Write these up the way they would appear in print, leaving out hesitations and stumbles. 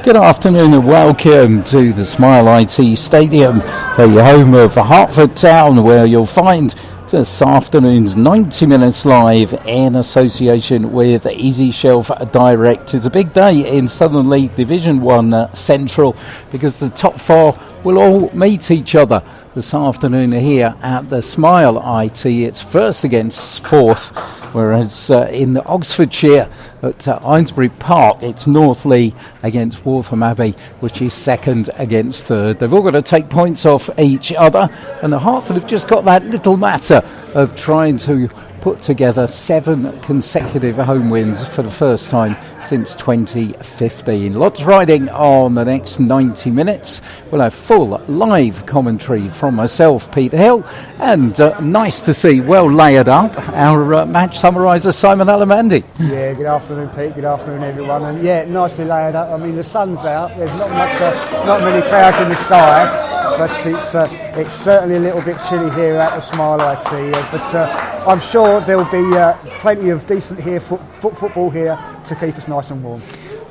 Good afternoon and welcome to the Smile IT Stadium, the home of Hertford Town, where you'll find this afternoon's 90 Minutes Live in association with Easy Shelf Direct. It's a big day in Southern League Division 1 Central because the top four will all meet each other this afternoon here at the Smile IT. It's first against fourth, whereas in Oxfordshire at Eynesbury Park it's Northley against Waltham Abbey, which is second against third. They've all got to take points off each other, and the Hertford have just got that little matter of trying to put together 7 consecutive home wins for the first time since 2015. Lots riding on the next 90 minutes. We'll have full live commentary from myself, Pete Hill, and nice to see, well layered up, our match summariser, Simon Alamandi. Yeah, good afternoon, Pete. Good afternoon, everyone. And yeah, nicely layered up. I mean, the sun's out. There's not many clouds in the sky, but it's certainly a little bit chilly here at the Smile IT. But I'm sure there'll be plenty of decent football here to keep us nice and warm.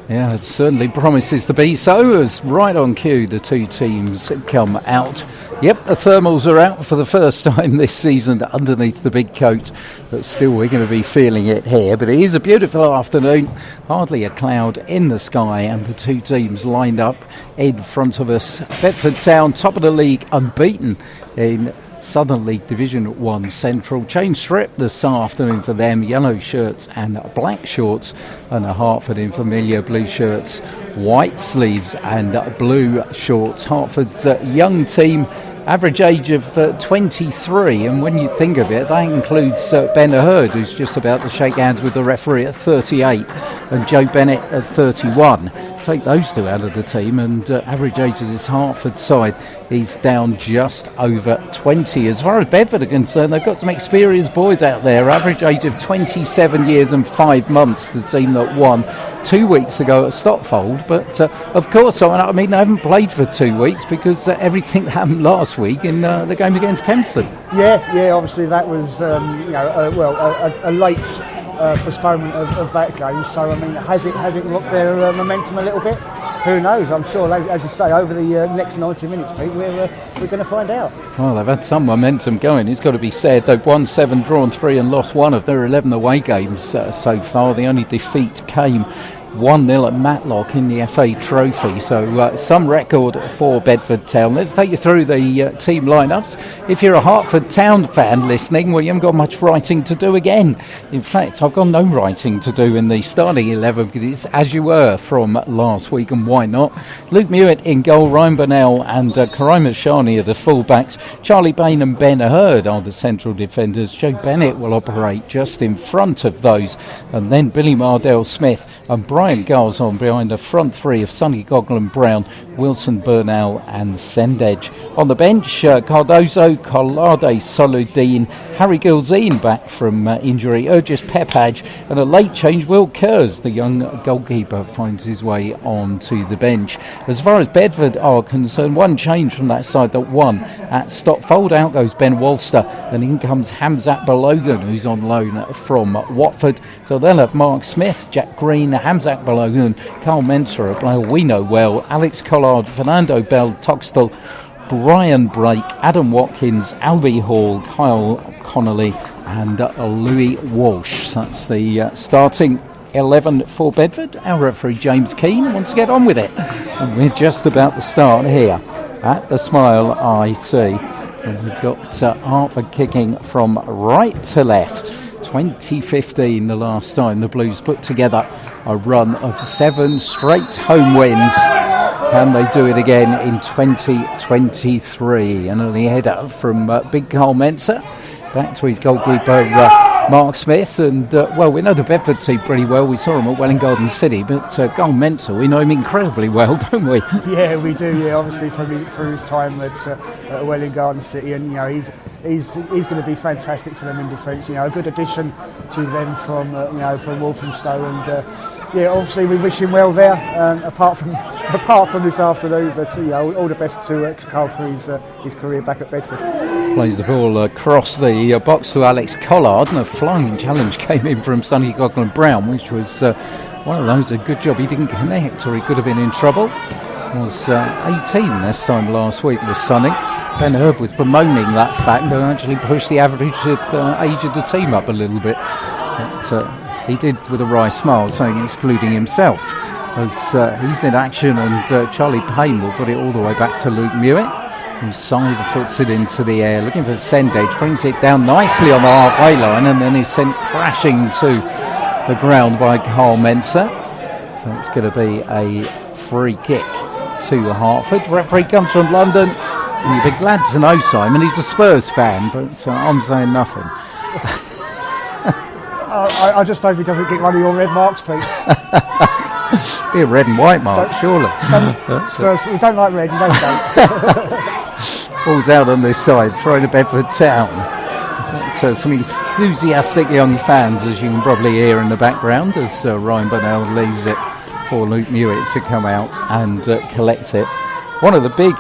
Yeah, it certainly promises to be so, as right on cue the two teams come out. Yep, the thermals are out for the first time this season underneath the big coat, but still we're going to be feeling it here. But it is a beautiful afternoon, hardly a cloud in the sky, and the two teams lined up in front of us. Bedford Town, top of the league, unbeaten in Southern League Division 1 Central. Change strip this afternoon for them, yellow shirts and black shorts, and a Hertford in familiar blue shirts, white sleeves and blue shorts. Hertford's young team, average age of 23, and when you think of it, that includes Ben Hurd, who's just about to shake hands with the referee at 38, and Joe Bennett at 31. Take those two out of the team, and average age of this Hertford side is down just over 20. As far as Bedford are concerned, they've got some experienced boys out there. Average age of 27 years and 5 months, the team that won 2 weeks ago at Stotfold. But of course, I mean, they haven't played for 2 weeks because everything that happened last week in the game against Kempston. Yeah, obviously that was a late postponement of that game. So I mean, has it rocked their momentum a little bit? Who knows? I'm sure, as you say, over the next 90 minutes, Pete, we're going to find out. Well, they've had some momentum going, it's got to be said. They've won 7, drawn 3 and lost 1 of their 11 away games so far. The only defeat came 1-0 at Matlock in the FA Trophy, so some record for Bedford Town. Let's take you through the team lineups. If you're a Hertford Town fan listening, well, you haven't got much writing to do again. In fact, I've got no writing to do in the starting 11 because it's as you were from last week, and why not? Luke Mewett in goal, Ryan Burnell and Karima Shani are the fullbacks. Charlie Bain and Ben Hurd are the central defenders. Joe Bennett will operate just in front of those, and then Billy Mardell-Smith and Brian Garzon behind the front three of Sonny Goglan-Brown, Wilson Burnell and Sendedge. On the bench, Cardozo, Collade Soludin, Harry Gilzine back from injury, Urgis Pepage, and a late change, Will Kerrs, the young goalkeeper, finds his way onto the bench. As far as Bedford are concerned, one change from that side that won at Stotfold. Out goes Ben Walster, and in comes Hamzat Balogan, who's on loan from Watford. So they'll have Mark Smith, Jack Green, Hamzat Balogun, Carl Mensah, a player we know well, Alex Collard, Fernando Bell, Toxtel, Brian Brake, Adam Watkins, Alvie Hall, Kyle Connolly and Louis Walsh. That's the starting 11 for Bedford. Our referee James Keane wants to get on with it, and we're just about to start here at the Smile IT, and we've got Hertford kicking from right to left. 2015, the last time the Blues put together a run of 7 straight home wins. Can they do it again in 2023? And an early header from Big Carl Mensah back to his goalkeeper Mark Smith, and we know the Bedford team pretty well. We saw him at Welwyn Garden City, but Carl Mensah, we know him incredibly well, don't we? Yeah, we do. Yeah, obviously through his time at Welwyn Garden City, and he's going to be fantastic for them in defence. A good addition to them from Walthamstow, and obviously we wish him well there. Apart from this afternoon, but all the best to Carl for his career back at Bedford. Plays the ball across the box to Alex Collard, and a flying challenge came in from Sonny Goglan-Brown, which was One of those, a good job he didn't connect, or he could have been in trouble. Was 18 this time last week with Sonny. Ben Herb was bemoaning that fact and actually pushed the average age of the team up a little bit. But he did with a wry smile, saying excluding himself. As he's in action, and Charlie Payne will put it all the way back to Luke Mewett, who side foots it into the air, looking for Sendage, brings it down nicely on the halfway line, and then is sent crashing to the ground by Carl Mensah. So it's going to be a free kick to Hertford. The referee comes from London, and you'd be glad to know, Simon, he's a Spurs fan, but I'm saying nothing. I just hope he doesn't get one of your red marks, Pete. Be a red and white mark, surely. Spurs, we don't like red, you don't. Ball's out on this side, thrown to Bedford Town. So some enthusiastic young fans, as you can probably hear in the background, as Ryan Burnell leaves it for Luke Mewett to come out and collect it. One of the big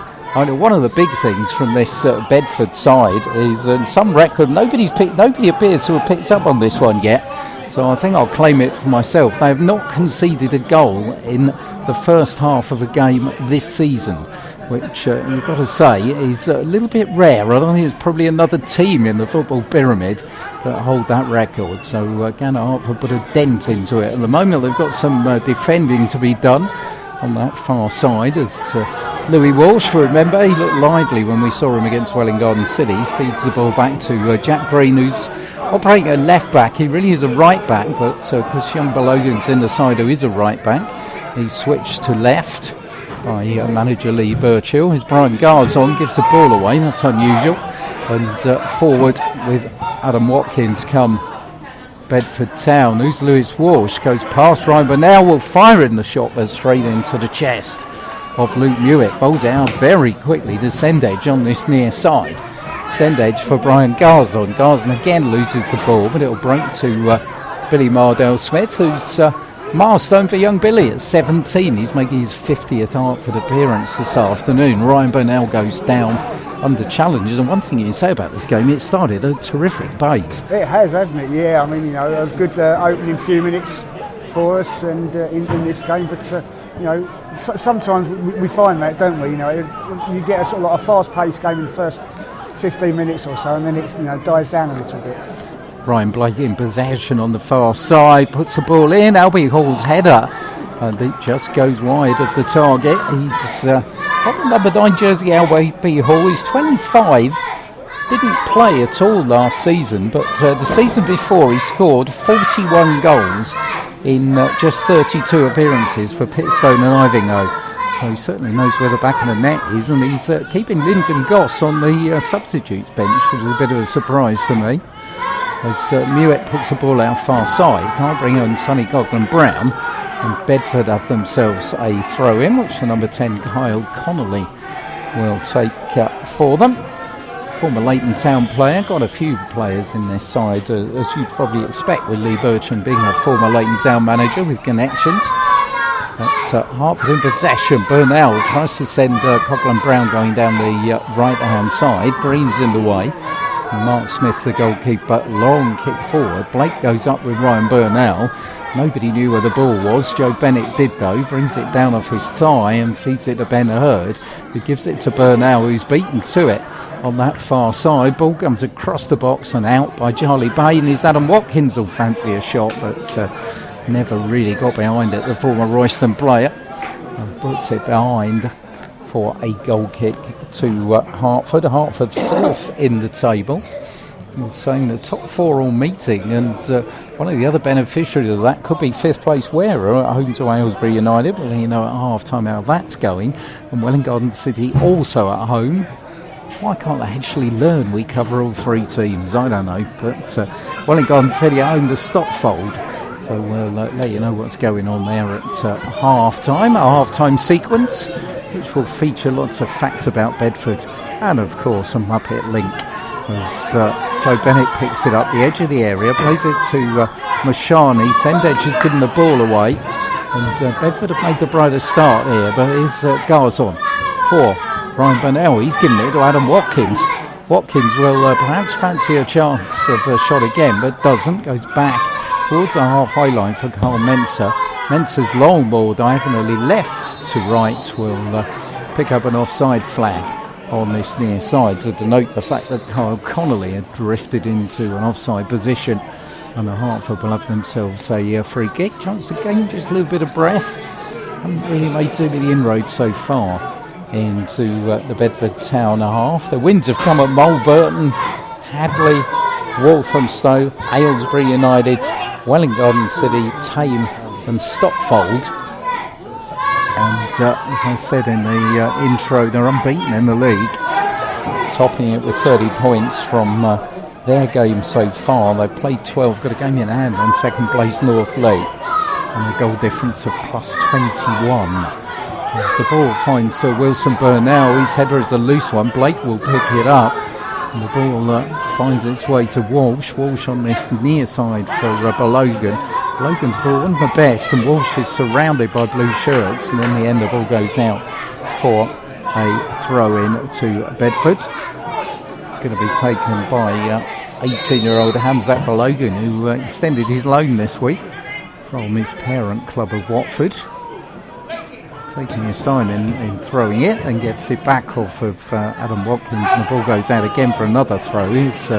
things from this Bedford side is some record. Nobody appears to have picked up on this one yet. So I think I'll claim it for myself. They have not conceded a goal in the first half of a game this season, which you've got to say is a little bit rare. I don't think there's probably another team in the football pyramid that hold that record. So Ghana Hertford put a dent into it. At the moment they've got some defending to be done on that far side, as Louis Walsh, remember, he looked lively when we saw him against Welwyn Garden City. Feeds the ball back to Jack Green, who's operating a left back. He really is a right back, but because young Balogan's in the side who is a right back, he switched to left by manager Lee Birchill. As Brian Garzon gives the ball away, that's unusual. And forward with Adam Watkins come Bedford Town. Who's Lewis Walsh? Goes past Ryan, but now will fire in the shot, but straight into the chest of Luke Mewett. Bowls it out very quickly to Sendage on this near side. Sendage for Brian Garzon. Garzon again loses the ball, but it'll break to Billy Mardell-Smith, who's milestone for young Billy at 17. He's making his 50th Hertford appearance this afternoon. Ryan Burnell goes down under challenge, and one thing you can say about this game, it started at a terrific pace. It has, hasn't it? Yeah, I mean, a good opening few minutes for us and in this game, but sometimes we find that, don't we? You get a sort of like a fast-paced game in the first 15 minutes or so, and then it dies down a little bit. Ryan Blake in possession on the far side, puts the ball in. Albie Hall's header, and it just goes wide of the target. He's got the number 9 jersey, Albie Hall. He's 25. Didn't play at all last season, but the season before he scored 41 goals in just 32 appearances for Pitstone and Ivinghoe. So he certainly knows where the back of the net is, and he's keeping Lyndon Goss on the substitutes bench, which is a bit of a surprise to me. As Mewett puts the ball out far side, can't bring on Sonny Coghlan-Brown, and Bedford have themselves a throw-in, which the number 10 Kyle Connolly will take for them. Former Leighton Town player, got a few players in this side, as you'd probably expect with Lee Burcham being a former Leighton Town manager with connections. But Hertford in possession. Burnell tries to send Coghlan-Brown going down the right-hand side. Green's in the way. And Mark Smith, the goalkeeper, long kick forward. Blake goes up with Ryan Burnell. Nobody knew where the ball was. Joe Bennett did, though. Brings it down off his thigh and feeds it to Ben Hurd, who gives it to Burnell, who's beaten to it on that far side. Ball comes across the box and out by Charlie Payne. Is Adam Watkins will fancy a shot, but never really got behind it, the former Royston player, and puts it behind for a goal kick to Hertford. Hertford fourth in the table. We're saying the top four all meeting, and one of the other beneficiaries of that could be fifth place Wearer at home to Aylesbury United. Well, at half time how that's going, and Welwyn Garden City also at home. Why can't they actually learn we cover all three teams? I don't know, but Welwyn Garden City at home to Stopfold. So we'll let you know what's going on there at half-time. A half-time sequence, which will feature lots of facts about Bedford and, of course, a Muppet link. As Joe Bennett picks it up the edge of the area, plays it to Mashani. Sendage has given the ball away, and Bedford have made the brighter start here, but here's Garzon for Ryan Burnell. He's given it to Adam Watkins. Watkins will perhaps fancy a chance of a shot again, but doesn't. Goes back towards the halfway line for Carl Mensah. Mensah's long ball diagonally left to right will pick up an offside flag on this near side to denote the fact that Kyle Connolly had drifted into an offside position, and the Hertford will have themselves a free kick. Chance to gain just a little bit of breath. Haven't really made too many inroads so far into the Bedford town half. The wins have come at Mulburton, Hadley, Walthamstow, Aylesbury United, Welling Garden City, Tame and Stopfold. And as I said in the intro, they're unbeaten in the league, topping it with 30 points from their game so far. They've played 12, got a game in hand on second place North Leigh, and a goal difference of plus 21. As the ball finds Wilson Burnell, his header is a loose one. Blake will pick it up, and the ball finds its way to Walsh. Walsh on this near side for Balogan. Logan's ball wasn't the best, and Walsh is surrounded by blue shirts, and in the end the ball goes out for a throw-in to Bedford. It's going to be taken by 18-year-old Hamzat Balogan, who extended his loan this week from his parent club of Watford. Taking his time in throwing it, and gets it back off of Adam Watkins, and the ball goes out again for another throw. Here's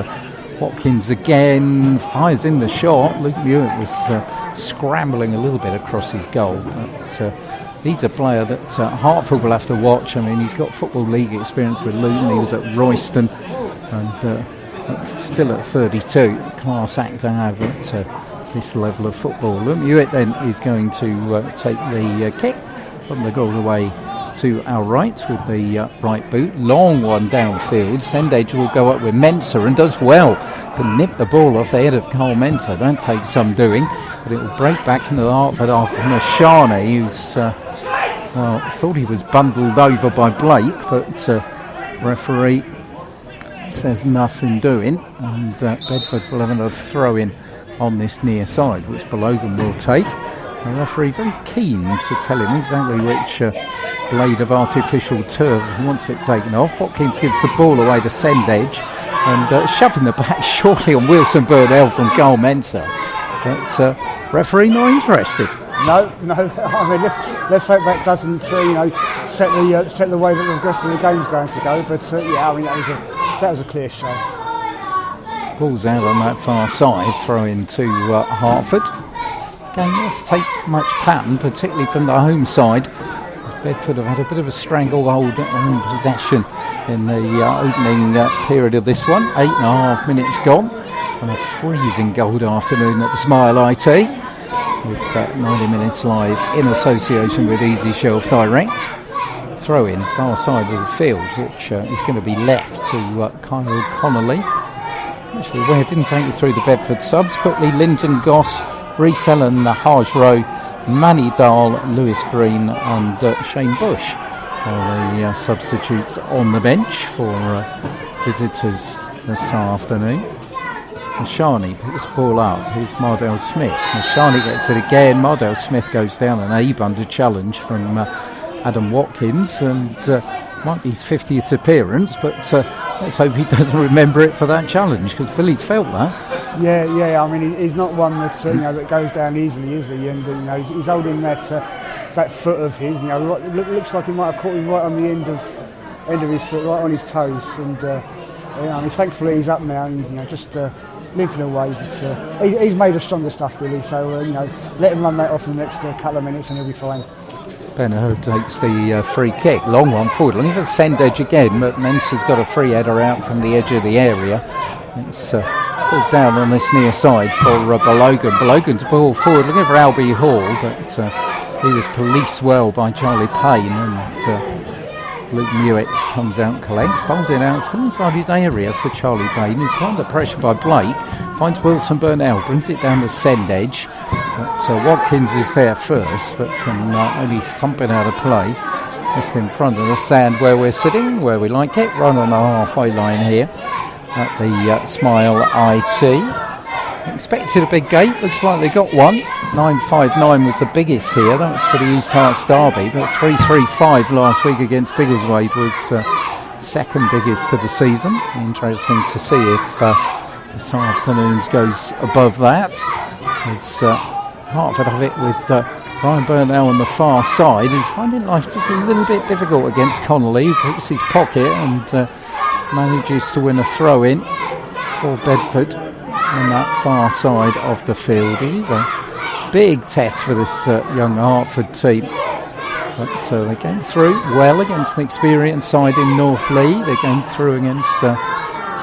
Watkins again, fires in the shot. Luke Mewett was scrambling a little bit across his goal, but he's a player that Hertford will have to watch. I mean, he's got Football League experience with Luton. He was at Royston, and still at 32. Class act to have at this level of football. Luke Mewett then is going to take the kick from the goal away to our right with the right boot. Long one downfield. Sendage will go up with Mensah and does well to nip the ball off the head of Carl Mensah. That takes some doing, but it will break back into the Hertford after Mashani, who's thought he was bundled over by Blake, but referee says nothing doing, and Bedford will have another throw in on this near side, which Balogan will take. The referee very keen to tell him exactly which blade of artificial turf wants it taken off. Watkins gives the ball away to Sendage, and shoving the back shortly on Wilson Burnell from Carl Mensah. But referee not interested. No. I mean, let's hope that doesn't set the way that the rest of the game's going to go. But I mean, that was a clear shove. Ball's out on that far side, throw in to Hertford. Game not to take much pattern, particularly from the home side. Bedford have had a bit of a stranglehold on possession in the opening period of this one. 8.5 minutes gone, and a freezing cold afternoon at the Smile IT, with 90 minutes live in association with Easy Shelf Direct. Throw in far side of the field, which is going to be left to Kyle Connolly. Actually, Ware didn't take you through the Bedford subs. Quickly, Linton Goss, Reece Ellen, Haj Rowe, Manny Dahl, Lewis Green and Shane Bush are the substitutes on the bench for visitors this afternoon. Mashani picks the ball up. Here's Mardell Smith. Mashani gets it again. Mardell Smith goes down an Abe under challenge from Adam Watkins, and might be his 50th appearance, but let's hope he doesn't remember it for that challenge, because Billy's felt that. Yeah. I mean, he's not one that that goes down easily, is he? And he's holding that foot of his. It looks like he might have caught him right on the end of his foot, right on his toes. And I mean, thankfully he's up now, and just limping away. But he's made of stronger stuff, really. So let him run that off in the next couple of minutes, and he'll be fine. Benner takes the free kick, long one forward. Only for Sendage again, but Mensah's got a free header out from the edge of the area. It's pulled down on this near side for Balogan. Balogan's ball forward, looking for Albie Hall, but he was policed well by Charlie Payne, and Luke Mewett comes out, collects, bowls it out, still inside his area for Charlie Payne. He's put under pressure by Blake, finds Wilson Burnell, brings it down to Sendage, but Watkins is there first, but can only thump it out of play. Just in front of the stand where we're sitting, where we like it, right on the halfway line here at the Smile IT. Expected a big gate, looks like they got one. 959 was the biggest here, that was for the East Hearts derby, but 335 last week against Biggleswade was second biggest of the season. Interesting to see if this afternoon's goes above that. It's Hertford have it with Brian Burnell on the far side is finding life just a little bit difficult against Connolly, who picks his pocket and manages to win a throw-in for Bedford on that far side of the field. It is a big test for this young Hertford team. But they came through well against an experienced side in North Lee. They came through against a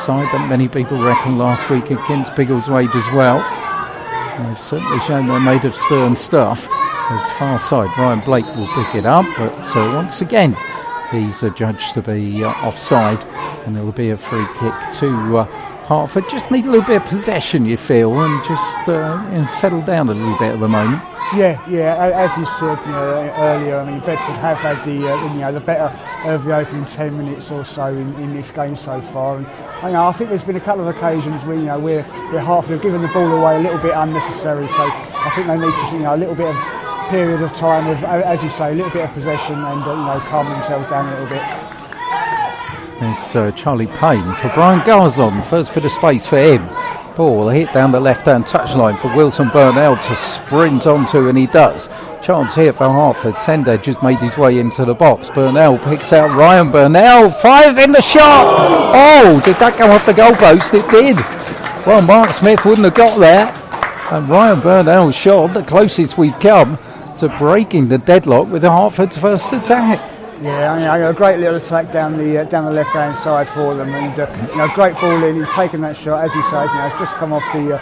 side that many people reckon last week against Biggleswade as well. And they've certainly shown they're made of stern stuff. As far side, Ryan Blake will pick it up, but once again he's adjudged to be offside, and there will be a free kick to Hertford. Just need a little bit of possession, you feel, and just settle down a little bit at the moment. Yeah. As you said, earlier, I mean, Bedford have had the better of the opening 10 minutes or so in this game so far, and I think there's been a couple of occasions where Hertford have given the ball away a little bit unnecessary. So I think they need to, a little bit of period of time of, as you say, a little bit of possession and calm themselves down a little bit. There's Charlie Payne for Brian Garzon. First bit of space for him. Ball hit down the left-hand touchline for Wilson Burnell to sprint onto, and he does. Chance here for Hertford. Sendage has made his way into the box. Burnell picks out Ryan Burnell, fires in the shot. Oh, did that go off the goalpost? It did. Well, Mark Smith wouldn't have got there. And Ryan Burnell's shot, the closest we've come to breaking the deadlock with Hertford's first attack. Yeah, a great little attack down the left-hand side for them, and great ball in. He's taken that shot, as you say. It's just come off the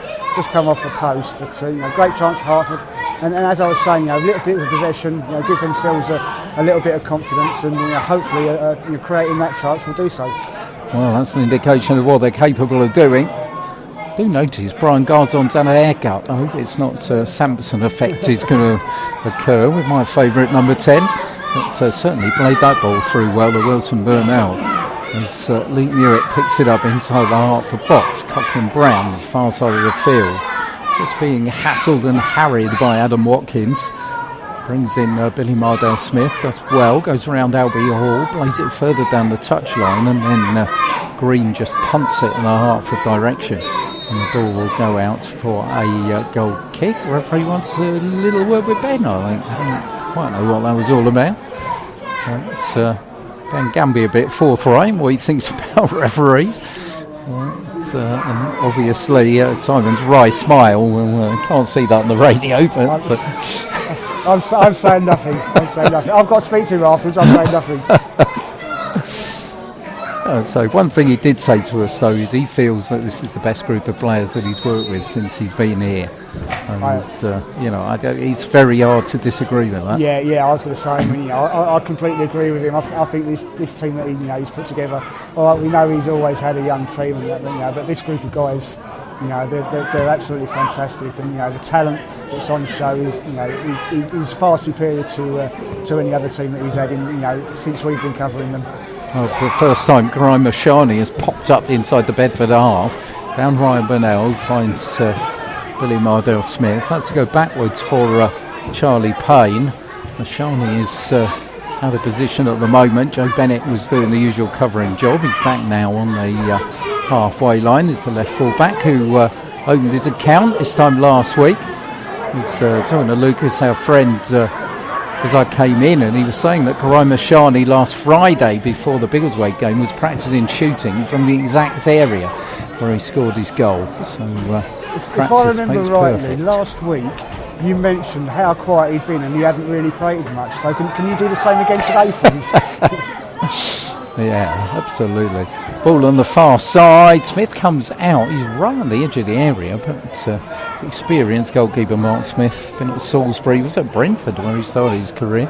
post. But great chance for Hertford, and as I was saying, a little bit of possession, give themselves a little bit of confidence, and hopefully, creating that chance will do so. Well, that's an indication of what they're capable of doing. I do notice Brian Garzon's had a haircut. I hope it's not Samson effect is going to occur with my favourite number 10. But certainly played that ball through well to Wilson Burnell. As Lee Newitt picks it up inside the Hertford box. Cochrane Brown, far side of the field, just being hassled and harried by Adam Watkins. Brings in Billy Mardell Smith, does well, goes around Albie Hall, plays it further down the touchline, and then Green just punts it in the Hertford direction. And the ball will go out for a goal kick. Referee wants a little word with Ben, I think. I don't quite know what that was all about. But Ben Gamby a bit forthright what he thinks about referees. And obviously Simon's wry smile, can't see that on the radio, but I'm saying nothing. I've got to speak to him afterwards. I'm saying nothing. So one thing he did say to us though is he feels that this is the best group of players that he's worked with since he's been here, and it's very hard to disagree with that. Yeah, I was going to say, I completely agree with him. I think this team that he's put together. All right, we know he's always had a young team, and but this group of guys, they're absolutely fantastic, and the talent that's on show is far superior to any other team that he's had since we've been covering them. Well, for the first time, Karai Mashani has popped up inside the Bedford half. Down Ryan Burnell, finds Billy Mardell Smith. That's to go backwards for Charlie Payne. Mashani is out of position at the moment. Joe Bennett was doing the usual covering job. He's back now on the halfway line. Is the left full-back who opened his account this time last week. He's talking to Lucas, our friend, as I came in, and he was saying that Karai Mashani last Friday before the Biggleswade game was practicing shooting from the exact area where he scored his goal. So if I remember rightly, perfect. Last week you mentioned how quiet he'd been and he hadn't really created much. So can you do the same again today, please? Yeah, absolutely. Ball on the far side. Smith comes out. He's right on the edge of the area, but experienced goalkeeper Mark Smith. Been at Salisbury. Was at Brentford where he started his career.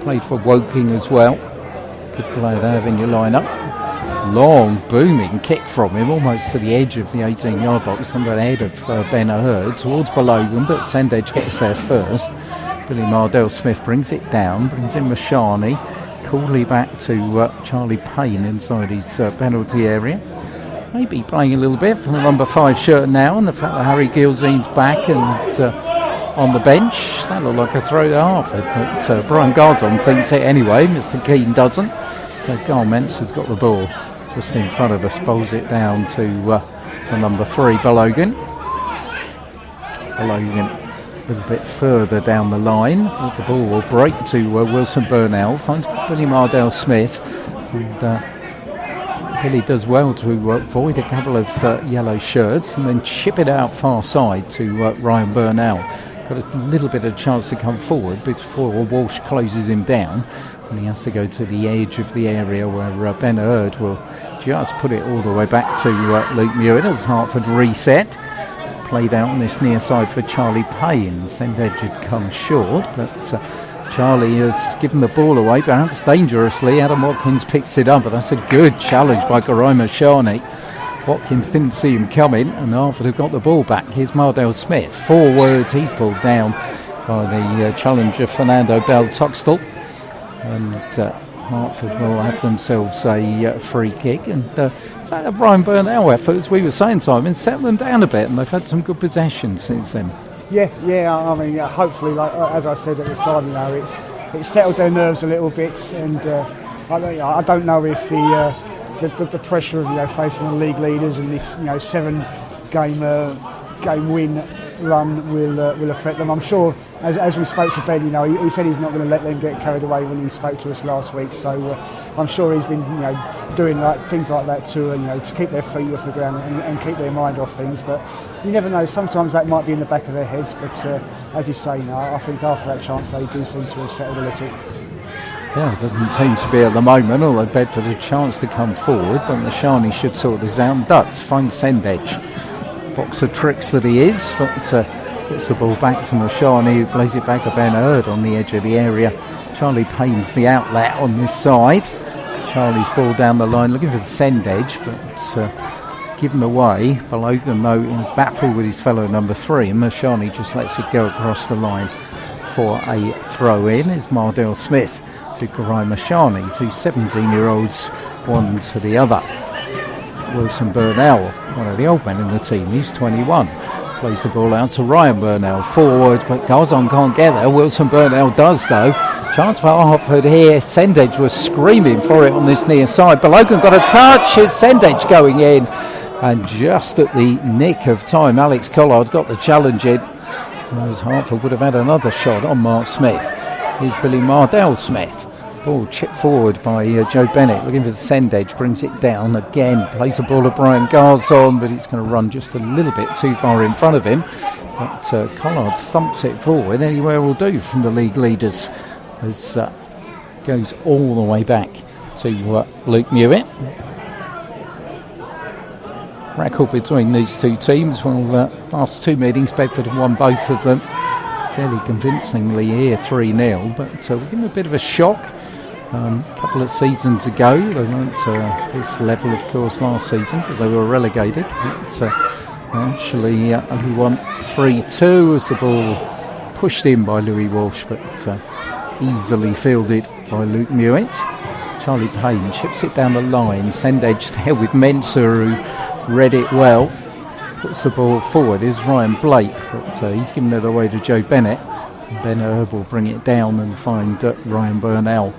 Played for Woking as well. Good player to have in your lineup. Long booming kick from him, almost to the edge of the 18-yard box, under the head of Ben Aherd towards Balogan, but Sendage gets there first. Billy Mardell Smith brings it down, brings in Mashani. Coolly back to Charlie Payne inside his penalty area. Maybe playing a little bit for the number 5 shirt now, and the fact that Harry Gilzean's back and on the bench, that looked like a throw to Hertford, but Brian Garzon thinks it anyway. Mr. Keane doesn't. So Garments has got the ball just in front of us, bowls it down to the number 3 Balogan. A little bit further down the line. The ball will break to Wilson Burnell. Finds Billy Mardell-Smith. And Billy does well to avoid a couple of yellow shirts and then chip it out far side to Ryan Burnell. Got a little bit of chance to come forward before Walsh closes him down. And he has to go to the edge of the area where Ben Hurd will just put it all the way back to Luke Mewett as Hertford reset. Played out on this near side for Charlie Payne. Sendedge had come short, but Charlie has given the ball away, perhaps dangerously. Adam Watkins picks it up, but that's a good challenge by Garaima Shani. Watkins didn't see him coming, and Hertford have got the ball back. Here's Mardell-Smith. Forward, he's pulled down by the challenger Fernando Bell-Tuxtell. And Hertford will have themselves a free kick. And it's like a Ryan Burnell effort, as we were saying, Simon, settle them down a bit, and they've had some good possession since then. Yeah, I mean, hopefully, like as I said at the time, it's settled their nerves a little bit, and I don't know if the pressure of facing the league leaders and this 7-game win run will affect them. I'm sure, as we spoke to Ben, he said he's not going to let them get carried away when he spoke to us last week. So I'm sure he's been doing things like that to keep their feet off the ground and keep their mind off things. But you never know. Sometimes that might be in the back of their heads. But as you say, I think after that chance they do seem to have settled a little. Yeah, it doesn't seem to be at the moment, although Bedford had a chance to come forward, but the Shani should sort this out. Dutz finds Sendedge. Box of tricks that he is, but puts the ball back to Mashani, who plays it back to Ben Hurd on the edge of the area. Charlie Payne's the outlet on this side. Charlie's ball down the line, looking for the Sendedge, but given away. Balogan, though, in battle with his fellow number 3, and Mashani just lets it go across the line for a throw-in. Is Mardell-Smith to Garaima Shani, 2 17-year-olds, one to the other. Wilson Burnell, one of the old men in the team, he's 21. Plays the ball out to Ryan Burnell, forward, but Garzon can't get there. Wilson Burnell does, though. Chance for Hertford here. Sendedge was screaming for it on this near side. Balogan got a touch. It's Sendedge going in. And just at the nick of time, Alex Collard got the challenge in. Whereas Hertford would have had another shot on Mark Smith. Here's Billy Mardell-Smith. Ball chipped forward by Joe Bennett, looking for Sendedge, brings it down again, plays the ball to Brian Garzon, but it's going to run just a little bit too far in front of him. But Collard thumps it forward, anywhere will do from the league leaders, as goes all the way back to Luke Mewett. Record between these two teams, well, last 2 meetings, Bedford have won both of them fairly convincingly here, 3-0, but we're getting a bit of a shock. A couple of seasons ago, they weren't this level, of course, last season because they were relegated. But they actually only won 3-2 as the ball pushed in by Louis Walsh, but easily fielded by Luke Mewett. Charlie Payne chips it down the line. Sendedge there with Mensah, who read it well. Puts the ball forward. Is Ryan Blake, but he's given it away to Joe Bennett. And Ben Hurd will bring it down and find Ryan Burnell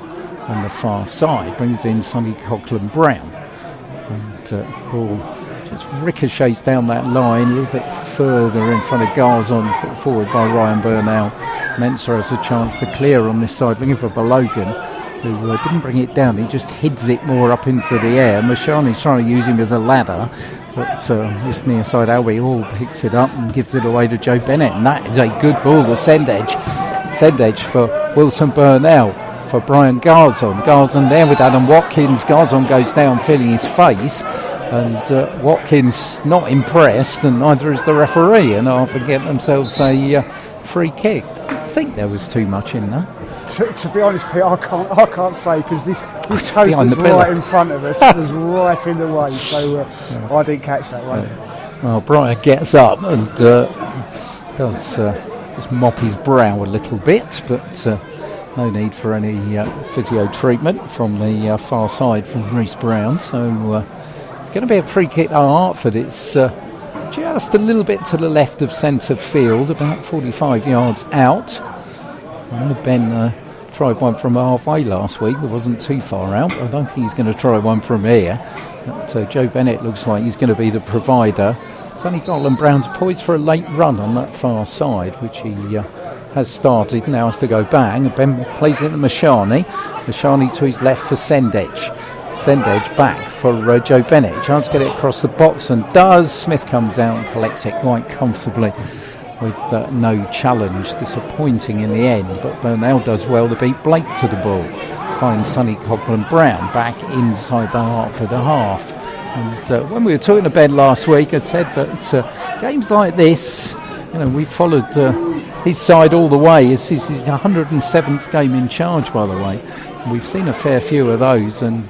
on the far side, brings in Sonny Coughlin-Brown, and ball just ricochets down that line a little bit further in front of Garzon, put forward by Ryan Burnell. Mensah has a chance to clear on this side, looking for Balogan, who didn't bring it down, he just heads it more up into the air. Mashani's trying to use him as a ladder, but this near side Albie Hall picks it up and gives it away to Joe Bennett, and that is a good ball to Sendedge for Wilson Burnell. For Brian Garzon. Garzon there with Adam Watkins. Garzon goes down filling his face, and Watkins not impressed, and neither is the referee, and Hertford get themselves a free kick. I think there was too much in that. To be honest, Pete, I can't say, because this post is right in front of us, was right in the way, so I didn't catch that one. Well, Brian gets up and does just mop his brow a little bit, but no need for any physio treatment from the far side from Reece Brown. So it's going to be a free kick to Hertford. It's just a little bit to the left of centre field, about 45 yards out. I know Ben tried one from halfway last week, but wasn't too far out. I don't think he's going to try one from here. But Joe Bennett looks like he's going to be the provider. Sonny Brown's poised for a late run on that far side, which he has started. Now has to go bang. Ben plays it to Mashani. Mashani to his left for Sendage. Sendage back for Joe Bennett. Chance to get it across the box, and does. Smith comes out and collects it quite comfortably with no challenge. Disappointing in the end, but Burnell does well to beat Blake to the ball. Finds Sonny Brown back inside the Hertford half. And when we were talking to Ben last week, I said that games like this, we've followed his side all the way. This is his 107th game in charge, by the way. We've seen a fair few of those, and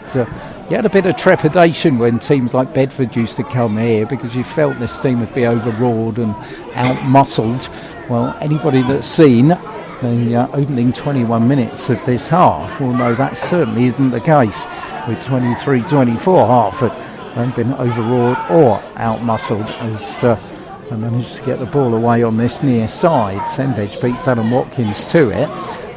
you had a bit of trepidation when teams like Bedford used to come here, because you felt this team would be overawed and out-muscled. Well, anybody that's seen the opening 21 minutes of this half will know that certainly isn't the case. With 23-24, Hertford haven't been overawed or out-muscled as they managed to get the ball away on this near side. Sendage beats Adam Watkins to it,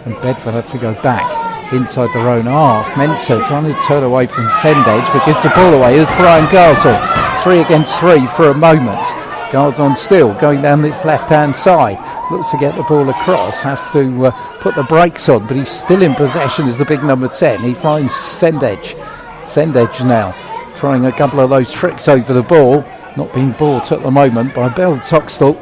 and Bedford have to go back inside their own half. Mensah trying to turn away from Sendage, but gets the ball away as Brian Garzon. 3 against 3 for a moment. Garzon still going down this left-hand side. Looks to get the ball across, has to put the brakes on, but he's still in possession as the big number 10. He finds Sendage. Sendage now trying a couple of those tricks over the ball. Not being bought at the moment by Bell Toxtall,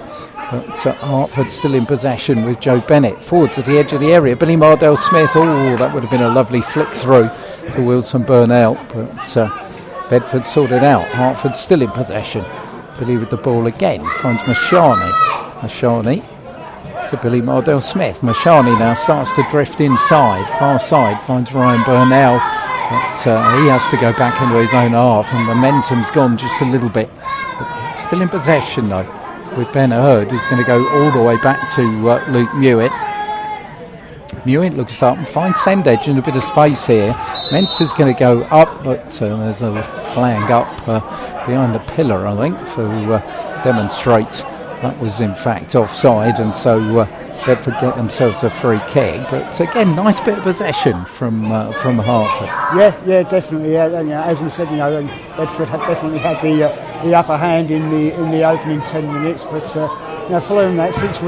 but Hertford still in possession with Joe Bennett. Forward to the edge of the area. Billy Mardell-Smith. Oh, that would have been a lovely flick through to Wilson Burnell, but Bedford sorted out. Hertford still in possession. Billy with the ball again. Finds Mashani. Mashani to Billy Mardell-Smith. Mashani now starts to drift inside. Far side finds Ryan Burnell. But he has to go back into his own half, and momentum's gone just a little bit. But still in possession though, with Ben Hurd, who's going to go all the way back to Luke Mewett. Mewett looks up and finds Sendage in a bit of space here. Mensah's going to go up, but there's a flag up behind the pillar, I think, to demonstrate that was in fact offside, and so Bedford get themselves a free kick. But again, nice bit of possession from Hertford. Yeah, definitely. Yeah, and, as we said, Bedford had definitely had the upper hand in the opening 10 minutes. But following that, since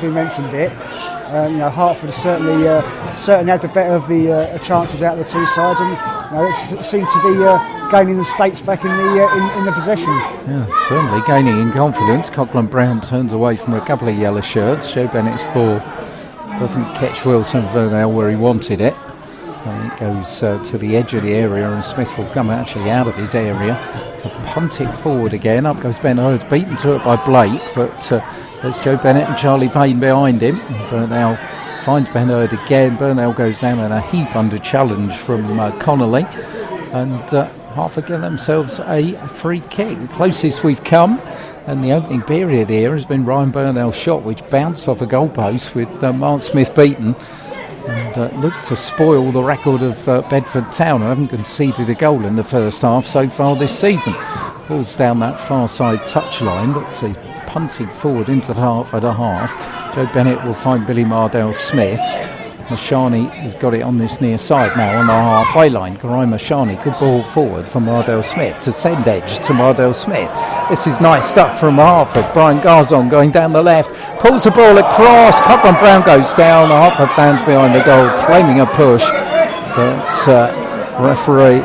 we mentioned it, Hertford certainly had the better of the chances out of the two sides, and it seemed to be gaining the stakes back in the possession. Yeah, certainly gaining in confidence. Coughlin Brown turns away from a couple of yellow shirts. Joe Bennett's ball doesn't catch Wilson Burnell where he wanted it. And it goes to the edge of the area, and Smith will come actually out of his area to punt it forward again. Up goes Ben Hurd's beaten to it by Blake, but there's Joe Bennett and Charlie Payne behind him. Burnell finds Ben Hurd again. Burnell goes down in a heap under challenge from Connolly, and Hertford get themselves a free kick. The closest we've come in the opening period here has been Ryan Burnell's shot, which bounced off a goalpost with Mark Smith beaten, and looked to spoil the record of Bedford Town, who haven't conceded a goal in the first half so far this season. Ball's down that far side touchline, but he's punted forward into the Hertford half. Joe Bennett will find Billy Mardell-Smith. Mashani has got it on this near side now on the halfway line. Garai Mashani, good ball forward from Mardell-Smith to Sendage to Mardell-Smith. This is nice stuff from Hertford. Brian Garzon going down the left, pulls the ball across. Coughlin Brown goes down. The Hertford fans behind the goal claiming a push, but referee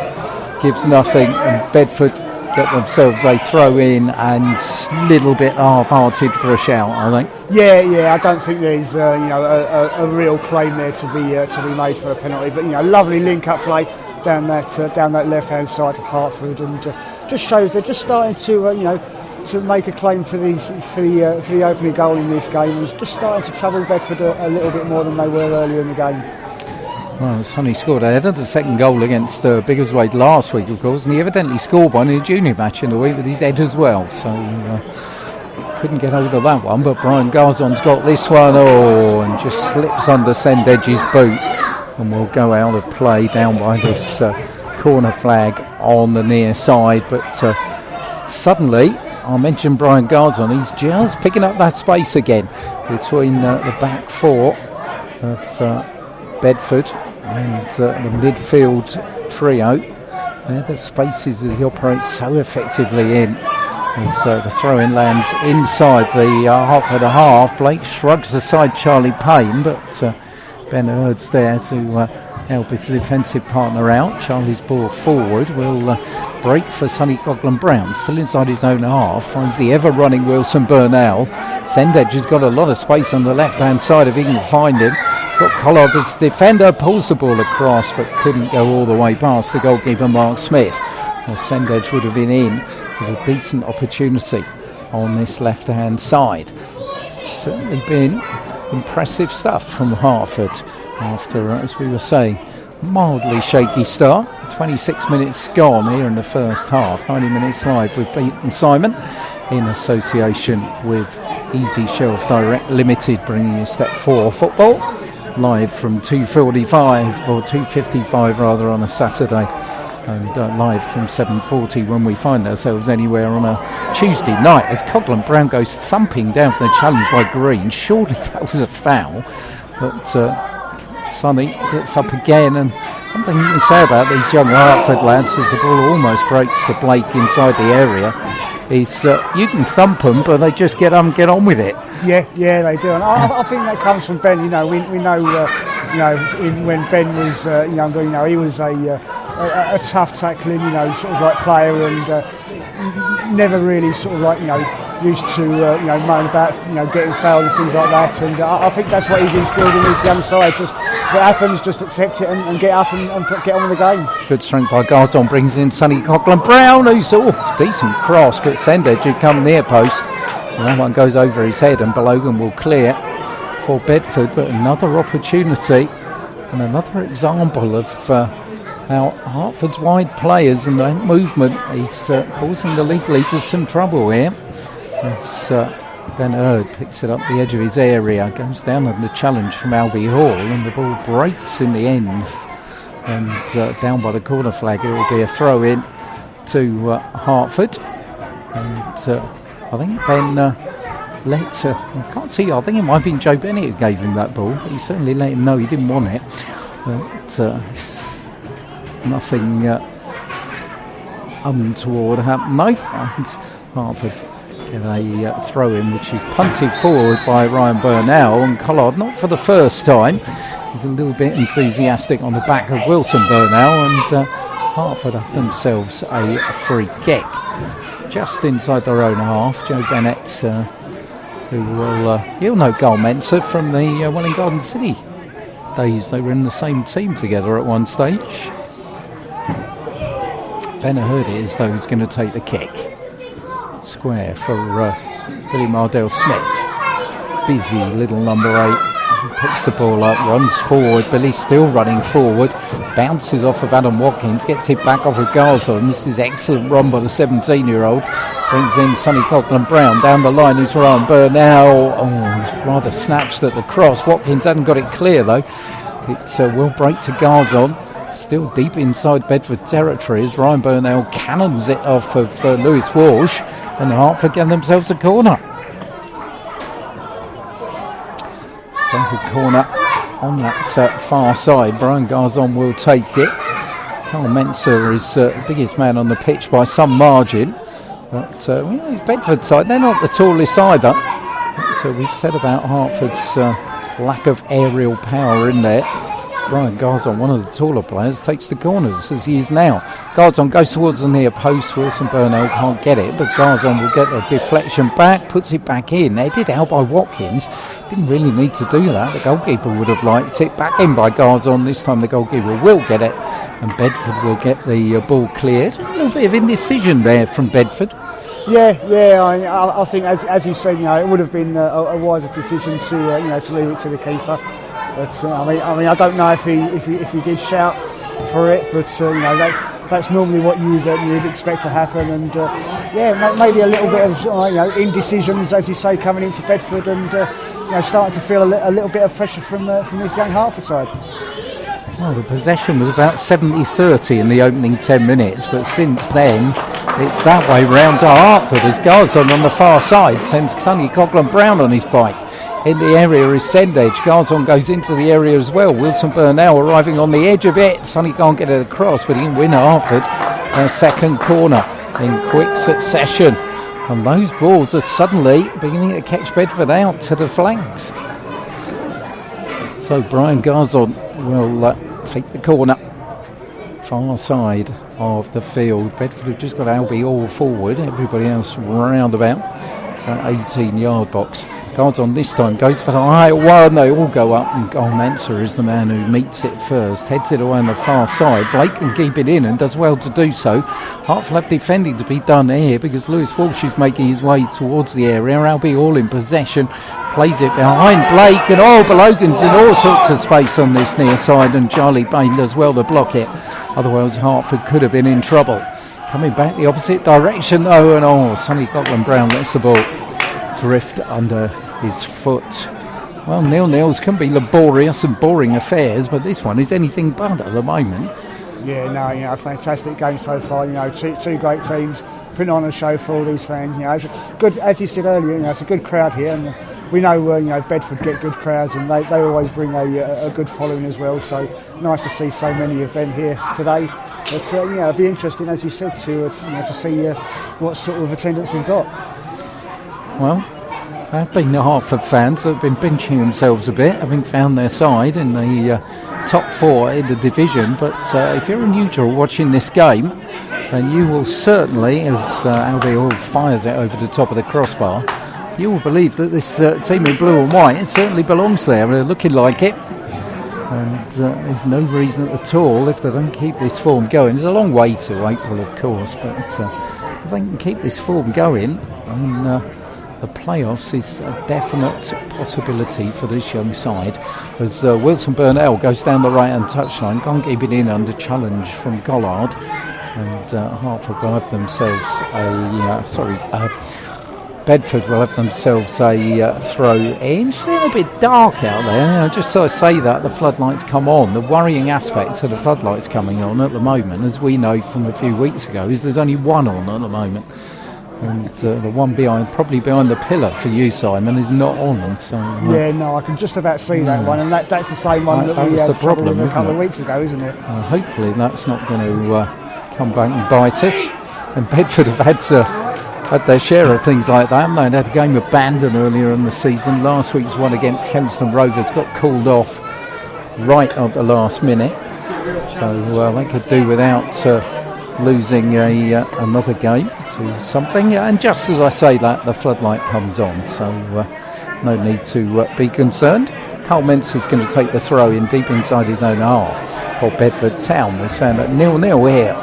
gives nothing, and Bedford get themselves a throw in, and a little bit half-hearted for a shout, I think. Yeah, I don't think there's a real claim there to be made for a penalty, but lovely link-up play down that left-hand side of Hertford, and just shows they're just starting to make a claim for the opening goal in this game. It's just starting to trouble Bedford a little bit more than they were earlier in the game. Well, Sonny scored ahead of the second goal against Biggleswade last week, of course, and he evidently scored one in a junior match in the week with his head as well, so couldn't get hold of that one. But Brian Garzon's got this one, and just slips under Sendage's boot, and will go out of play down by this corner flag on the near side. But suddenly, I mentioned Brian Garzon, he's just picking up that space again between the back four of Bedford and the midfield trio. The spaces that he operates so effectively in. As the throw-in lands inside the Hertford half. Blake shrugs aside Charlie Payne, but Ben Hurd's there to help his defensive partner out. Charlie's ball forward will break for Sonny Coghlan-Brown, still inside his own half. Finds the ever-running Wilson Burnell. Sendedge has got a lot of space on the left-hand side if he can find him. Got Collard as defender, pulls the ball across, but couldn't go all the way past the goalkeeper Mark Smith. Well, Sendedge would have been in with a decent opportunity on this left-hand side. Certainly been impressive stuff from Hertford after, as we were saying, mildly shaky start. 26 minutes gone here in the first half. 90 minutes live with Pete Simon in association with Easy Shelf Direct Limited, bringing you Step 4 football live from 2:45 or 2:55 rather on a Saturday, and live from 7:40 when we find ourselves anywhere on a Tuesday night, as Coghlan-Brown goes thumping down for the challenge by Green. Surely that was a foul, but Sonny gets up again, and something you can say about these young Hertford lads as the ball almost breaks to Blake inside the area is you can thump them, but they just get on with it. Yeah, they do, and I think that comes from Ben. We know, when Ben was younger, he was a tough tackling, sort of like player, and never really sort of like used to moan about getting fouled and things like that. And I think that's what he's instilled in his young side. Just if it happens, just accept it and get up and get on with the game. Good strength by Garzon, brings in Sonny Coghlan-Brown, who's decent cross, but Sendedge who come near post. And that one goes over his head, and Balogan will clear for Bedford. But another opportunity and another example of how Hertford's wide players and their movement is causing the league leaders some trouble here. As Ben Hurd picks it up the edge of his area, goes down on the challenge from Albie Hall, and the ball breaks in the end, and down by the corner flag it will be a throw in to Hertford. And I think Ben I can't see, I think it might have been Joe Bennett who gave him that ball, but he certainly let him know he didn't want it. But nothing untoward happened. No, and Hertford get a throw in, which is punted forward by Ryan Burnell, and Collard, not for the first time, is a little bit enthusiastic on the back of Wilson Burnell, and Hertford have themselves a free kick just inside their own half. Joe Bennett, he'll know Gull Mensah from the Welling Garden City days. They were in the same team together at one stage. Ben Hurd is, though, he's going to take the kick. Square for Billy Mardell Smith. Busy little number 8. Picks the ball up, runs forward. Billy's still running forward. Bounces off of Adam Watkins. Gets it back off of Garzon. This is excellent run by the 17-year-old. Brings in Sonny Coghlan-Brown. Down the line is Ryan Burnell. He's rather snatched at the cross. Watkins hasn't got it clear, though. It will break to Garzon. Still deep inside Bedford territory as Ryan Burnell cannons it off of Lewis Walsh, and Hertford get themselves a corner. Central corner on that far side. Brian Garzon will take it. Carl Mensah is the biggest man on the pitch by some margin, but his Bedford side, they're not the tallest either. But we've said about Hertford's lack of aerial power in there. Brian Garzon, one of the taller players, takes the corners as he is now. Garzon goes towards the near post. Wilson Burnell can't get it, but Garzon will get the deflection back, puts it back in. They did out by Watkins. Didn't really need to do that. The goalkeeper would have liked it. Back in by Garzon. This time the goalkeeper will get it, and Bedford will get the ball cleared. A little bit of indecision there from Bedford. Yeah. I think, as you said, it would have been a wiser decision to leave it to the keeper. But I mean, I don't know if he did shout for it, but that's normally what you'd expect to happen. And maybe a little bit of indecisions, as you say, coming into Bedford, and starting to feel a little bit of pressure from this young Hertford side. Well, the possession was about 70-30 in the opening 10 minutes, but since then it's that way round to Hertford as Garzon on the far side sends Sonny Coghlan-Brown on his bike. In the area is Sendedge. Garzon goes into the area as well. Wilson Burnell arriving on the edge of it. Sonny can't get it across, but he can win Hertford a second corner in quick succession. And those balls are suddenly beginning to catch Bedford out to the flanks. So Brian Garzon will take the corner. Far side of the field. Bedford have just got Albie all forward. Everybody else round about 18-yard box. Garzon this time goes for the high one. They all go up, and Mensah is the man who meets it first. Heads it away on the far side. Blake can keep it in and does well to do so. Hertford have defending to be done here because Lewis Walsh is making his way towards the area. Albie all in possession. Plays it behind Blake, and Balogan's in all sorts of space on this near side, and Charlie Bain does well to block it. Otherwise Hertford could have been in trouble. Coming back the opposite direction though, and Sonny Gotland-Brown lets the ball drift under his foot. Well, nil-nils can be laborious and boring affairs, but this one is anything but at the moment. Yeah, no, a fantastic game so far. Two great teams putting on a show for all these fans. It's a good, as you said earlier, it's a good crowd here, and we know Bedford get good crowds, and they always bring a good following as well. So nice to see so many of them here today. But it'll be interesting, as you said, to see what sort of attendance we've got. Well, there have been the Hertford fans that have been pinching themselves a bit, having found their side in the top four in the division. But if you're a neutral watching this game, then you will certainly, as Albie Hall fires it over the top of the crossbar, you will believe that this team in blue and white, it certainly belongs there. They're looking like it. And there's no reason at all if they don't keep this form going. There's a long way to April, of course, but if they can keep this form going, then the playoffs is a definite possibility for this young side. As Wilson Burnell goes down the right-hand touchline, can't keep it in under challenge from Gollard. And Hertford will have themselves Bedford will have themselves a throw in. It's a little bit dark out there. Just so I say that, the floodlights come on. The worrying aspect of the floodlights coming on at the moment, as we know from a few weeks ago, is there's only one on at the moment. And the one probably behind the pillar for you, Simon, is not on. And so, I can just about see that one, and that's the same one that we had the problem a couple of weeks ago, isn't it? Hopefully that's not going to come back and bite us. And Bedford have had their share of things like that. They had a game of Bandon earlier in the season. Last week's one against Kempston Rovers got called off right at the last minute, so they could do without losing another game to something. And just as I say that, the floodlight comes on, so no need to be concerned. Carl Mensah is going to take the throw in deep inside his own half for Bedford Town. We're saying at 0-0 here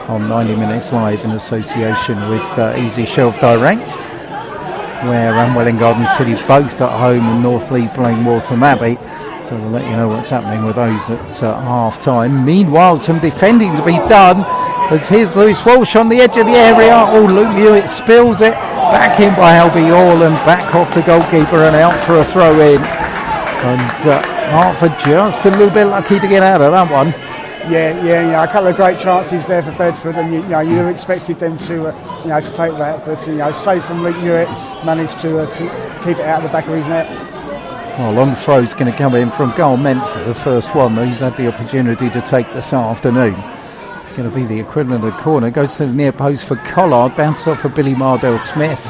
on 90 Minutes Live in association with Easy Shelf Direct, where Welling Garden City both at home and Northleigh playing Waltham Abbey. So we'll let you know what's happening with those at half time. Meanwhile, some defending to be done, as here's Lewis Walsh on the edge of the area. Luke Hewitt spills it, back in by Albie Hall and back off the goalkeeper and out for a throw in. And Hertford just a little bit lucky to get out of that one. Yeah, a couple of great chances there for Bedford, and you expected them to take that, but save from Luke Hewitt, managed to keep it out of the back of his net. Well, long throw's going to come in from Carl Mensah, the first one that he's had the opportunity to take this afternoon. It's going to be the equivalent of a corner. Goes to the near post for Collard, bounces off for Billy Mardell-Smith.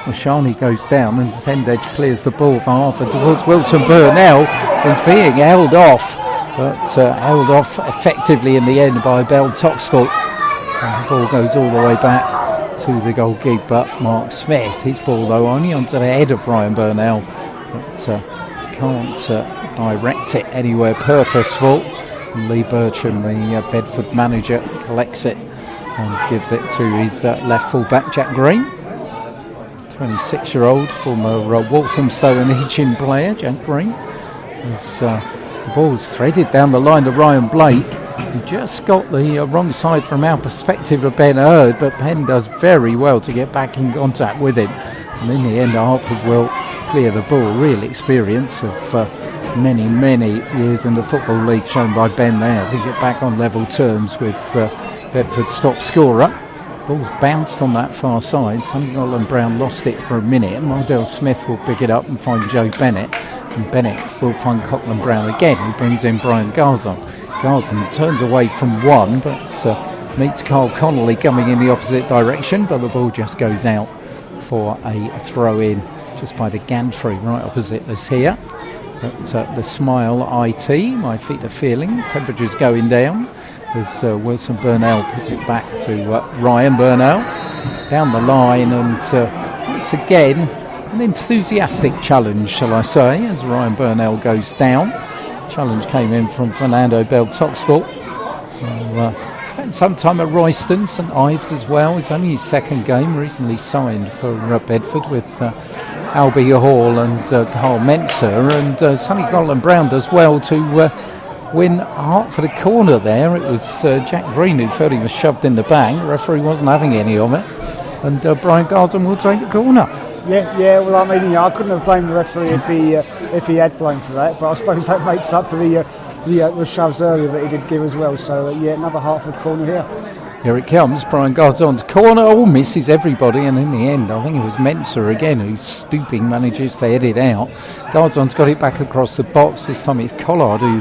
Mashani goes down and Sendedge clears the ball for Hertford towards Wilton Burnell, who's being held off. But held off effectively in the end by Bell Toxtall. And the ball goes all the way back to the goalkeeper, Mark Smith. His ball, though, only onto the head of Brian Burnell. But can't direct it anywhere purposeful. And Lee Bircham, the Bedford manager, collects it and gives it to his left full-back, Jack Green. 26-year-old former Walthamstow and Hitchin player, Jack Green. The ball's threaded down the line to Ryan Blake, who just got the wrong side from our perspective of Ben Hurd, but Ben does very well to get back in contact with him. And in the end, Hertford will clear the ball. Real experience of many, many years in the Football League shown by Ben there to get back on level terms with Bedford's top scorer. Ball's bounced on that far side. Sonny Gotland-Brown lost it for a minute, and Mardell-Smith will pick it up and find Joe Bennett. And Bennett will find Coughlin-Brown again, who brings in Brian Garzon. Garzon turns away from one, but meets Carl Connolly coming in the opposite direction, but the ball just goes out for a throw-in just by the gantry right opposite us here. At the Smile IT, my feet are feeling, temperature's going down as Wilson Burnell puts it back to Ryan Burnell down the line, and once again an enthusiastic challenge, shall I say, as Ryan Burnell goes down. Challenge came in from Fernando Bell-Toxtel, who spent some time at Royston, St Ives as well. It's only his second game, recently signed for Bedford with Albie Hall and Carl Menzer, and Sonny Gollan-Brown does well to win Hertford a corner there. It was Jack Green who felt he was shoved in the bang. The referee wasn't having any of it, and Brian Garson will take the corner. Yeah. Well, I mean, I couldn't have blamed the referee if he had blamed for that, but I suppose that makes up for the shoves earlier that he did give as well. So another Hertford corner here. Here it comes, Brian Garzon's corner. Oh, misses everybody, and in the end I think it was Menzer again who, stooping, manages to head it out. Garzon's got it back across the box. This time it's Collard who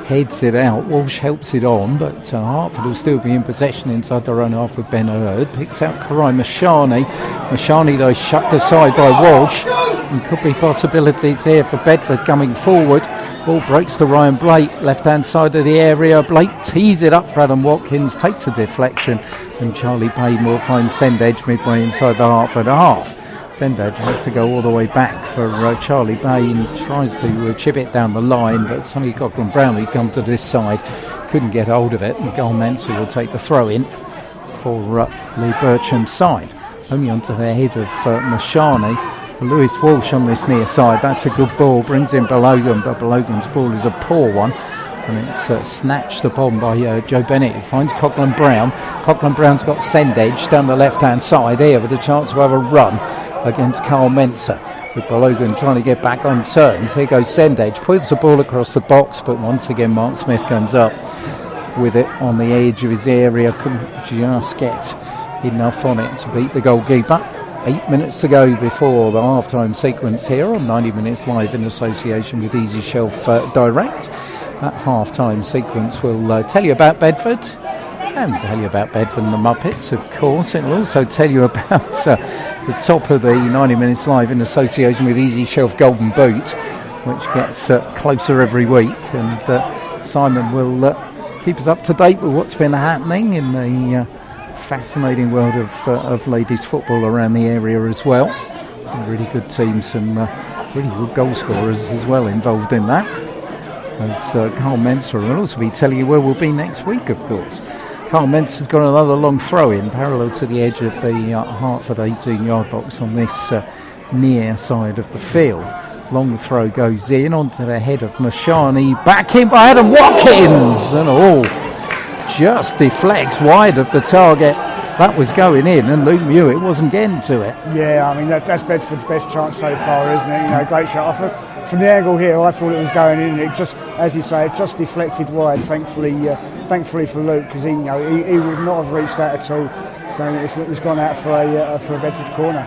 heads it out. Walsh helps it on, but Hertford will still be in possession inside their own half with Ben Hurd. Picks out Karai Mashani. Mashani, though, shucked aside by Walsh, and could be possibilities here for Bedford coming forward. Ball breaks to Ryan Blake, left-hand side of the area. Blake tees it up for Adam Watkins, takes a deflection, and Charlie Payne will find Sendedge midway inside the Hertford half. Sendedge has to go all the way back for Charlie Payne, tries to chip it down the line, but Sonny Cochran-Brown, who come to this side, couldn't get hold of it, and Gull Menzer will take the throw-in for Lee Bircham's side. Only onto the head of Mashani. Lewis Walsh on this near side. That's a good ball. Brings in Balogan, but Balogan's ball is a poor one, and it's snatched upon by Joe Bennett, who finds Cochran-Brown. Cochran-Brown's got Sendedge down the left-hand side here with a chance to have a run against Carl Menzer, with Balogan trying to get back on terms. Here goes Sendedge, puts the ball across the box, but once again Mark Smith comes up with it on the edge of his area. Couldn't just get enough on it to beat the goalkeeper. 8 minutes to go before the half-time sequence here on 90 Minutes Live in association with Easy Shelf Direct. That half-time sequence will tell you about Bedford, and tell you about Bedford and the Muppets, of course. It will also tell you about the top of the 90 Minutes Live in association with Easy Shelf Golden Boot, which gets closer every week, and Simon will keep us up to date with what's been happening in the fascinating world of ladies football around the area as well. Some really good teams, some really good goal scorers as well involved in that. As Carl Menzer will also be telling you where we'll be next week, of course. Carl Menzer's got another long throw-in parallel to the edge of the Hertford 18-yard box on this near side of the field. Long throw goes in onto the head of Mashani, back in by Adam Watkins, and just deflects wide of the target. That was going in, and Luke Mewett wasn't getting to it. Yeah, I mean that's Bedford's best chance so far, isn't it? Great shot. From the angle here, I thought it was going in. It just, as you say, it just deflected wide. Thankfully for Luke, because he would not have reached that at all. So it's gone out for a Bedford corner.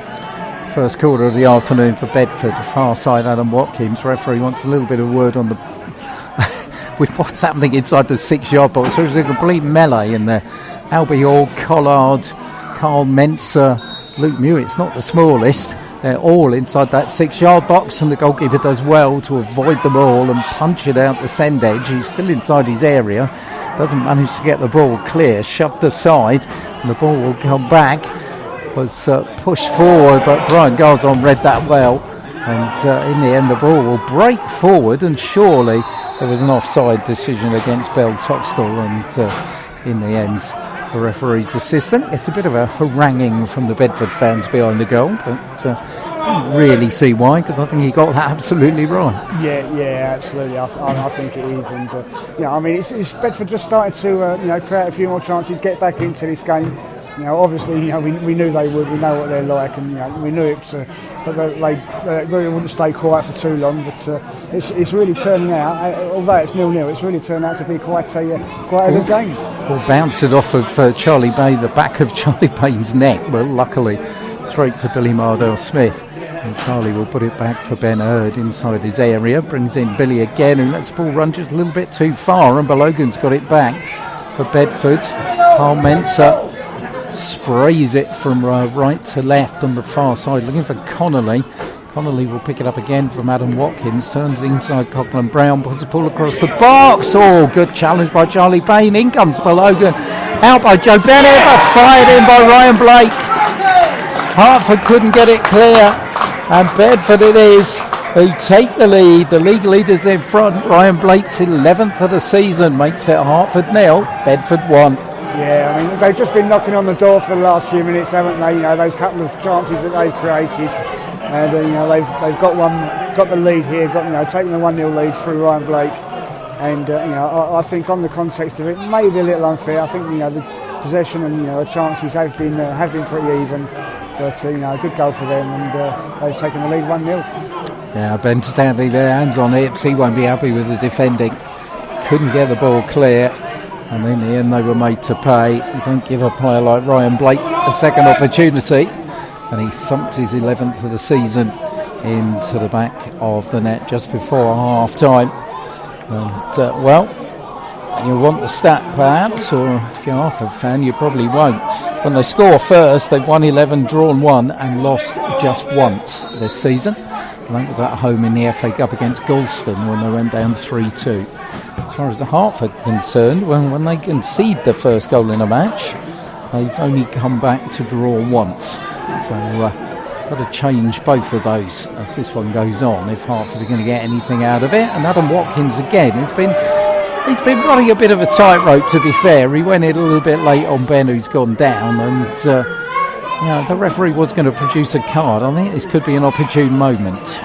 First quarter of the afternoon for Bedford. Far side Adam Watkins. Referee wants a little bit of word on the with what's happening inside the 6-yard box. There's a complete melee in there. Albie Hall, Collard, Carl Menzer, Luke Mewett's not the smallest. They're all inside that 6-yard box, and the goalkeeper does well to avoid them all and punch it out to Sendedge, who's still inside his area. Doesn't manage to get the ball clear, shoved aside, and the ball will come back. Was pushed forward, but Brian Garzon read that well, and in the end the ball will break forward, and surely there was an offside decision against Bell-Toxtel, and in the end the referee's assistant gets a bit of a haranguing from the Bedford fans behind the goal, but I don't really see why, because I think he got that absolutely right. Yeah, absolutely. I think it is, and I mean, it's Bedford just started to create a few more chances, get back into this game. Obviously, we knew they would. We know what they're like, and we knew it. But they wouldn't stay quiet for too long. But it's really turning out. Although it's 0-0, it's really turned out to be quite a good game. Well, bounced it off of Charlie Bay, the back of Charlie Bay's neck. Well, luckily, straight to Billy Mardell-Smith. And Charlie will put it back for Ben Hurd inside his area. Brings in Billy again, who lets the ball run just a little bit too far. And Balogan's got it back for Bedford. Carl Menzer sprays it from right to left on the far side, looking for Connolly. Connolly will pick it up again from Adam Watkins, turns inside Coughlin Brown, puts a pull across the box. Oh, good challenge by Charlie Payne. In comes Balogan, out by Joe Bennett, but fired in by Ryan Blake. Hertford couldn't get it clear, and Bedford it is who take the lead. The league leaders in front. Ryan Blake's 11th of the season makes it Hertford 0, Bedford 1. Yeah, I mean, they've just been knocking on the door for the last few minutes, haven't they? You know, those couple of chances that they've created, and you know, they've got the lead here, taking the 1-0 lead through Ryan Blake, and you know, I think on the context of it, maybe a little unfair. I think, you know, the possession and, you know, the chances have been pretty even, but you know, a good goal for them, and they've taken the lead 1-0. Yeah, Ben Stanley there, hands on hips. He won't be happy with the defending. Couldn't get the ball clear, and in the end they were made to pay. You don't give a player like Ryan Blake a second opportunity, and he thumped his 11th of the season into the back of the net just before half time. And well, you want the stat perhaps, or if you're a Hertford fan you probably won't. When they score first, they've won 11, drawn 1 and lost just once this season. And that was at home in the FA Cup against Galston when they went down 3-2. As far as the Hertford concerned, when they concede the first goal in a match, they've only come back to draw once. So got to change both of those as this one goes on if Hertford are going to get anything out of it. And Adam Watkins again he's been running a bit of a tightrope, to be fair. He went in a little bit late on Ben, who's gone down, and you know, the referee was going to produce a card. I think this could be an opportune moment.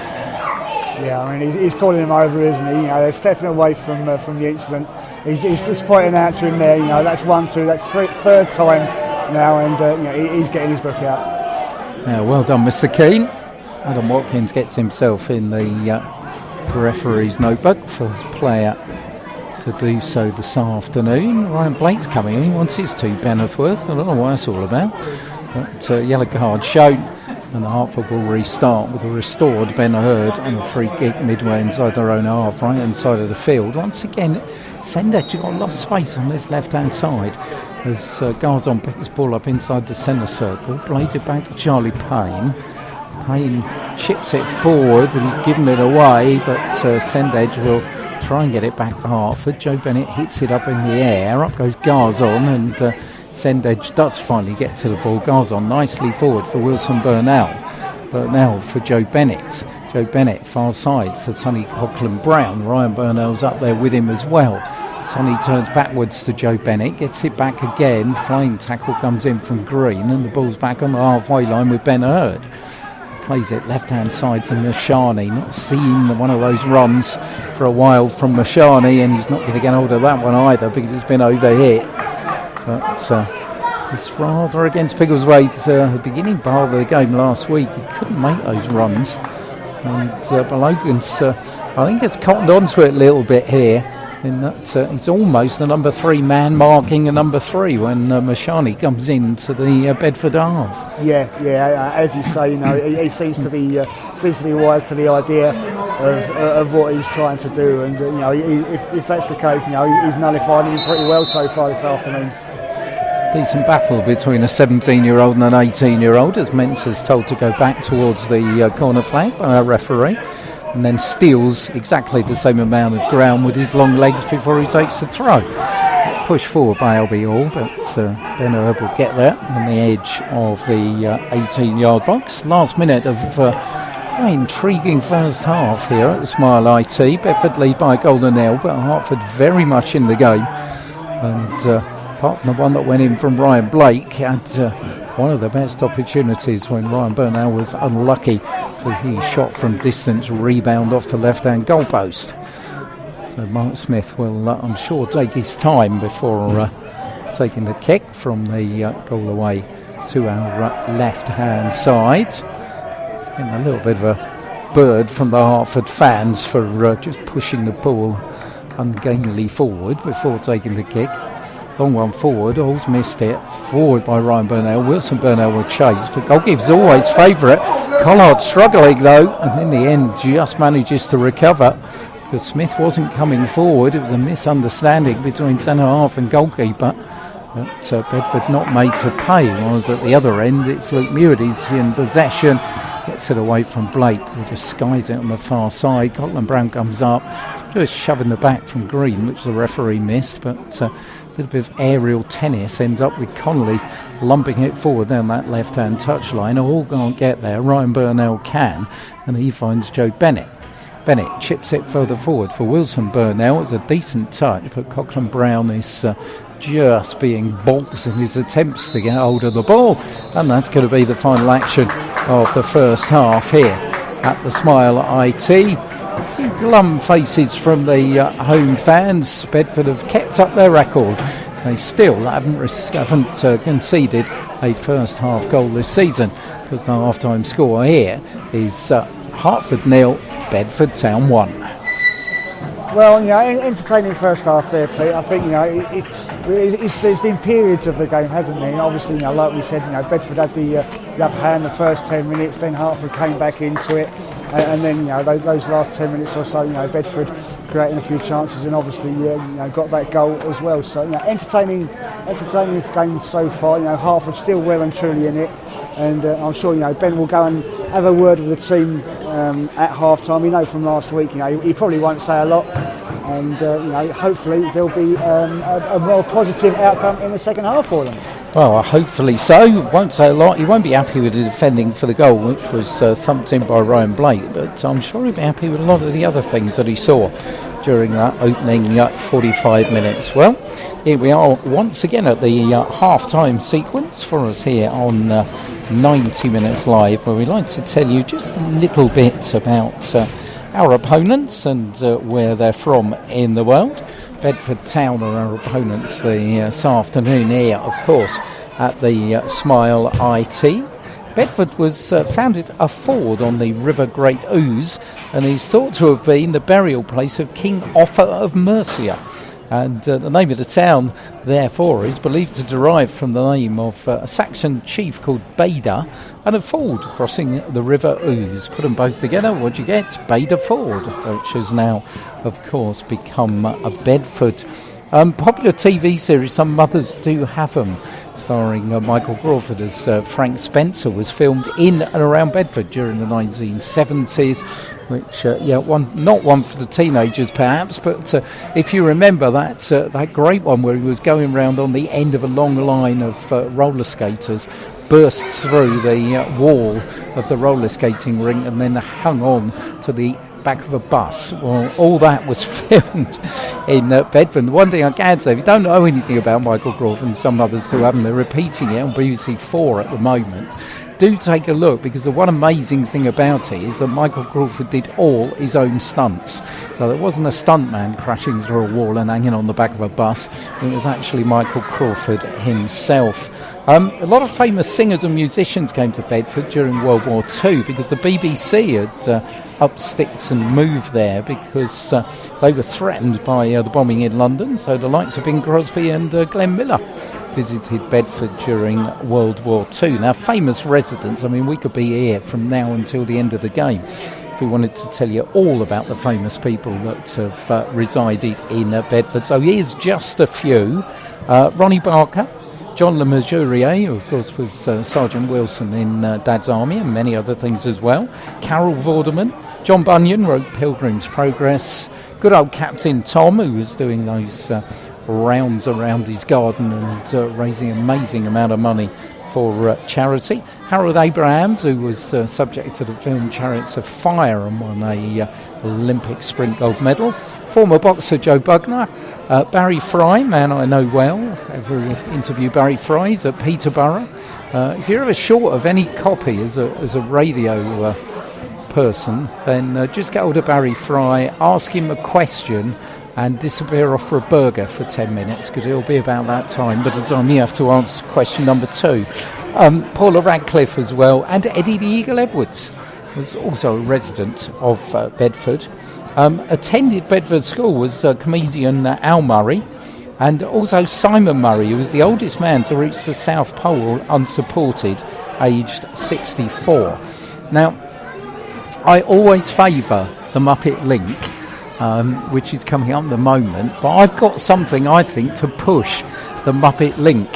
Yeah, I mean, he's calling him over, isn't he? You know, they're stepping away from the incident. He's just pointing out to him there, you know, that's 1-2, that's third time now, and you know, he's getting his book out. Yeah, well done, Mr. Keane. Adam Watkins gets himself in the referee's notebook for his player to do so this afternoon. Ryan Blake's coming in, he wants his 2 Pennyworth. I don't know what it's all about. But yellow card shown, and the Hertford will restart with a restored Ben Hurd and a free kick midway inside their own half, right hand side of the field. Once again, Sendech got a lot of space on his left hand side as Garzon picks the ball up inside the centre circle, plays it back to Charlie Payne. Payne chips it forward, but he's given it away, but Sendech will try and get it back for Hertford. Joe Bennett hits it up in the air, up goes Garzon, and Sendage does finally get to the ball. Garzon nicely forward for Wilson Burnell. Burnell for Joe Bennett. Joe Bennett far side for Sonny Coughlin Brown. Ryan Burnell's up there with him as well. Sonny turns backwards to Joe Bennett, gets it back again. Flying tackle comes in from Green, and the ball's back on the halfway line with Ben Hurd. Plays it left hand side to Mashani. Not seen one of those runs for a while from Mashani, and he's not going to get hold of that one either because it's been overhit. But it's rather against Biggleswade the beginning part of the game last week. He couldn't make those runs. And Balogan's, I think, it's cottoned onto it a little bit here, in that he's almost the number 3 man marking a number 3 when Mashani comes into the Bedford half. Yeah, as you say, you know, he seems to be wise to the idea of what he's trying to do, and you know, if that's the case, you know, he's nullified him pretty well so far this afternoon. Decent battle between a 17-year-old and an 18-year-old, as Mensa's told to go back towards the corner flag by a referee, and then steals exactly the same amount of ground with his long legs before he takes the throw. It's pushed forward by Albie Hall, but Ben Herb will get there on the edge of the 18-yard box. Last minute of an intriguing first half here at the Smile IT. Bedford lead by a goal to nil, but Hertford very much in the game. And apart from the one that went in from Ryan Blake, had one of the best opportunities when Ryan Burnell was unlucky for his shot from distance, rebound off the left-hand goalpost. So Mark Smith will, I'm sure, take his time before taking the kick from the goal away to our left-hand side. It's getting a little bit of a bird from the Hertford fans for just pushing the ball ungainly forward before taking the kick. Long one forward, Hall's missed it. Forward by Ryan Burnell. Wilson Burnell will chase, but goalkeeper's always favourite. Collard struggling though, and in the end just manages to recover because Smith wasn't coming forward. It was a misunderstanding between centre half and goalkeeper, But Bedford not made to pay, whereas at the other end it's Luke Meward. He's in possession, gets it away from Blake, who just skies it on the far side. Cotland Brown comes up, just shoving the back from Green, which the referee missed, but a little bit of aerial tennis ends up with Connolly lumping it forward down that left-hand touchline. All can't get there, Ryan Burnell can, and he finds Joe Bennett. Bennett chips it further forward for Wilson Burnell. It's a decent touch, but Cotland Brown is just being balked in his attempts to get hold of the ball, and that's going to be the final action of the first half here at the Smile IT. A few glum faces from the home fans. Bedford have kept up their record. They still haven't conceded a first half goal this season, because the half-time score here is Hertford 0, Bedford Town 1. Well, entertaining first half there, Pete. I think it's there's been periods of the game, hasn't there? Obviously, like we said, Bedford had the upper hand the first 10 minutes, then Hertford came back into it, and then those last 10 minutes or so, Bedford creating a few chances, and obviously got that goal as well. So entertaining game so far. Hertford still well and truly in it, and I'm sure Ben will go and have a word with the team at half time. We know from last week, he probably won't say a lot, and hopefully there'll be a more positive outcome in the second half for them. Well, hopefully so. Won't say a lot. He won't be happy with the defending for the goal, which was thumped in by Ryan Blake, but I'm sure he'll be happy with a lot of the other things that he saw during that opening 45 minutes. Well, here we are once again at the half-time sequence for us here on 90 Minutes Live, where we like to tell you just a little bit about our opponents and where they're from in the world. Bedford Town are our opponents this afternoon here, of course, at the Smile IT. Bedford was founded a ford on the River Great Ouse, and is thought to have been the burial place of King Offa of Mercia. And the name of the town, therefore, is believed to derive from the name of a Saxon chief called Beda and a ford crossing the River Ouse. Put them both together, what you get? Beda Ford, which has now, of course, become a Bedford. Popular TV series, Some Mothers Do Have Them, starring Michael Crawford as Frank Spencer, was filmed in and around Bedford during the 1970s, which, not one for the teenagers perhaps, but if you remember that great one where he was going round on the end of a long line of roller skaters, burst through the wall of the roller skating rink and then hung on to the back of a bus. Well, all that was filmed in Bedford. The one thing I can say, if you don't know anything about Michael Crawford and Some Others Who Haven't, they're repeating it on BBC 4 at the moment. Do take a look, because the one amazing thing about it is that Michael Crawford did all his own stunts. So there wasn't a stuntman crashing through a wall and hanging on the back of a bus. It was actually Michael Crawford himself. A lot of famous singers and musicians came to Bedford during World War II, because the BBC had upped sticks and moved there because they were threatened by the bombing in London. So the likes of Bing Crosby and Glenn Miller visited Bedford during World War II. Now, famous residents, we could be here from now until the end of the game if we wanted to tell you all about the famous people that have resided in Bedford. So here's just a few. Ronnie Barker, John Le Mesurier, who of course was Sergeant Wilson in Dad's Army, and many other things as well. Carol Vorderman, John Bunyan wrote Pilgrim's Progress. Good old Captain Tom, who was doing those rounds around his garden and raising an amazing amount of money for charity. Harold Abrahams, who was subject to the film Chariots of Fire and won a Olympic sprint gold medal. Former boxer Joe Bugner. Barry Fry, man I know well. Ever interview Barry Fry? He's at Peterborough. If you're ever short of any copy as a radio person, then just get hold of Barry Fry, ask him a question, and disappear off for a burger for 10 minutes, because it'll be about that time by the time you have to answer question number 2. Paula Radcliffe as well, and Eddie the Eagle Edwards was also a resident of Bedford. Attended Bedford School was comedian Al Murray, and also Simon Murray, who was the oldest man to reach the South Pole unsupported, aged 64. Now, I always favour the Muppet Link, which is coming up at the moment, but I've got something I think to push the Muppet Link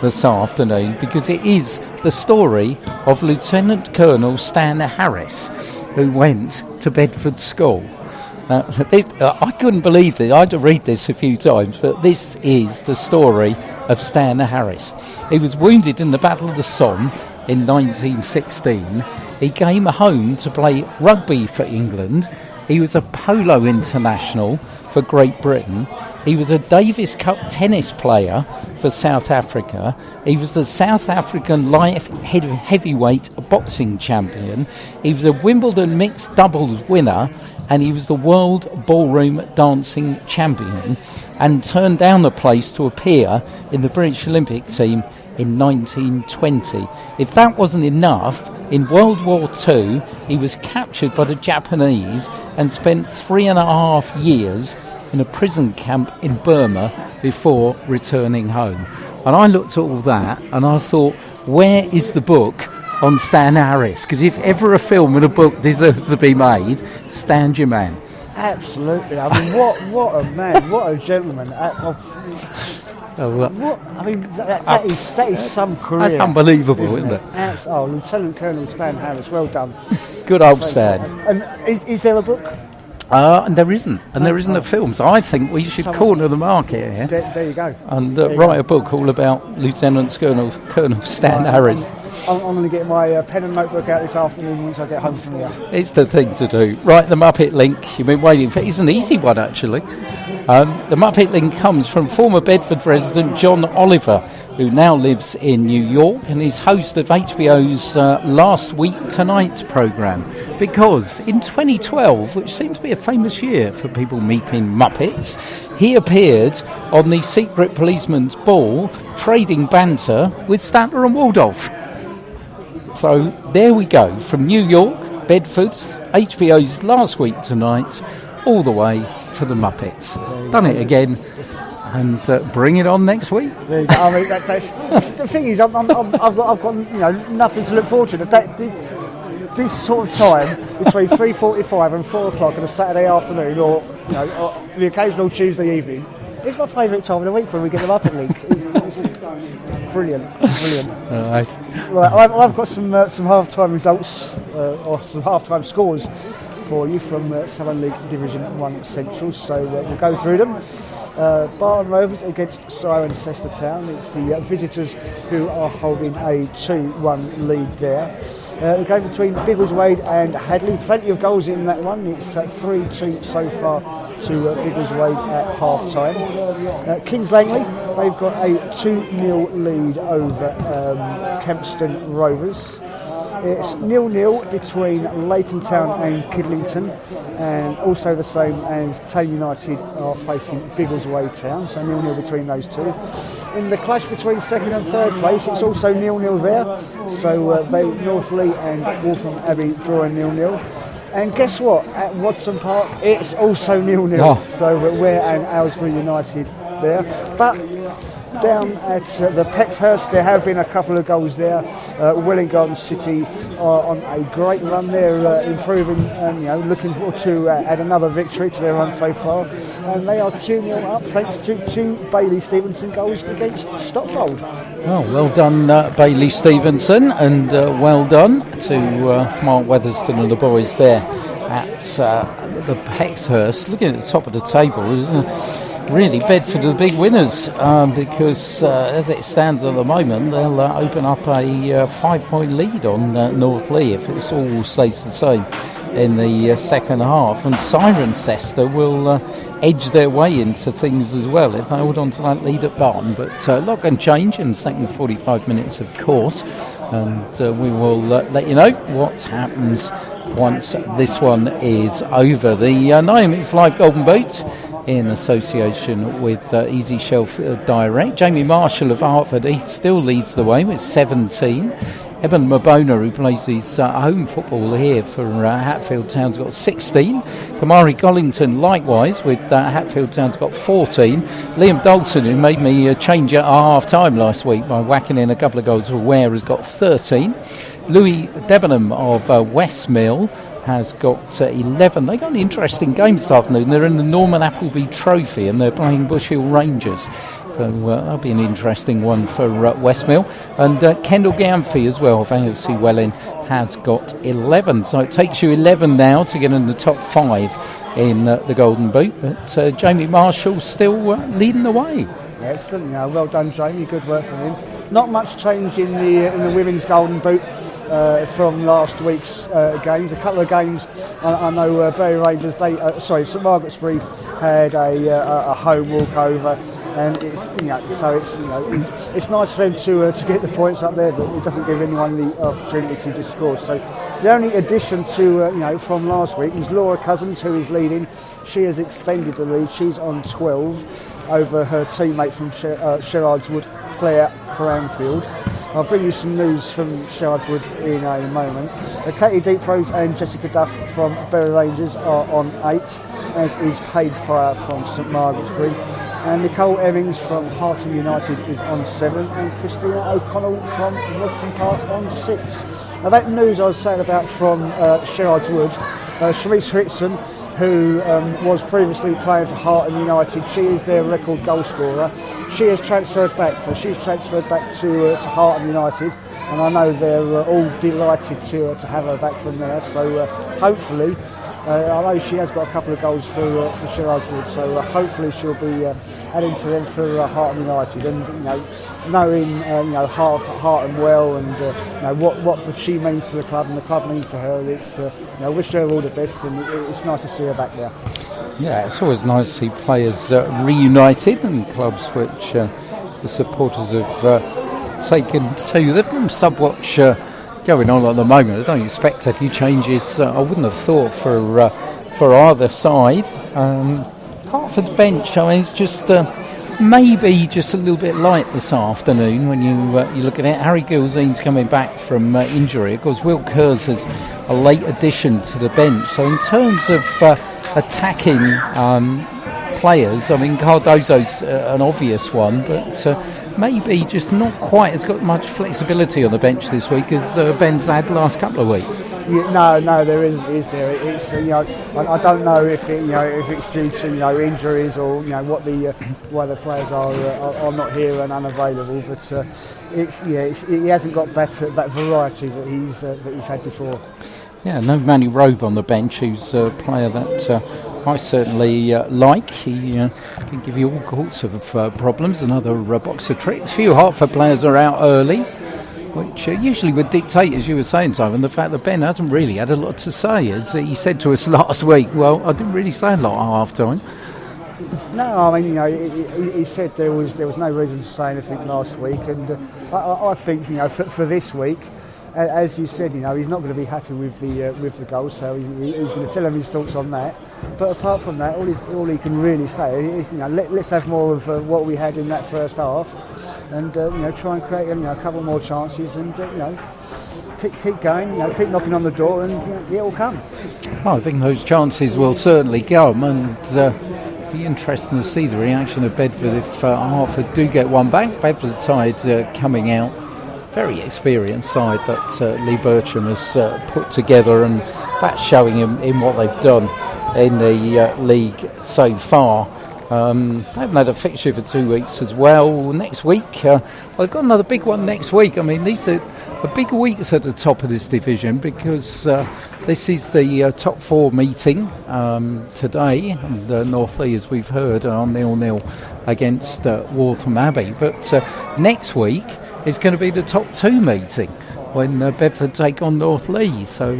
this afternoon, because it is the story of Lieutenant Colonel Stan Harris, who went to Bedford School. I couldn't believe this. I had to read this a few times, but this is the story of Stan Harris. He was wounded in the Battle of the Somme in 1916. He came home to play rugby for England. He was a polo international for Great Britain. He was a Davis Cup tennis player for South Africa. He was the South African light heavyweight boxing champion. He was a Wimbledon mixed doubles winner, and he was the world ballroom dancing champion, and turned down the place to appear in the British Olympic team in 1920. If that wasn't enough, in World War II, he was captured by the Japanese and spent 3.5 years in a prison camp in Burma before returning home. And I looked at all that and I thought, where is the book on Stan Harris? Because if ever a film and a book deserves to be made, Stan's your man. Absolutely. I mean, what a man, what a gentleman. That is some career. That's unbelievable, isn't it? Lieutenant Colonel Stan Harris, well done. Good old Stan. And is there a book? And there isn't. And there isn't a film. So I think we should corner the market here. There you go. And write a book all about Lieutenant Colonel Stan Harris. I'm going to get my pen and notebook out this afternoon once I get home from here. It's the thing to do. Right, the Muppet Link. You've been waiting for it. It's an easy one, actually. The Muppet Link comes from former Bedford resident John Oliver, who now lives in New York and is host of HBO's Last Week Tonight programme. Because in 2012, which seemed to be a famous year for people meeting Muppets, he appeared on the Secret Policeman's Ball trading banter with Statler and Waldorf. So there we go, from New York, Bedford, HBO's Last Week Tonight, all the way to the Muppets. Done it again, and bring it on next week. There you go. I mean, that's the thing is, I've got nothing to look forward to. This sort of time between 3:45 and 4 o'clock on a Saturday afternoon, or the occasional Tuesday evening, it's my favourite time of the week when we get the Muppet Link. It's brilliant. All right. Right, I've got some half-time results or some half-time scores for you from Southern League Division 1 Central, so we'll go through them. Barton Rovers against Cirencester Town. It's the visitors who are holding a 2-1 lead there. The game between Biggleswade and Hadley, plenty of goals in that one. It's 3-2 so far to Biggleswade at half-time. Kings Langley, they've got a 2-0 lead over Kempston Rovers. It's 0-0 between Leighton Town and Kidlington, and also the same as Tame United are facing Biggleswade Town, so 0-0 between those two. In the clash between second and third place, it's also 0-0 there, so Northley and Waltham Abbey drawing 0-0. And guess what? At Watson Park, it's also 0-0, so we're and Aylesbury United there. But down at the Peckhurst, there have been a couple of goals there. Welling Garden City are on a great run. They're improving and looking forward to add another victory to their run so far. And they are 2-0 up thanks to 2 Bailey Stevenson goals against Stotfold. Oh, well done, Bailey Stevenson, and well done to Mark Weatherston and the boys there at the Peckhurst. Looking at the top of the table, really, Bedford are the big winners because as it stands at the moment, they'll open up a 5-point lead on Northley if it all stays the same in the second half. And Cirencester will edge their way into things as well if they hold on to that lead at Barton. But a lot can change in the second 45 minutes, of course. And we will let you know what happens once this one is over. The 9 minutes live Golden Boot in association with Easy Shelf Direct. Jamie Marshall of Hertford, he still leads the way with 17. Eben Mabona, who plays his home football here for Hatfield Town's got 16. Kamari Gollington, likewise, with Hatfield Town's got 14. Liam Dalton, who made me change at half-time last week by whacking in a couple of goals for Ware, has got 13. Louis Debenham of Westmill has got 11. They got an interesting game this afternoon. They're in the Norman Appleby Trophy and they're playing Bush Hill Rangers. So that'll be an interesting one for Westmill. And Kendal Gamphy as well of AFC Welling has got 11. So it takes you 11 now to get in the top 5 in the Golden Boot. But Jamie Marshall still leading the way. Excellent, well done, Jamie. Good work from him. Not much change in the women's Golden Boot from last week's games. A couple of games, I know Bury Rangers, St Margaret's had a home walkover, and it's nice for them to get the points up there, but it doesn't give anyone the opportunity to just score. So the only addition to from last week is Laura Cousins, who is leading. She has extended the lead. She's on 12 over her teammate from Sherrards Wood, Claire Cranfield. I'll bring you some news from Sherrards Wood in a moment. Katie Deeprose and Jessica Duff from Bury Rangers are on 8, as is Paige Pryor from St Margaret's Green. And Nicole Evans from Harton United is on 7, and Christina O'Connell from Western Park on 6. Now that news I was saying about from Sherrards Wood, Sharice Whitson, who was previously playing for Harton United. She is their record goal scorer. She has transferred back, so she's transferred back to Harton United, and I know they're all delighted to have her back from there. So hopefully, I know she has got a couple of goals for Sherrards Wood, so hopefully she'll be adding to them for Harton United. And knowing Harton well, and what she means to the club and the club means to her, it's wish her all the best, and it's nice to see her back there. Yeah, it's always nice to see players reunited and clubs which the supporters have taken to. They've been Subwatch going on at the moment. I don't expect any changes. I wouldn't have thought for either side. Hertford's bench, I mean, it's just maybe just a little bit light this afternoon when you look at it. Harry Gilzean's coming back from injury. Of course, Will Kurz is a late addition to the bench. So in terms of attacking players, I mean, Cardozo's an obvious one, but maybe just not quite has got much flexibility on the bench this week as Ben's had the last couple of weeks. Yeah, no, there isn't, is there? It's I don't know if it's due to injuries or what why the players are not here and unavailable, but he hasn't got that variety that he's had before. Yeah, no Manny Robe on the bench, who's a player that I certainly like. He can give you all sorts of problems and other box of tricks. Few Hertford players are out early, which usually would dictate, as you were saying, Simon, the fact that Ben hasn't really had a lot to say. As he said to us last week, well, I didn't really say a lot at half-time. No, I mean, he said there was no reason to say anything last week, and I think for this week, as you said, he's not going to be happy with the goal, so he's going to tell him his thoughts on that. But apart from that, all he can really say is, let's have more of what we had in that first half, and try and create a couple more chances, and keep going, keep knocking on the door, and it will come. Well, I think those chances will certainly come, and it'll be interesting to see the reaction of Bedford if Hertford do get one back. Bedford side coming out. Very experienced side that Lee Bircham has put together, and that's showing in what they've done in the league so far. They haven't had a fixture for 2 weeks as well. Next week, they've got another big one next week. I mean, these are the big weeks at the top of this division because this is the top 4 meeting today, and North Lee, as we've heard, are 0-0 against Waltham Abbey. But next week, it's going to be the top 2 meeting when Bedford take on North Lee. So,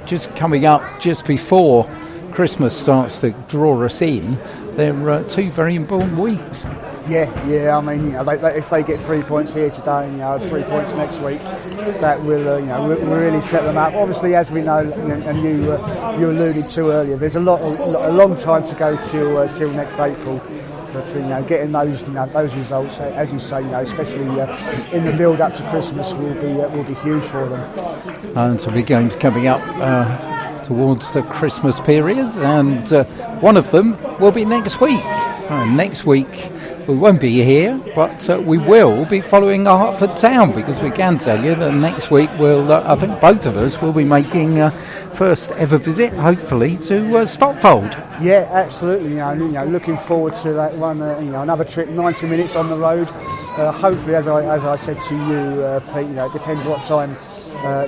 just coming up just before Christmas starts to draw us in, they're 2 very important weeks. Yeah. I mean, if they get 3 points here today, 3 points next week, that will, really set them up. Obviously, as we know, and you alluded to earlier, there's a long time to go till next April. But getting those results, as you say, especially in the build up to Christmas, will be huge for them. And some big games coming up towards the Christmas period, and one of them will be next week. Next week, we won't be here, but we will be following Hertford Town, because we can tell you that next week I think both of us will be making first ever visit, hopefully, to Stotfold. Yeah, absolutely. Looking forward to that one. Another trip, 90 minutes on the road. Hopefully, as I said to you, Pete, it depends what time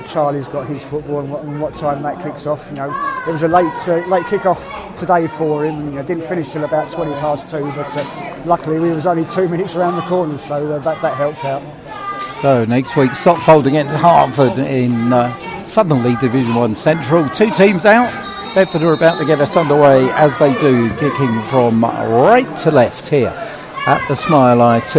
Charlie's got his football and what time that kicks off. It was a late kick-off today for him. Didn't finish till about 20 past 2, but luckily we was only 2 minutes around the corner, so that helped out. So next week, Stotfold against Hertford in Southern League Division 1 Central. Two teams out. Bedford are about to get us underway, as they do, kicking from right to left here at the Smile IT,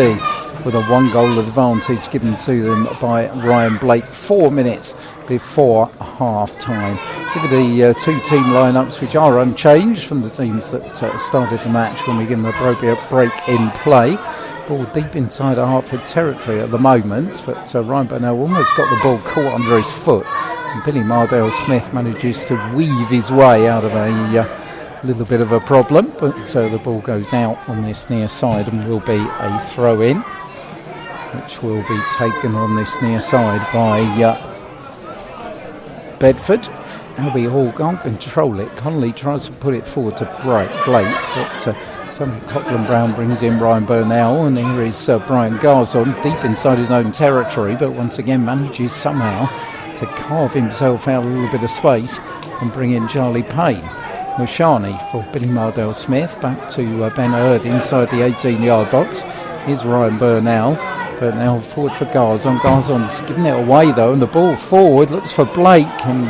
with a 1-goal advantage given to them by Ryan Blake 4 minutes before half-time. Give it the two team lineups, which are unchanged from the teams that started the match when we give them the appropriate break in play. Ball deep inside Hertford territory at the moment, but Ryan Burnell almost got the ball caught under his foot, and Billy Mardale-Smith manages to weave his way out of a little bit of a problem, but the ball goes out on this near side and will be a throw-in, which will be taken on this near side by Bedford. Albie Hall can't control it. Connolly tries to put it forward to Blake, but suddenly Coughlin Brown brings in Ryan Burnell, and here is Brian Garzon deep inside his own territory, but once again manages somehow to carve himself out a little bit of space and bring in Charlie Payne. Mushani for Billy Mardale-Smith, back to Ben Hurd inside the 18-yard box. Here's Ryan Burnell. Burnell forward for Garzon. Garzon's giving it away though, and the ball forward looks for Blake, and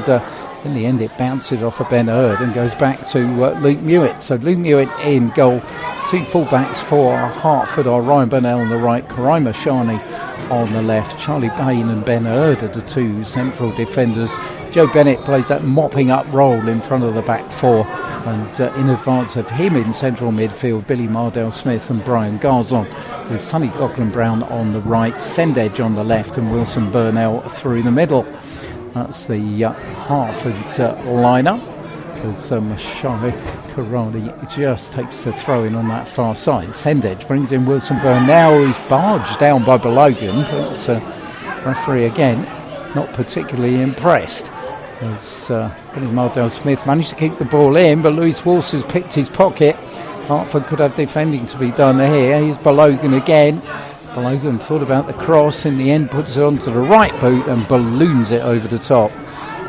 in the end it bounces off of Ben Hurd and goes back to Luke Mewett. So Luke Mewett in goal. Two fullbacks for Hertford are Ryan Burnell on the right, Karai Mushani on the left. Charlie Payne and Ben Hurd are the two central defenders. Joe Bennett plays that mopping up role in front of the back four, and in advance of him in central midfield, Billy Mardale-Smith and Brian Garzon, with Sonny Coughlin Brown on the right, Sendedge on the left, and Wilson Burnell through the middle. That's the Hertford lineup, as Mashai Karani just takes the throw in on that far side. Sendedge brings in Wilson Burnell, who's barged down by Belogan, but referee again not particularly impressed, as Billy Mardale-Smith managed to keep the ball in, but Lewis Walsh has picked his pocket. Hertford could have defending to be done here. Here's Belogan again. Belogan thought about the cross, in the end puts it onto the right boot and balloons it over the top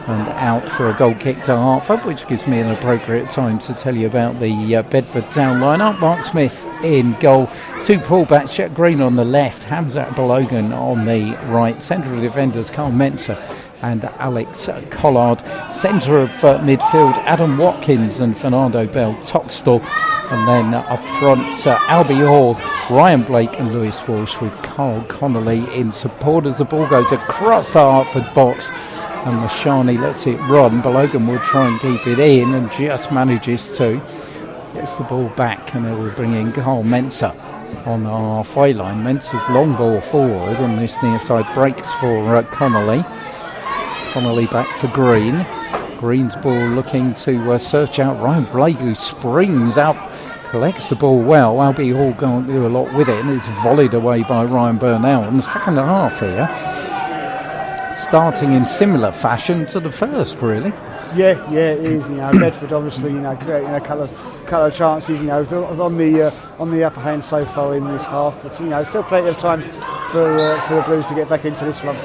and out for a goal kick to Hertford, which gives me an appropriate time to tell you about the Bedford Town lineup. Mark Smith in goal, two pullbacks, Chet Green on the left, Hamzat Belogan on the right, central defenders Carl Menzer and Alex Collard, centre of midfield Adam Watkins and Fernando Bell-Toxtell, and then up front Albie Hall, Ryan Blake and Lewis Walsh, with Carl Connolly in support as the ball goes across the Hertford box and Mashani lets it run. Belogan will try and keep it in and just manages to. Gets the ball back, and they will bring in Carl Menzer on the halfway line. Menzer's long ball forward on this near side breaks for Connolly. Connolly back for Green. Green's ball looking to search out Ryan Blake, who springs out, collects the ball well. Albie Hall can't do a lot with it, and it's volleyed away by Ryan Burnell in the second half here, starting in similar fashion to the first, really. Yeah, it is. Bedford obviously, creating a couple of chances, on the upper hand so far in this half, but still plenty of time for the Blues to get back into this one.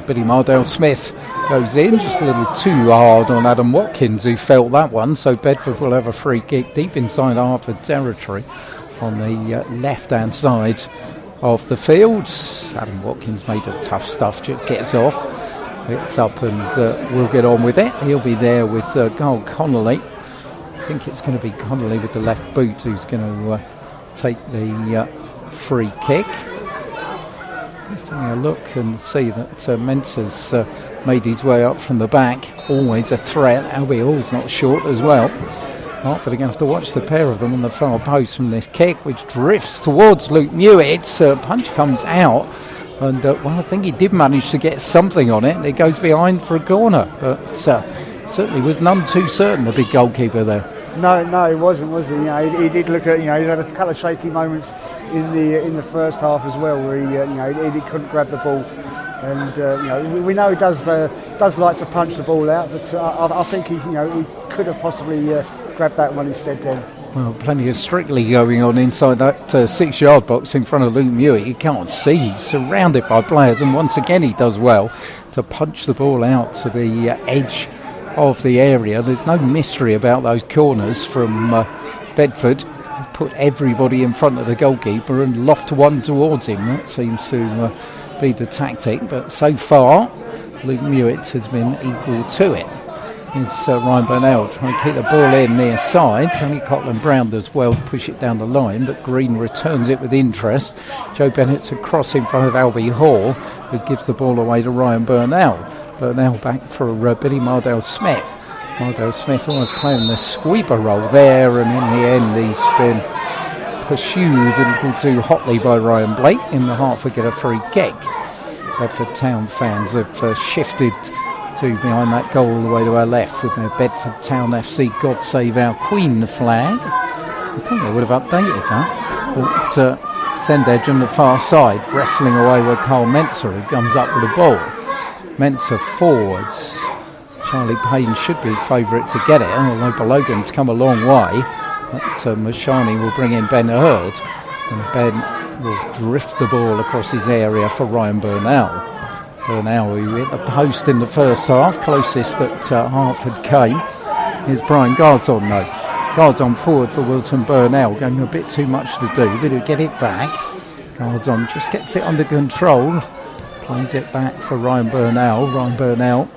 Billy Mardale-Smith goes in just a little too hard on Adam Watkins, who felt that one, so Bedford will have a free kick deep inside Hertford territory on the left-hand side of the field. Adam Watkins, made of tough stuff, just gets off, gets up, and we'll get on with it. He'll be there with Carl Connolly. I think it's going to be Connolly with the left boot who's going to take the free kick. Just having a look and see that Menzer's made his way up from the back. Always a threat. Albie Hall's not short as well. Hertford are going to have to watch the pair of them on the far post from this kick, which drifts towards Luke Mewett. Punch comes out, and I think he did manage to get something on it. It goes behind for a corner, but certainly was none too certain, the big goalkeeper there. No, he wasn't, was he? You know, he did look at, he had a couple of shaky moments in the first half as well, where he couldn't grab the ball, and we know he does like to punch the ball out, but I think he could have possibly grabbed that one instead then. Well, plenty of Strictly going on inside that 6-yard box in front of Luke Mewett. You can't see, he's surrounded by players, and once again he does well to punch the ball out to the edge of the area. There's no mystery about those corners from Bedford. Put everybody in front of the goalkeeper and loft one towards him. That seems to be the tactic, but so far Luke Mewett has been equal to it. It's Ryan Burnell trying to keep the ball in near side. Only Cotland Brown does well to push it down the line, but Green returns it with interest. Joe Bennett's across in front of Albie Hall, who gives the ball away to Ryan Burnell. Burnell back for Billy Mardell-Smith. Mardell-Smith almost playing the sweeper role there, and in the end he's been pursued a little too hotly by Ryan Blake. In the Hertford get a free kick. Bedford Town fans have shifted to behind that goal all the way to our left with their Bedford Town FC God Save Our Queen flag. I think they would have updated that. But Sendedge on the far side, wrestling away with Carl Mensah, who comes up with the ball. Mensah forwards. Charlie Payne should be favourite to get it, although Balogan's come a long way. But Mashani will bring in Ben Hurd, and Ben will drift the ball across his area for Ryan Burnell. Burnell, who hit the post in the first half, closest that Hertford came. Here's Brian Garzon though. Garzon forward for Wilson Burnell, going a bit too much to do, but he'll get it back. Garzon just gets it under control, plays it back for Ryan Burnell. Ryan Burnell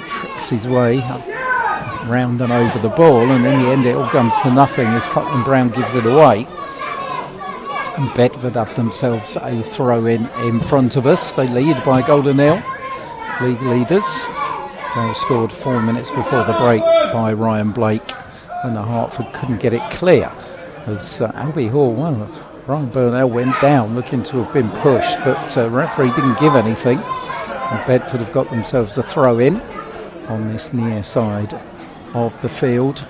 tricks his way up, round and over the ball, and in the end it all comes to nothing as Cotland Brown gives it away. And Bedford have themselves a throw in front of us. They lead by a goal to nil. League leaders. Goal scored 4 minutes before the break by Ryan Blake, and the Hertford couldn't get it clear. As Albie Hall, Ryan Burnell went down looking to have been pushed, but referee didn't give anything. And Bedford have got themselves a throw in on this near side of the field.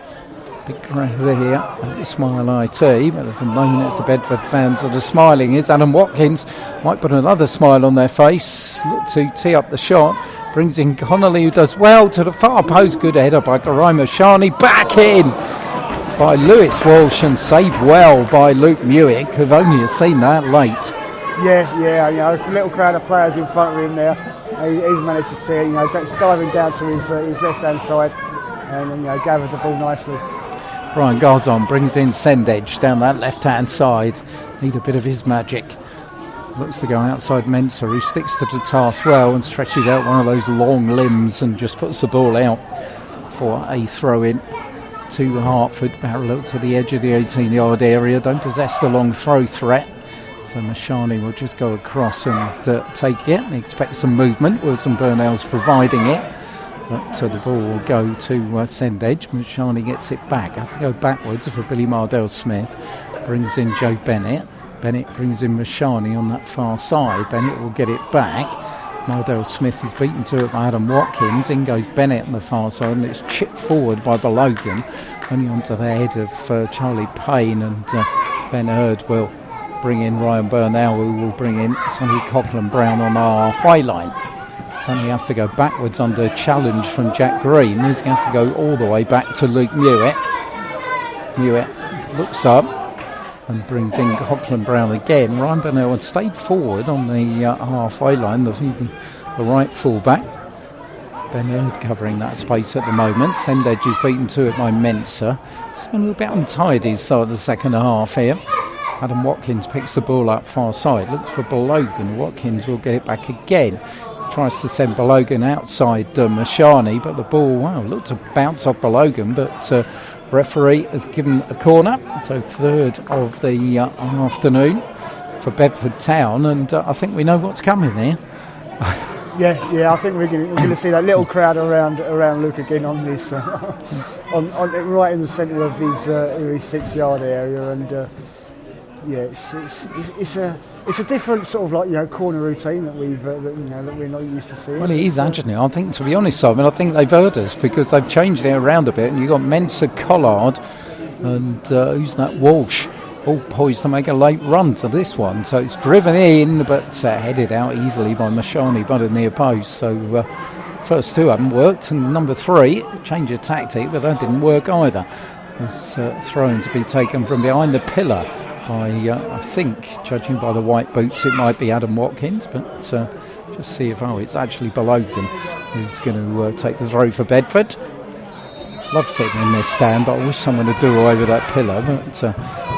Big crowd here at the Smile IT, but at the moment it's the Bedford fans that are smiling. Here's Adam Watkins, might put another smile on their face, look to tee up the shot, brings in Connolly, who does well to the far post. Good header by Karai Mashani, back in by Lewis Walsh, and saved well by Luke Mewett, who've only seen that late. Yeah, a little crowd of players in front of him there. He's managed to see it, diving down to his left-hand side, and gathered the ball nicely. Brian Garzon brings in Sendedge down that left-hand side. Need a bit of his magic. Looks to go outside Mensah, who sticks to the task well and stretches out one of those long limbs and just puts the ball out for a throw-in to Hertford, parallel to the edge of the 18-yard area. Don't possess the long throw threat, so Mashani will just go across and take it. He expects some movement. Wilson Burnell's providing it. But the ball will go to Sendedge. Mashani gets it back. Has to go backwards for Billy Mardell-Smith. Brings in Joe Bennett. Bennett brings in Mashani on that far side. Bennett will get it back. Mardell-Smith is beaten to it by Adam Watkins. In goes Bennett on the far side, and it's chipped forward by Balogan. Only onto the head of Charlie Payne, and Ben Hurd will bring in Ryan Burnell, who will bring in Sonny Cotland Brown on our halfway line. Sonny has to go backwards under a challenge from Jack Green. He's going to have to go all the way back to Luke Mewett. Mewett looks up and brings in Cotland Brown again. Ryan Burnell had stayed forward on the halfway line, the right fullback. Burnell covering that space at the moment. Sendedge is beaten to it by Mensah. It's been a little bit untidy start of the second half here. Adam Watkins picks the ball up far side, looks for Balogan. Watkins will get it back again. Tries to send Balogan outside Mashani, but the ball, looked to bounce off Balogan, but referee has given a corner, so third of the afternoon for Bedford Town, and I think we know what's coming there. Yeah, I think we're going to see that little crowd around Luke again on this, on right in the centre of his 6-yard area, and it's a different sort of corner routine that we're not used to seeing. Well, it is actually. I think, to be honest, Simon, I think they've heard us because they've changed it around a bit, and you've got Mensah, Collard, And who's that? Walsh. All poised to make a late run to this one. So it's driven in, but headed out easily by Mashani, but in near post. So first two haven't worked. And number 3, change of tactic, but that didn't work either. It's thrown to be taken from behind the pillar by, I think, judging by the white boots, it might be Adam Watkins. But just see if, it's actually Balogan who's going to take the throw for Bedford. Love sitting in this stand, but I wish someone would do away with that pillar. But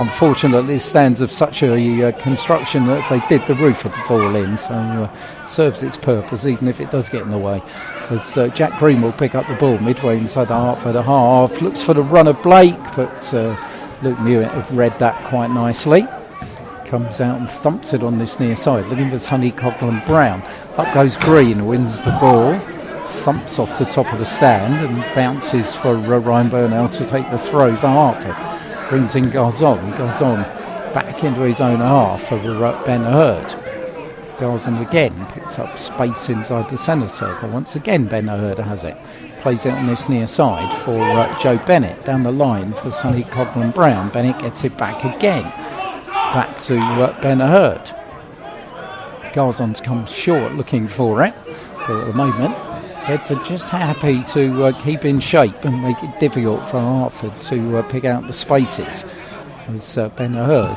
unfortunately, this stand's of such a construction that if they did, the roof would fall in. So serves its purpose, even if it does get in the way. As Jack Green will pick up the ball midway inside the Hertford half. Looks for the run of Blake, but Luke Mewett had read that quite nicely. Comes out and thumps it on this near side, looking for Sonny Coghlan-Brown. Up goes Green, wins the ball. Thumps off the top of the stand and bounces for Ryan Burnell to take the throw for Hertford. Brings in Garzon. Garzon back into his own half for Ben Hurd. Garzon again picks up space inside the centre circle. Once again Ben Hurd has it. Plays it on this near side for Joe Bennett. Down the line for Sonny Coghlan-Brown. Bennett gets it back again. Back to Ben Hurd. Garzon's come short looking for it. But at the moment Bedford just happy to keep in shape and make it difficult for Hertford to pick out the spaces. As Ben Hurd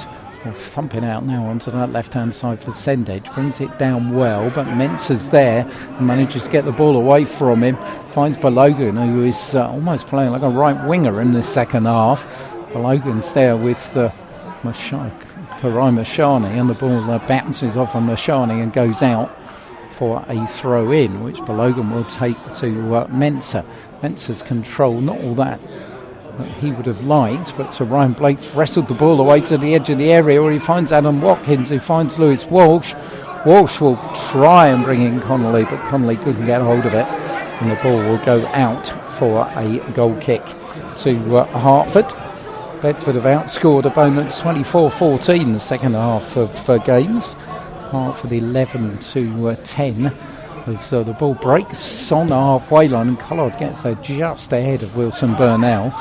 thumping out now onto that left-hand side for Sendage. Brings it down well, but Mensa's there and manages to get the ball away from him. Finds Balogan, who is almost playing like a right winger in the second half. Balogan's there with Karai Mashani, and the ball bounces off of Mashani and goes out for a throw in, which Balogan will take to Mensah. Mensah's control, not all that he would have liked, but Sir Ryan Blake's wrestled the ball away to the edge of the area where he finds Adam Watkins, who finds Lewis Walsh. Walsh will try and bring in Connolly, but Connolly couldn't get hold of it, and the ball will go out for a goal kick to Hertford. Bedford have outscored opponents 24-14 in the second half of games. Hertford 11-10 as the ball breaks on the halfway line and Collard gets there just ahead of Wilson Burnell.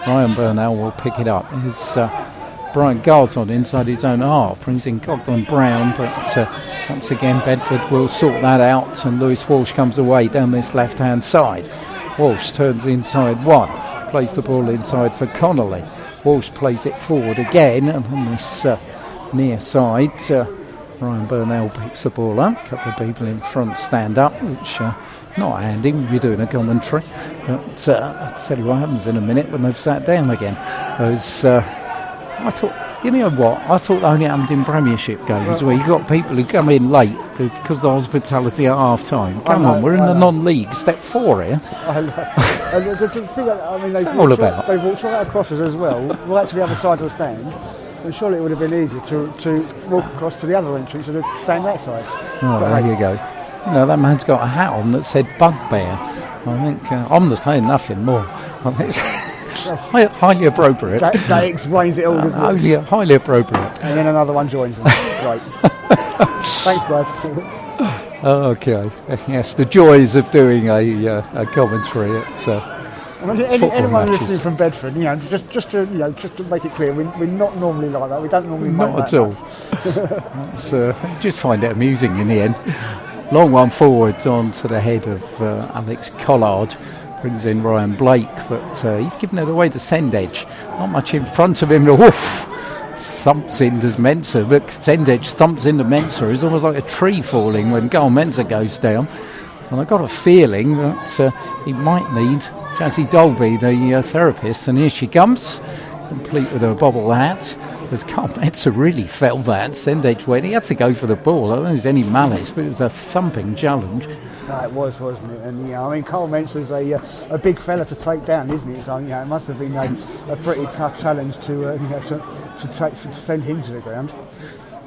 Ryan Burnell will pick it up. Here's Brian Garzon inside his own half, brings in Coghlan-Brown, but once again Bedford will sort that out and Lewis Walsh comes away down this left hand side. Walsh turns inside one, plays the ball inside for Connolly. Walsh plays it forward again, and on this near side Ryan Burnell picks the ball up. A couple of people in front stand up, which not handy when you're doing a commentary. But I'll tell you what happens in a minute when they've sat down again. As I thought, you know what? I thought that only happened in Premiership games where you've got people who come in late because of the hospitality at half time. Come on, we're in the non-league, step 4 here. The thing, I mean, they've walked right across us as well, right to the other side of the stand. And surely it would have been easier to walk across to the other entrance and stand that side. Oh, but there you go. You know, that man's got a hat on that said Bugbear. I think I'm not saying nothing more. I think it's highly appropriate. That explains it all, doesn't it? Highly appropriate. And then another one joins them. Great. Thanks, guys. Okay. Yes, the joys of doing a commentary at anyone listening from Bedford, you know, just to make it clear, we're not normally like that. We don't normally. Not at all. Just find it amusing in the end. Long one forwards on to the head of Alex Collard. Brings in Ryan Blake, but he's given it away to Sendage. Not much in front of him. Woof! Thumps into Mensah, but Sendage thumps into Mensah. It's almost like a tree falling when Carl Mensah goes down. And I got a feeling that he might need Jazzy Dolby, the therapist, and here she comes, complete with her bobble hat. As Carl Mensah really felt that. Sendage went, he had to go for the ball. I don't think there's any malice, but it was a thumping challenge. No, it was, wasn't it? And I mean, Carl Mensah's a big fella to take down, isn't he? So it must have been a pretty tough challenge to send him to the ground.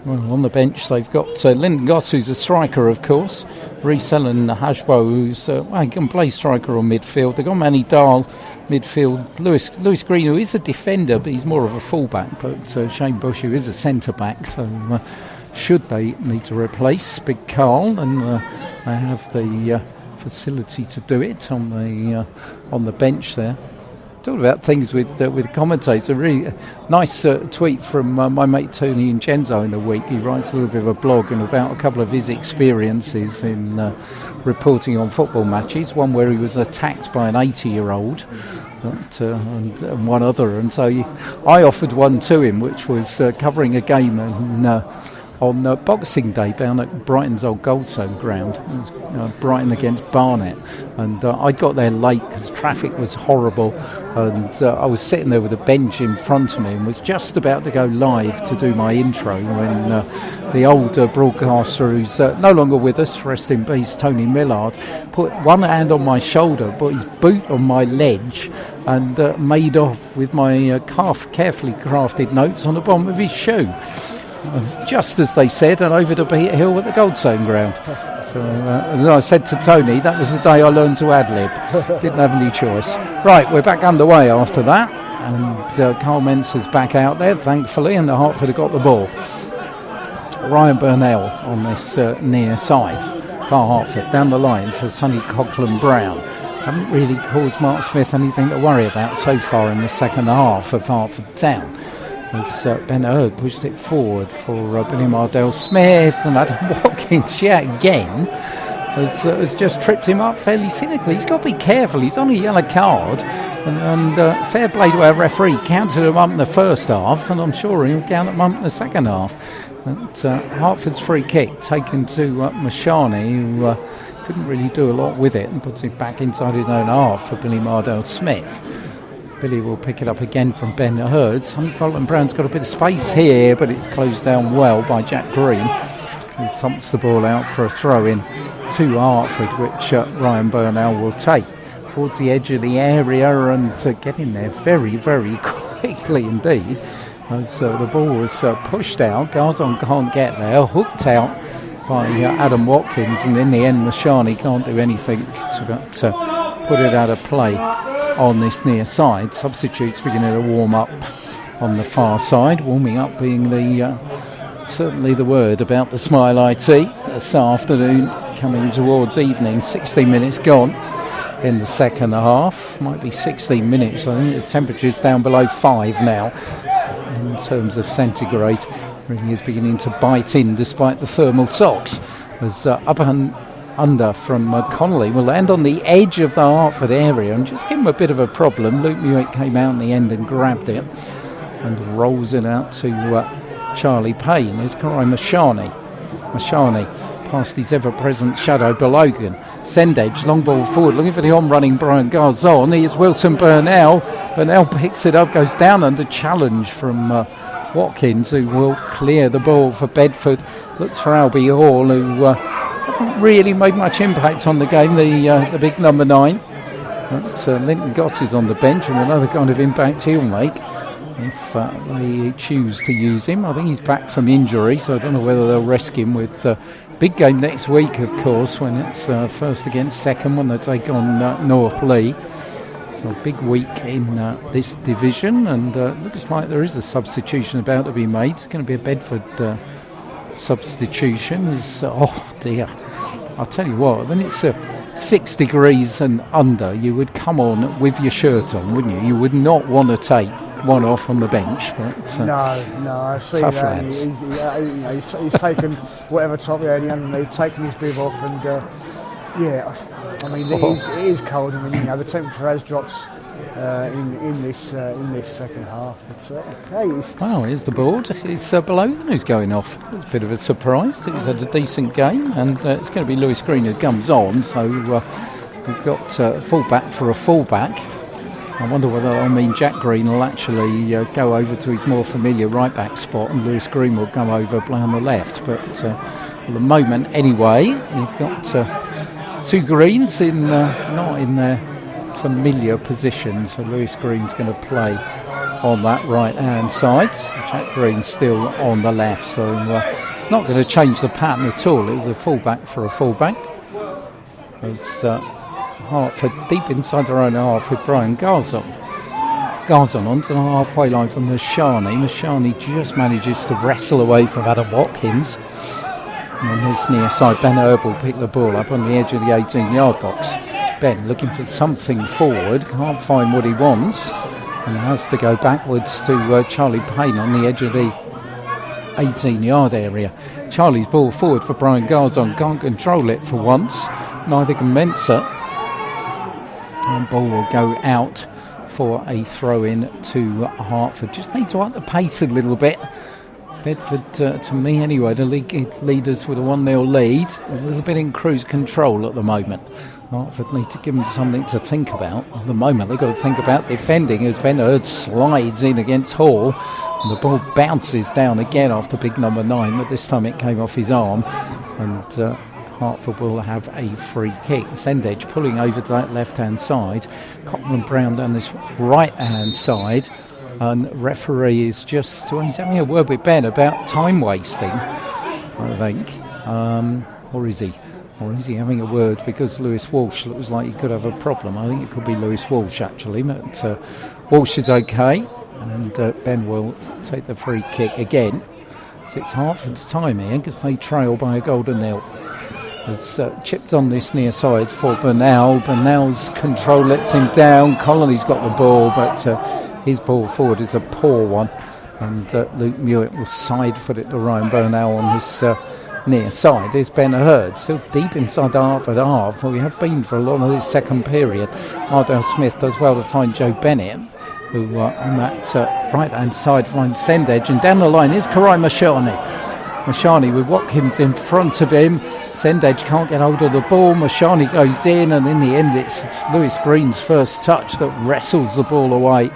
Well, on the bench they've got Lyndon Goss, who's a striker, of course. Reece Ellen Hashbo, who's he can play striker or midfield. They've got Manny Dahl, midfield. Lewis Green, who is a defender, but he's more of a fullback. But Shane Bush, who is a centre-back. So should they need to replace Big Carl, and they have the facility to do it on the bench there. talking about things with commentators. A really nice tweet from my mate Tony Ingenzo in the week. He writes a little bit of a blog and about a couple of his experiences in reporting on football matches. One where he was attacked by an 80-year-old. And one other, and so I offered one to him, which was covering a game on Boxing Day down at Brighton's old Goldstone ground. It was, Brighton against Barnet, and I got there late because traffic was horrible, and I was sitting there with a bench in front of me and was just about to go live to do my intro when the old broadcaster, who's no longer with us, rest in peace, Tony Millard, put one hand on my shoulder, put his boot on my ledge, and made off with my carefully crafted notes on the bottom of his shoe. Just as they said, and over to Peter Hill at the Goldstone ground. So, as I said to Tony, that was the day I learned to ad-lib. Didn't have any choice. Right, we're back underway after that, and Carl Menser's back out there, thankfully, and the Hertford have got the ball. Ryan Burnell on this near side, far Hertford, down the line for Sonny Coughlin-Brown. Haven't really caused Mark Smith anything to worry about so far in the second half of Hertford Town. As Ben Hurd pushed it forward for Billy Mardell-Smith, and Adam Watkins yet again has just tripped him up fairly cynically. He's got to be careful, he's on a yellow card, and fair play to our referee, counted him up in the first half, and I'm sure he'll count him up in the second half. But Hertford's free kick taken to Mashani, who couldn't really do a lot with it, and puts it back inside his own half for Billy Mardell-Smith. Billy will pick it up again from Ben Hurd. Sonny Coughlin-Brown's got a bit of space here, but it's closed down well by Jack Green, who thumps the ball out for a throw-in to Hertford, which Ryan Burnell will take towards the edge of the area and get in there very, very quickly indeed. As the ball was pushed out, Garzon can't get there, hooked out by Adam Watkins, and in the end Mashani can't do anything to put it out of play on this near side. Substitutes beginning to warm up on the far side. Warming up being certainly the word about the Smile IT this afternoon, coming towards evening. 16 minutes gone in the second half. Might be 16 minutes. I think the temperature's down below 5 now in terms of centigrade. Really is beginning to bite in despite the thermal socks. As up and under from Connolly will land on the edge of the Hertford area and just give him a bit of a problem. Luke Muick came out in the end and grabbed it and rolls it out to Charlie Payne. There's Karai Mashani past his ever-present shadow Belogan. Send edge, long ball forward, looking for the on-running Brian Garzon. Here's Wilson Burnell. Burnell picks it up, goes down under challenge from Watkins, who will clear the ball for Bedford. Looks for Albie Hall, who hasn't really made much impact on the game, the big number 9. But Linton Goss is on the bench, and another kind of impact he'll make if they choose to use him. I think he's back from injury, so I don't know whether they'll risk him with big game next week, of course, when it's first against second, when they take on North Lee. So a big week in this division, and looks like there is a substitution about to be made. It's going to be a Bedford substitution. Oh dear, I'll tell you what, when it's 6 degrees and under, you would come on with your shirt on, wouldn't you? You would not want to take one off on the bench. But no, I see tough that. lads. He's taken whatever top he had underneath, taken his bib off, and I mean it is cold. I mean, the temperature has dropped in this second half. Wow, here's the board. It's Belogan who's going off. It's a bit of a surprise. He's had a decent game, and it's going to be Lewis Green who comes on. So we've got full-back for a full-back. I wonder whether that'll mean Jack Green will actually go over to his more familiar right-back spot, and Lewis Green will come over play on the left. But at the moment, anyway, you've got 2 Greens in not in their familiar position. So Lewis Green's going to play on that right-hand side. Jack Green's still on the left, so not going to change the pattern at all. It was a full-back for a full-back. It's Hertford deep inside their own half with Brian Garzon. Garzon onto the halfway line from Mashani. Mashani just manages to wrestle away from Adam Watkins. And on this near side, Ben Hurd will pick the ball up on the edge of the 18-yard box. Ben looking for something forward, can't find what he wants, and has to go backwards to Charlie Payne on the edge of the 18-yard area. Charlie's ball forward for Brian Garzon, can't control it for once, neither can Mensah. And ball will go out for a throw-in to Hertford. Just need to up the pace a little bit. Bedford, to me anyway, the league leaders with a 1-0 lead, a little bit in cruise control at the moment. Hertford need to give them something to think about. At the moment, they've got to think about defending as Ben Hurd slides in against Hall. And the ball bounces down again after big number 9, but this time it came off his arm. And Hertford will have a free kick. Sendage pulling over to that left-hand side. Cotton and Brown down this right-hand side. And referee is just, well, he's having a word with Ben about time wasting, I think. Or is he? Or is he having a word because Lewis Walsh looks like he could have a problem? I think it could be Lewis Walsh, actually. But Walsh is okay. And Ben will take the free kick again. So it's Hertford's time here because they trail by a goal to nil. It's chipped on this near side for Bernal. Bernal's control lets him down. Connolly's got the ball, but his ball forward is a poor one. And Luke Mewett will side-foot it to Ryan Bernal on this near side. There's Ben Hurd, still deep inside the Hertford half. Well, we have been for a lot of this second period. Ardell Smith does well to find Joe Bennett, who on that right-hand side finds Sendage. And down the line is Karai Mashani. Mashani with Watkins in front of him. Sendage can't get hold of the ball. Mashani goes in, and in the end it's Lewis Green's first touch that wrestles the ball away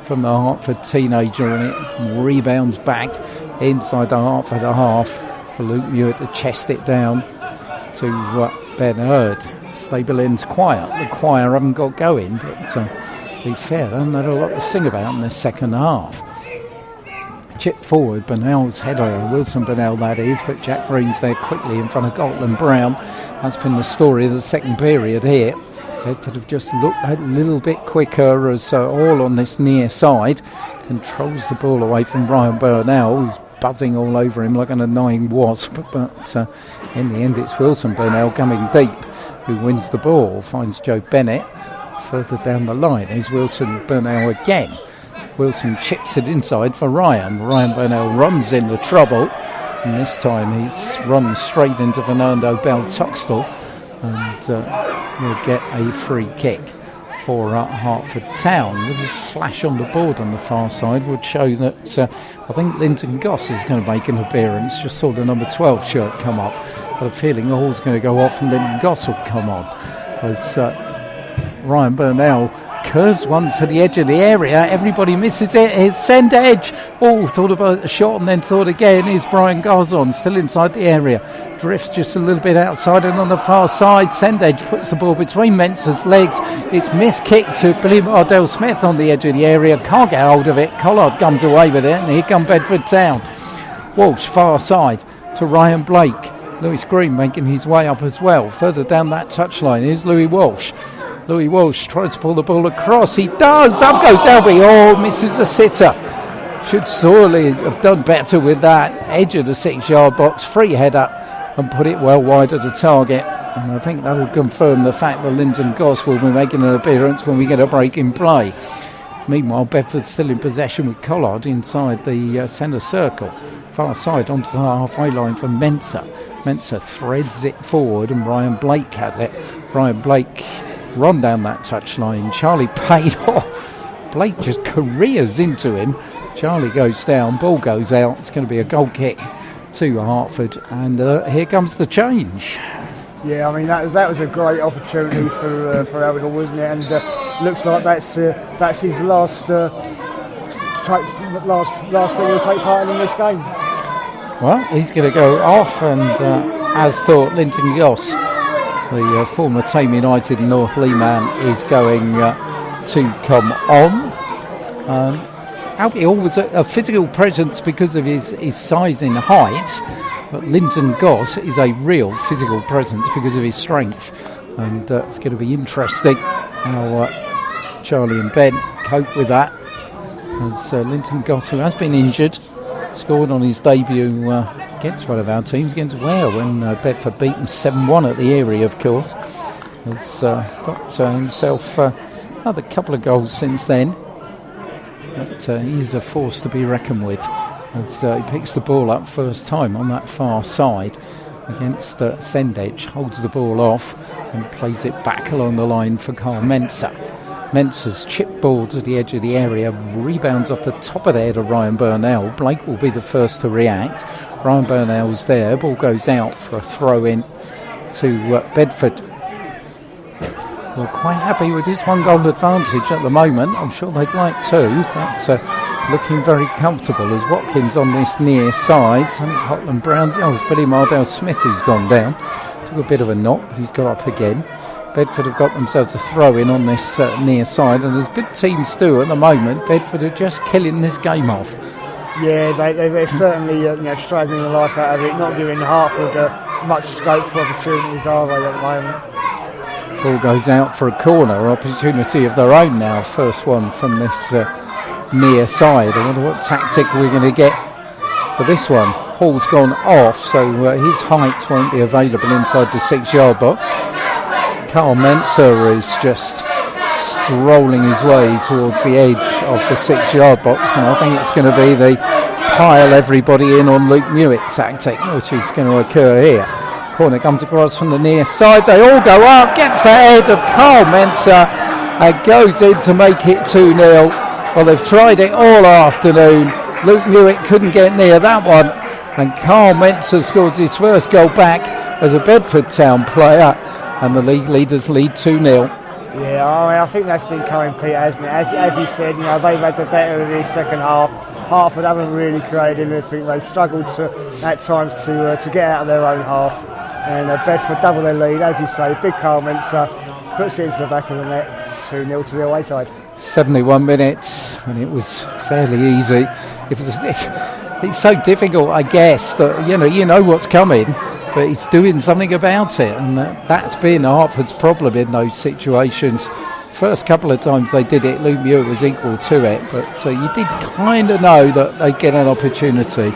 from the Hertford teenager, and it rebounds back inside the Hertford half for Luke Mewett to chest it down to Ben Hurd. Stable End's quiet. The choir haven't got going, but to be fair, they haven't had a lot to sing about in the second half. Chip forward, Bernal's header, Wilson Bernal that is, but Jack Green's there quickly in front of Galton Brown. That's been the story of the second period here. Bedford have just looked a little bit quicker as all on this near side controls the ball away from Ryan Bernal, who's buzzing all over him like an annoying wasp, but in the end it's Wilson Bernal coming deep who wins the ball, finds Joe Bennett further down the line. Is Wilson Bernal again. Wilson chips it inside for Ryan. Ryan Bernal runs into trouble, and this time he's run straight into Fernando Bell-Tuxtell, and will get a free kick for Hertford Town. A little flash on the board on the far side would show that I think Linton Goss is going to make an appearance. Just saw the number 12 shirt come up. Got a feeling the hall's going to go off and Linton Goss will come on, as Ryan Bernal curves one to the edge of the area. Everybody misses it. Here's Sendage. Oh, thought about a shot and then thought again. Here's Brian Garzon still inside the area. Drifts just a little bit outside, and on the far side Sendage puts the ball between Mensah's legs. It's miskicked to Billy Ardell Smith on the edge of the area. Can't get hold of it. Collard comes away with it, and here come Bedford Town. Walsh far side to Ryan Blake. Lewis Green making his way up as well. Further down that touchline is Louis Walsh. Louis Walsh tries to pull the ball across. He does. Up goes Albie. Oh, misses the sitter. Should sorely have done better with that. Edge of the 6-yard box. Free header and put it well wide of the target. And I think that will confirm the fact that Linton Goss will be making an appearance when we get a break in play. Meanwhile, Bedford's still in possession with Collard inside the centre circle. Far side onto the halfway line for Mensah. Mensah threads it forward and Ryan Blake has it. Ryan Blake run down that touchline. Charlie Payne, Blake just careers into him. Charlie goes down, ball goes out. It's going to be a goal kick to Hertford, and here comes the change. Yeah, I mean that was a great opportunity for Albie, wasn't it? And looks like that's his last thing he'll take part in this game. Well, he's going to go off, and as thought, Linton Goss, the former Tame United North Lee man, is going to come on. Albie always a physical presence because of his size and height, but Linton Goss is a real physical presence because of his strength. And it's going to be interesting how Charlie and Ben cope with that. As Linton Goss, who has been injured, scored on his debut against one of our teams, against Ware, when Bedford beat them 7-1 at the Erie, of course. has got himself another couple of goals since then. But he is a force to be reckoned with as he picks the ball up first time on that far side against Sendage, holds the ball off and plays it back along the line for Carl Mensah. Mensah's chip ball to the edge of the area, rebounds off the top of the head of Ryan Burnell. Blake will be the first to react. Ryan Burnell's there, ball goes out for a throw in to Bedford. We're quite happy with his 1 goal advantage at the moment. I'm sure they'd like two, but looking very comfortable as Watkins on this near side. I think Hotland Brown, it's Billy Mardell Smith who's gone down. Took a bit of a knock, but he's got up again. Bedford have got themselves a throw in on this near side, and as good teams do at the moment, Bedford are just killing this game off. Yeah, they're certainly struggling the life out of it, not giving Hertford much scope for opportunities, are they, at the moment? Ball goes out for a corner, opportunity of their own now. First one from this near side. I wonder what tactic we're going to get for this one. Hall's gone off, so his height won't be available inside the 6-yard box. Carl Mensah is just strolling his way towards the edge of the 6-yard box, and I think it's going to be the pile everybody in on Luke Mewitt tactic, which is going to occur here. Corner comes across from the near side, they all go up, gets the head of Carl Mensah and goes in to make it 2-0. Well, they've tried it all afternoon. Luke Mewitt couldn't get near that one, and Carl Mensah scores his first goal back as a Bedford Town player, and the league leaders lead 2-0. Yeah, I think that's been coming, Pete, hasn't it? As you said, they've had the better of the second half. Hertford haven't really created anything. They've struggled at times to get out of their own half. And Bedford double their lead, as you say. Big Carl Mensah puts it into the back of the net, 2-0 to the away side. 71 minutes, and it was fairly easy. It's so difficult, I guess, that you know what's coming, but he's doing something about it, and that's been Hertford's problem in those situations. First couple of times they did it, Luke Mewitt was equal to it, but you did kind of know that they'd get an opportunity,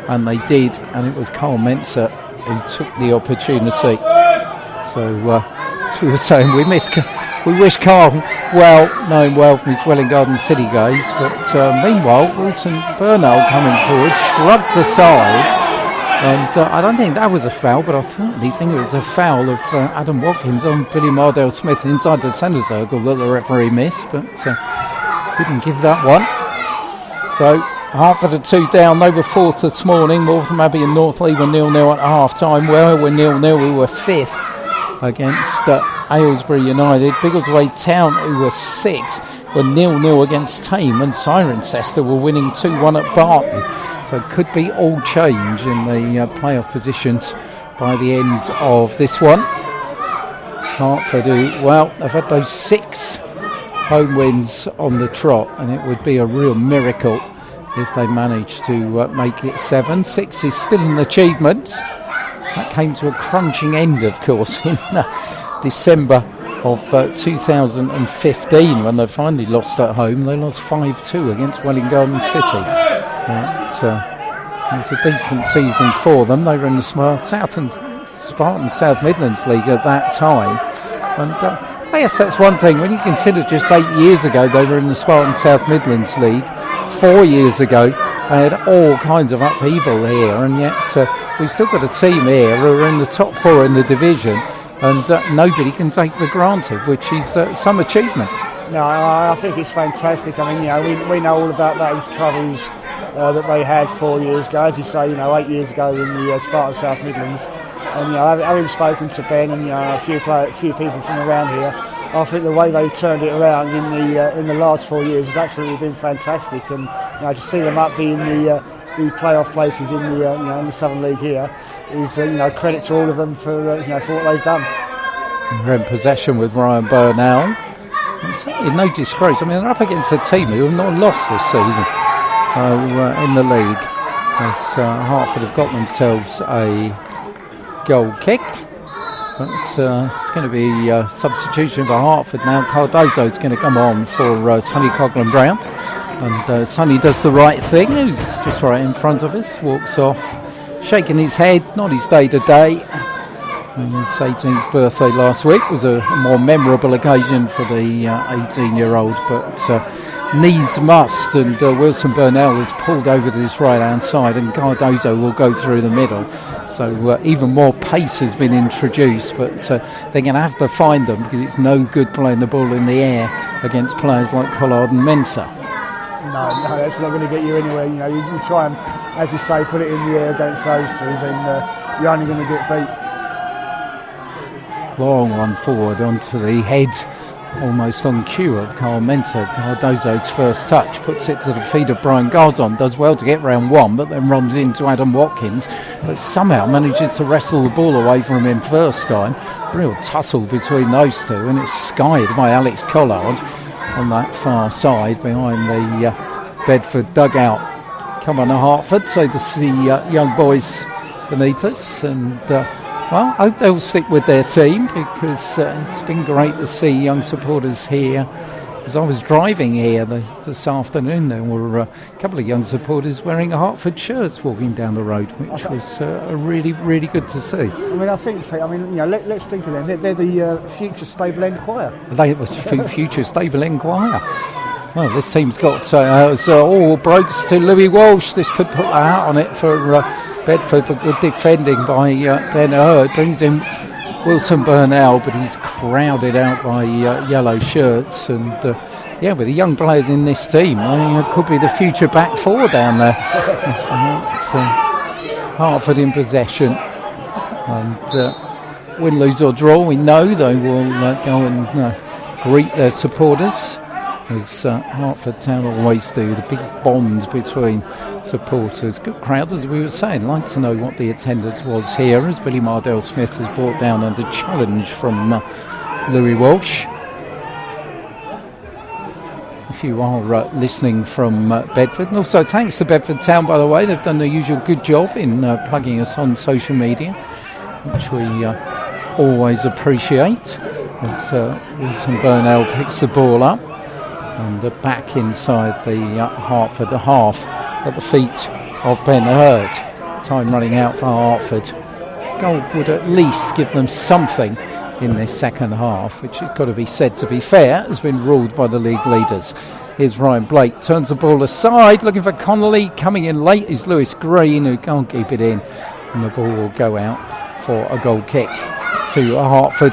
and they did, and it was Carl Mensah who took the opportunity. So as we were saying, we wish Carl well, knowing well from his Welwyn Garden City games, but meanwhile Wilson Burnell coming forward, shrugged the side. And I don't think that was a foul, but I certainly think it was a foul of Adam Watkins on Billy Mardell Smith inside the centre circle that the referee missed, but didn't give that one. So Hertford are 2 down. They were 4th this morning. Northam Abbey and Northleigh were 0-0 at half-time. Well, we were 0-0. We were 5th against Aylesbury United. Biggleswade Town, who were 6th, were 0-0 against Tame, and Cirencester were winning 2-1 at Barton. So it could be all change in the playoff positions by the end of this one. Hertford, they've had those 6 home wins on the trot, and it would be a real miracle if they managed to make it 7. 6 is still an achievement. That came to a crunching end, of course, in December of 2015 when they finally lost at home. They lost 5-2 against Welwyn Garden City. It was a decent season for them. They were in the Spartan South Midlands League at that time. And I guess that's one thing. When you consider just 8 years ago they were in the Spartan South Midlands League, 4 years ago they had all kinds of upheaval here, and yet we've still got a team here who are in the top 4 in the division, and nobody can take for granted, which is some achievement. No, I think it's fantastic. I mean, we know all about those troubles that they had 4 years ago, as you say, 8 years ago in the Spartan South Midlands. And having spoken to Ben and a few people from around here, I think the way they turned it around in the last 4 years has absolutely been fantastic. And to see them up being the playoff places in the Southern League here is credit to all of them for what they've done. We're in possession with Ryan Burnell. It's certainly no disgrace. I mean, they're up against a team who have not lost this season in the league, as Hertford have got themselves a goal kick. But it's going to be a substitution for Hertford now. Cardozo is going to come on for Sonny Coghlan Brown. And Sonny does the right thing. Who's just right in front of us. Walks off, shaking his head. Not his day to day. His 18th birthday last week was a more memorable occasion for the 18-year-old, but needs must, and Wilson Burnell was pulled over to his right-hand side, and Cardozo will go through the middle. So even more pace has been introduced, but they're going to have to find them, because it's no good playing the ball in the air against players like Collard and Mensah. No, that's not going to get you anywhere. You know, you try and, as you say, put it in the air against those two, then you're only going to get beat. Long one forward onto the head, almost on cue of Carl Mensah. Cardozo's first touch puts it to the feet of Brian Garzon. Does well to get round one, but then runs into Adam Watkins, but somehow manages to wrestle the ball away from him first time. Real tussle between those two, and it's skied by Alex Collard on that far side behind the Bedford dugout. Come on to Hertford, so to see young boys beneath us, and well, I hope they'll stick with their team, because it's been great to see young supporters here. As I was driving here this afternoon, there were a couple of young supporters wearing Hertford shirts walking down the road, which was really, really good to see. I mean, I think, let's think of them. They're the future Stable End Choir. They was future Stable End Choir. Well, this team's got all breaks to Louis Walsh. This could put a hat on it for Bedford, but good defending by Ben Hurd. Brings in Wilson Burnell, but he's crowded out by yellow shirts. And with the young players in this team, it could be the future back four down there. Hertford in possession, and win, lose or draw, we know they will go and greet their supporters, as Hertford Town always do. The big bonds between supporters. Good crowd, as we were saying. Like to know what the attendance was here, as Billy Mardell Smith was brought down under challenge from Louis Walsh. If you are listening from Bedford, and also thanks to Bedford Town, by the way, they've done the usual good job in plugging us on social media, which we always appreciate, as Wilson Burnell picks the ball up and back inside the Hertford half at the feet of Ben Hurd. Time running out for Hertford. Goal would at least give them something in this second half, which has got to be said, to be fair, has been ruled by the league leaders. Here's Ryan Blake, turns the ball aside, looking for Connolly. Coming in late is Lewis Green, who can't keep it in, and the ball will go out for a goal kick to Hertford.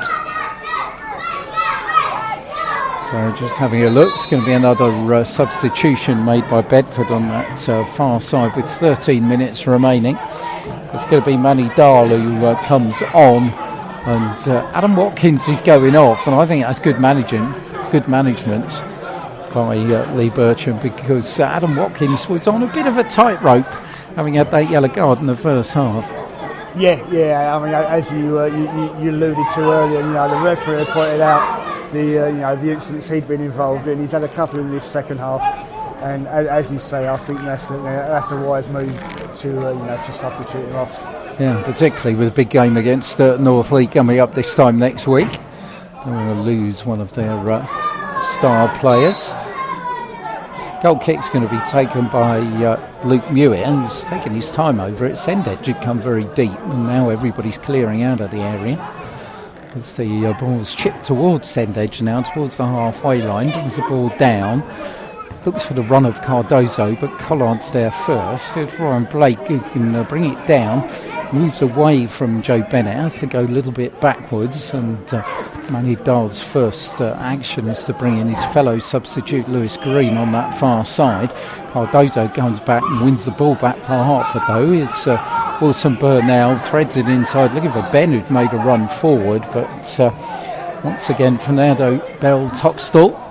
So just having a look, it's going to be another substitution made by Bedford on that far side with 13 minutes remaining. It's going to be Manny Dahl who comes on, and Adam Watkins is going off, and I think that's good management by Lee Bircham, because Adam Watkins was on a bit of a tightrope, having had that yellow card in the first half. Yeah. I mean, as you alluded to earlier, the referee pointed out the incidents he'd been involved in. He's had a couple in this second half, and as you say, I think that's a wise move to substitute him off. Yeah, particularly with a big game against North Leigh coming up this time next week. They're going to lose one of their star players. Goal kick's going to be taken by Luke Mewett, and he's taken his time over it. Sendedge had come very deep, and now everybody's clearing out of the area. As the ball's chipped towards Sendedge now, towards the halfway line, brings the ball down, looks for the run of Cardozo, but Collard's there first. There's Ryan Blake who can bring it down, moves away from Joe Bennett, has to go a little bit backwards, and Manny Dahl's first action is to bring in his fellow substitute Lewis Green on that far side. Cardozo comes back and wins the ball back for Hertford though. It's Wilson Burnell threads it inside, looking for Ben, who'd made a run forward, but once again Fernando Bell-Toxtall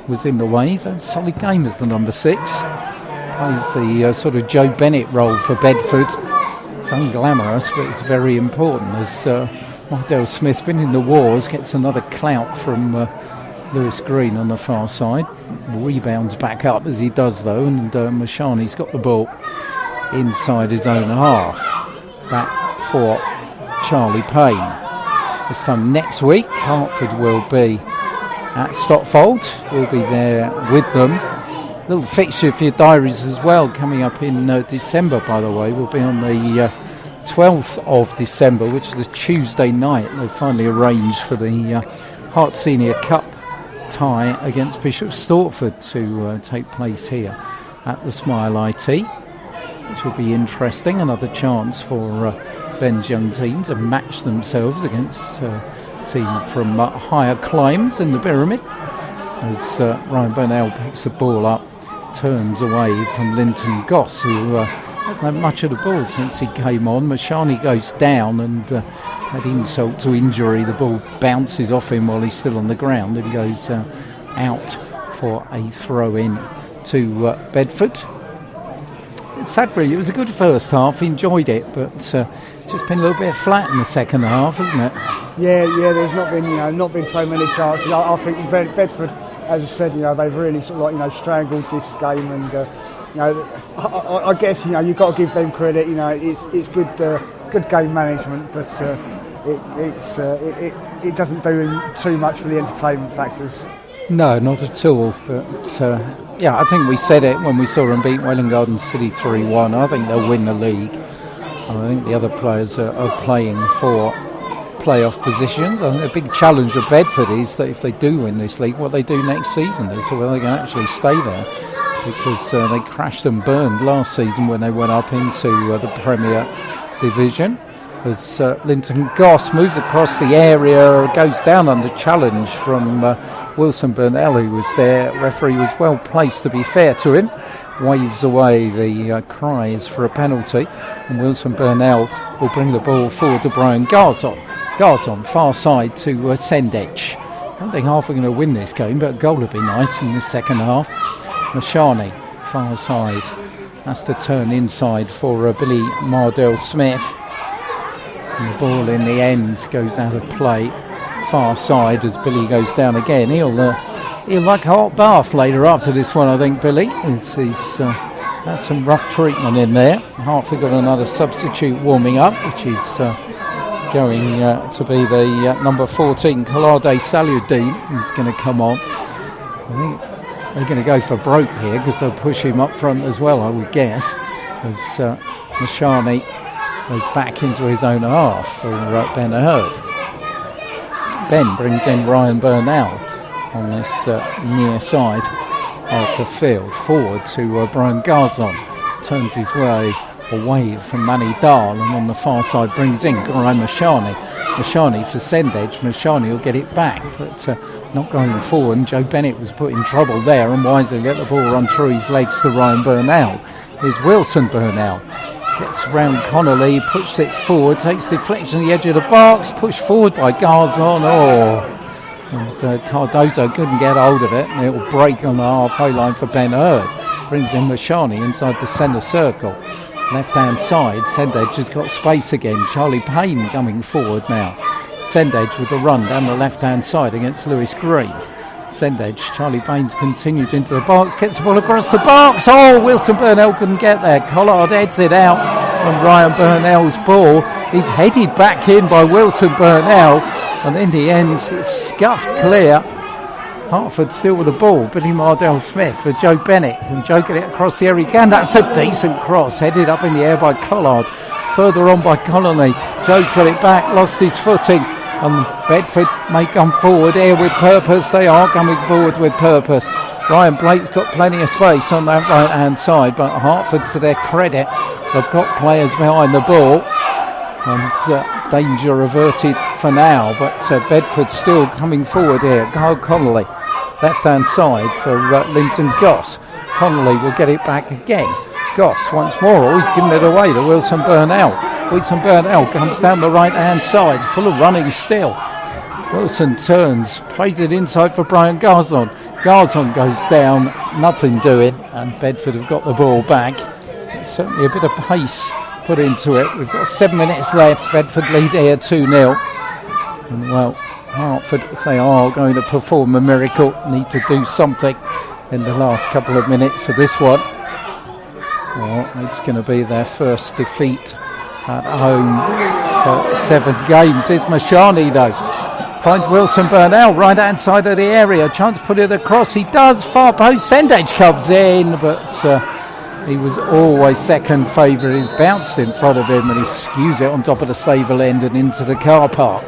was in the way. He's a solid game as the number 6. Plays the sort of Joe Bennett role for Bedford. It's unglamorous, but it's very important, as Mardell Smith, been in the wars, gets another clout from Lewis Green on the far side. Rebounds back up as he does though, and Mashani's got the ball inside his own half. Back for Charlie Payne. This time next week, Hertford will be at Stotfold. We'll be there with them. Little fixture for your diaries as well, coming up in December, by the way. We'll be on the 12th of December, which is a Tuesday night. They finally arranged for the Hart Senior Cup tie against Bishop Stortford to take place here at the Smile IT, which will be interesting. Another chance for Ben's young team to match themselves against a team from higher climbs in the pyramid. As Ryan Burnell picks the ball up, turns away from Linton Goss, who hasn't had much of the ball since he came on. Mashani goes down and had insult to injury. The ball bounces off him while he's still on the ground and goes out for a throw-in to Bedford. Sadly, it was a good first half. Enjoyed it, but it's just been a little bit flat in the second half, hasn't it? Yeah. There's not been so many chances. I think Bedford, as I said, they've really sort of strangled this game, and I guess you've got to give them credit. It's good game management, but it doesn't do too much for the entertainment factors. No, not at all. But I think we said it when we saw them beat Welwyn Garden City 3-1. I think they'll win the league. I think the other players are playing for playoff positions. I think the big challenge of Bedford is that if they do win this league, what they do next season is whether they can actually stay there, because they crashed and burned last season when they went up into the Premier Division. As Linton Goss moves across the area, goes down under challenge from Wilson Burnell, who was there. Referee was well placed, to be fair to him. Waves away the cries for a penalty, and Wilson Burnell will bring the ball forward to Brian Garzon. Garzon, far side to Sendedge. I don't think half are going to win this game, but a goal would be nice in the second half. Mashani, far side, has to turn inside for Billy Mardell-Smith. And the ball in the end goes out of play, far side, as Billy goes down again. He'll like a hot bath later after this one, I think, Billy. He's had some rough treatment in there. Hertford got another substitute warming up, which is going to be the number 14, Kolade Saludin, who's going to come on. I think they're going to go for broke here because they'll push him up front as well, I would guess, as Mashani goes back into his own half for Ben Hurd. Ben brings in Ryan Burnell on this near side of the field, forward to Brian Garzon. Turns his way away from Manny Dahl, and on the far side brings in Ryan Mashani. Mashani for Sendedge. Mashani will get it back, but not going forward. And Joe Bennett was put in trouble there, and wisely let the ball run through his legs to Ryan Burnell. Here's Wilson Burnell. Gets round Connolly, pushes it forward, takes deflection on the edge of the box, pushed forward by Garzon. And Cardozo couldn't get hold of it, and it will break on the halfway line for Ben Hurd. Brings in Mashani inside the centre circle. Left-hand side, Sendedge has got space again. Charlie Payne coming forward now. Sendedge with the run down the left-hand side against Lewis Green. Sendedge, Charlie Payne's continued into the box, gets the ball across the box. Wilson Burnell couldn't get there. Collard heads it out from Ryan Burnell's ball. He's headed back in by Wilson Burnell, and in the end it's scuffed clear. Hertford still with the ball. Billy Mardell-Smith for Joe Bennett. Can Joe get it across the area? He can. That's a decent cross. Headed up in the air by Collard. Further on by Colony. Joe's got it back. Lost his footing. And Bedford may come forward here with purpose. They are coming forward with purpose. Ryan Blake's got plenty of space on that right-hand side. But Hertford, to their credit, they've got players behind the ball. And danger averted for now. But Bedford still coming forward here. Kyle Connolly. Left-hand side for Linton Goss. Connolly will get it back again. Goss once more. He's given it away to Wilson Burnell. Wilson Burnell comes down the right-hand side, full of running still. Wilson turns, plays it inside for Brian Garzon. Garzon goes down, nothing doing, and Bedford have got the ball back. There's certainly a bit of pace put into it. We've got 7 minutes left. Bedford lead here 2-0. And well, Hertford, if they are going to perform a miracle, need to do something in the last couple of minutes of this one. Well, it's going to be their first defeat at home for 7 games. It's Mashani though. Finds Wilson Burnell right hand side of the area. Chance to put it across. He does. Far post. Sendedge comes in, but He was always second favourite. He's bounced in front of him and he skews it on top of the stable end and into the car park.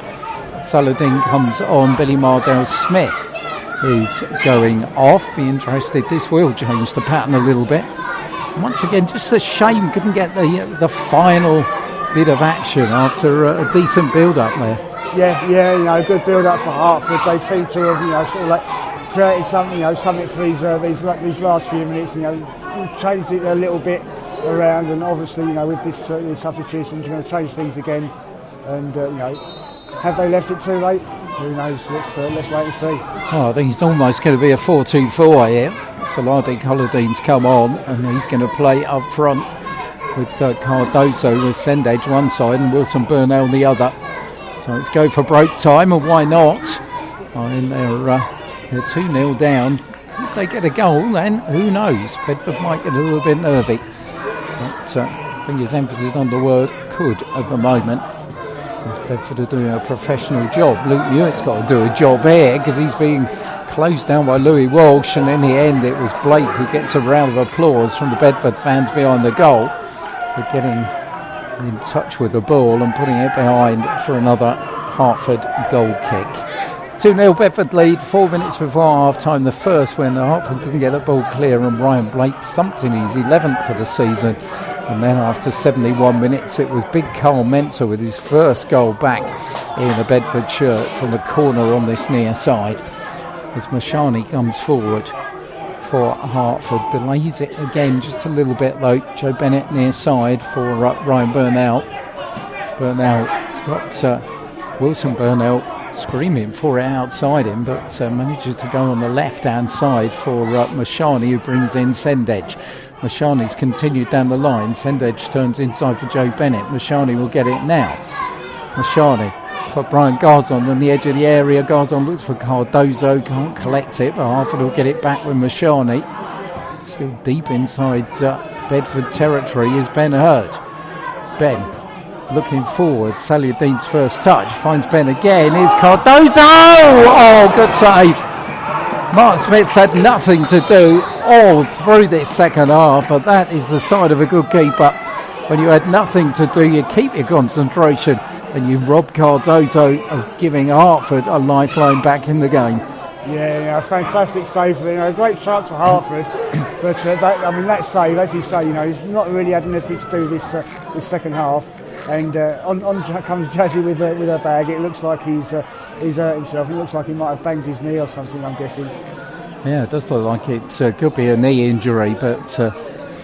Saladin comes on. Billy Mardell Smith is going off. Be interested. This will change the pattern a little bit. Once again, just a shame couldn't get the final bit of action after a decent build-up there. Yeah, good build-up for Hertford. They seem to have, sort of like created something for these last few minutes. Changed it a little bit around, and obviously, with this substitution, going to change things again. And have they left it too late? Who knows? Let's wait and see. I think it's almost going to be a 4-2-4 here. Saladi Colladine's come on, and he's going to play up front with Cardoso with Sendage one side and Wilson Burnell the other. So let's go for break time, and why not? They're 2-0 down. If they get a goal, then who knows? Bedford might get a little bit nervy. But I think his emphasis on the word could at the moment. As Bedford are doing a professional job. Luke Hewitt's got to do a job here because he's being closed down by Louis Walsh, and in the end it was Blake who gets a round of applause from the Bedford fans behind the goal for getting in touch with the ball and putting it behind for another Hertford goal kick. 2-0 Bedford lead 4 minutes before half-time. The first when Hertford couldn't get the ball clear and Ryan Blake thumped in his 11th for the season. And then after 71 minutes it was big Carl Menzer with his first goal back in a Bedford shirt from the corner on this near side. As Mashani comes forward for Hertford, belays it again just a little bit though. Joe Bennett near side for Ryan Burnell. Burnell's got Wilson Burnell screaming for it outside him, but manages to go on the left hand side for Mashani, who brings in Sendage. Mashani's continued down the line. Sendage turns inside for Joe Bennett. Mashani will get it now. Mashani for Brian Garzon on the edge of the area. Garzon looks for Cardozo, can't collect it, but Hertford will get it back with Mashani. Still deep inside Bedford territory is Ben Hurd. Ben looking forward. Saladin's first touch finds Ben again. Here's Cardozo! Oh, good save. Mark Smith's had nothing to do all through this second half, but that is the side of a good keeper. When you had nothing to do, you keep your concentration and you rob Cardozo of giving Hertford a lifeline back in the game. Yeah, fantastic save for them. A great chance for Hertford, but that save, as you say, he's not really had anything to do this second half. And on comes Jazzy with a bag. It looks like he's hurt himself. It looks like he might have banged his knee or something, I'm guessing. Yeah, it does look like it could be a knee injury, but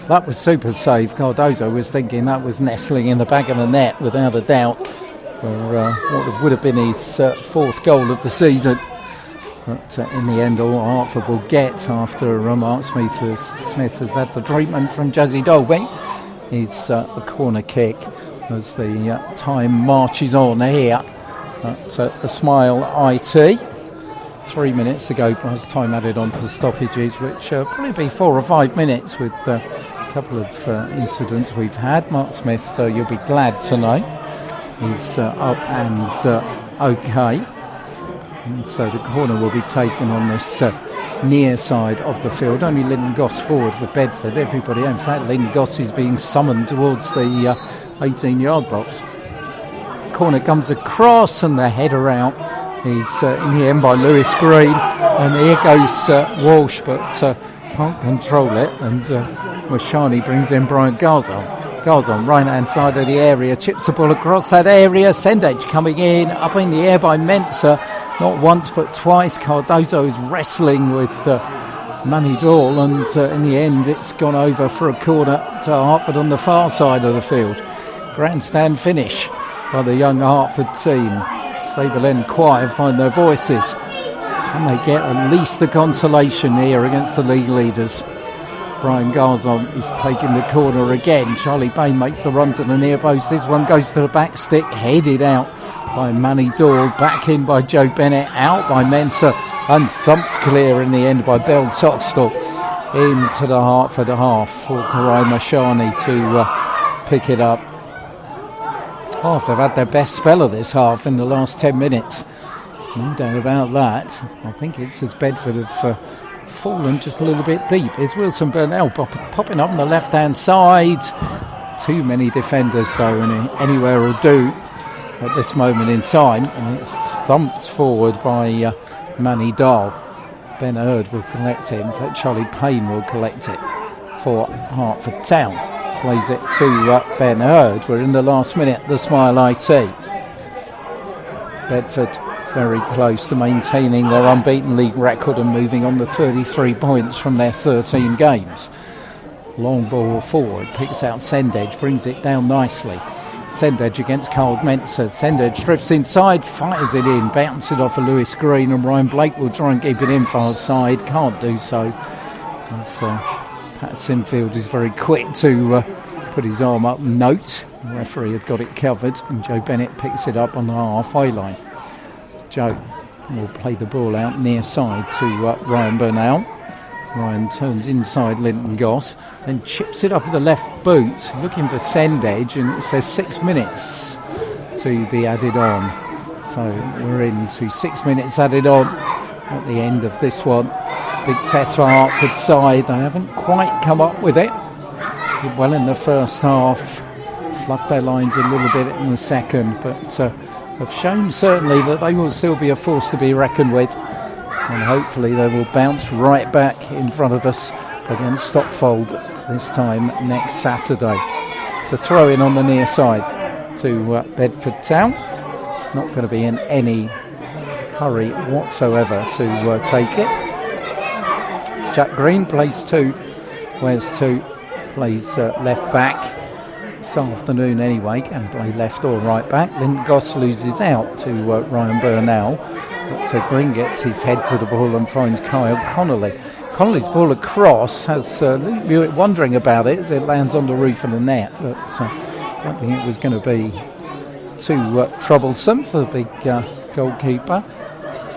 that was super save. Cardozo was thinking that was nestling in the back of the net without a doubt for what would have been his fourth goal of the season. But in the end, all Hertford will get after Mark Smith has had the treatment from Jazzy Dolby is the corner kick. As the time marches on here at the Smile IT. 3 minutes to go, plus time added on for stoppages, which probably be 4 or 5 minutes with a couple of incidents we've had. Mark Smith, you'll be glad to know, is up and okay. And so the corner will be taken on this near side of the field. Only Lyndon Goss forward for Bedford. Everybody, in fact, Lyndon Goss is being summoned towards the 18-yard box. Corner comes across and the header out is in the end by Lewis Green, and here goes Walsh, but can't control it, and Mashani brings in Brian Garzon right hand side of the area, chips the ball across that area. Sendage coming in, up in the air by Menzer, not once but twice. Cardozo is wrestling with Manny Dahl, and in the end it's gone over for a corner to Hertford on the far side of the field. Grandstand finish by the young Hertford team. Stable End Choir find their voices. Can they get at least a consolation here against the league leaders? Brian Garzon is taking the corner again. Charlie Bain makes the run to the near post. This one goes to the back stick, headed out by Manny Dahl. Back in by Joe Bennett, out by Menzer, and thumped clear in the end by Bell Toxtall into the Hertford half for Karai Mashani to pick it up. Hertford have had their best spell of this half in the last 10 minutes. No doubt about that. I think it's as Bedford have fallen just a little bit deep. Here's Wilson Burnell popping up on the left-hand side. Too many defenders, though, and anywhere will do at this moment in time. And it's thumped forward by Manny Dahl. Ben Hurd will collect it. In fact, Charlie Payne will collect it for Hertford Town. Plays it to Ben Hurd. We're in the last minute, the Smile IT. Bedford very close to maintaining their unbeaten league record and moving on to 33 points from their 13 games. Long ball forward, picks out Sendage, brings it down nicely. Sendage against Carl Menzer. Sendage drifts inside, fires it in, bounces it off of Lewis Green, and Ryan Blake will try and keep it in far side. Can't do so. As Pat Sinfield is very quick to put his arm up and note. The referee had got it covered, and Joe Bennett picks it up on the halfway line. Joe will play the ball out near side to Ryan Burnell. Ryan turns inside Linton Goss, then chips it up with the left boot, looking for Sendage, and it says 6 minutes to be added on. So we're into 6 minutes added on at the end of this one. Big test for Hertford side. They haven't quite come up with it. Did well in the first half, fluffed their lines a little bit in the second, but have shown certainly that they will still be a force to be reckoned with. And hopefully they will bounce right back in front of us against Stockfold this time next Saturday. So throw in on the near side to Bedford Town. Not going to be in any hurry whatsoever to take it. Jack Green plays two. Where's two? Plays left back this afternoon anyway. Can play left or right back. Linton Goss loses out to Ryan Burnell. But Green gets his head to the ball and finds Kyle Connolly. Connolly's ball across has Luke Hewitt wondering about it as it lands on the roof of the net, but I don't think it was going to be too troublesome for the big goalkeeper.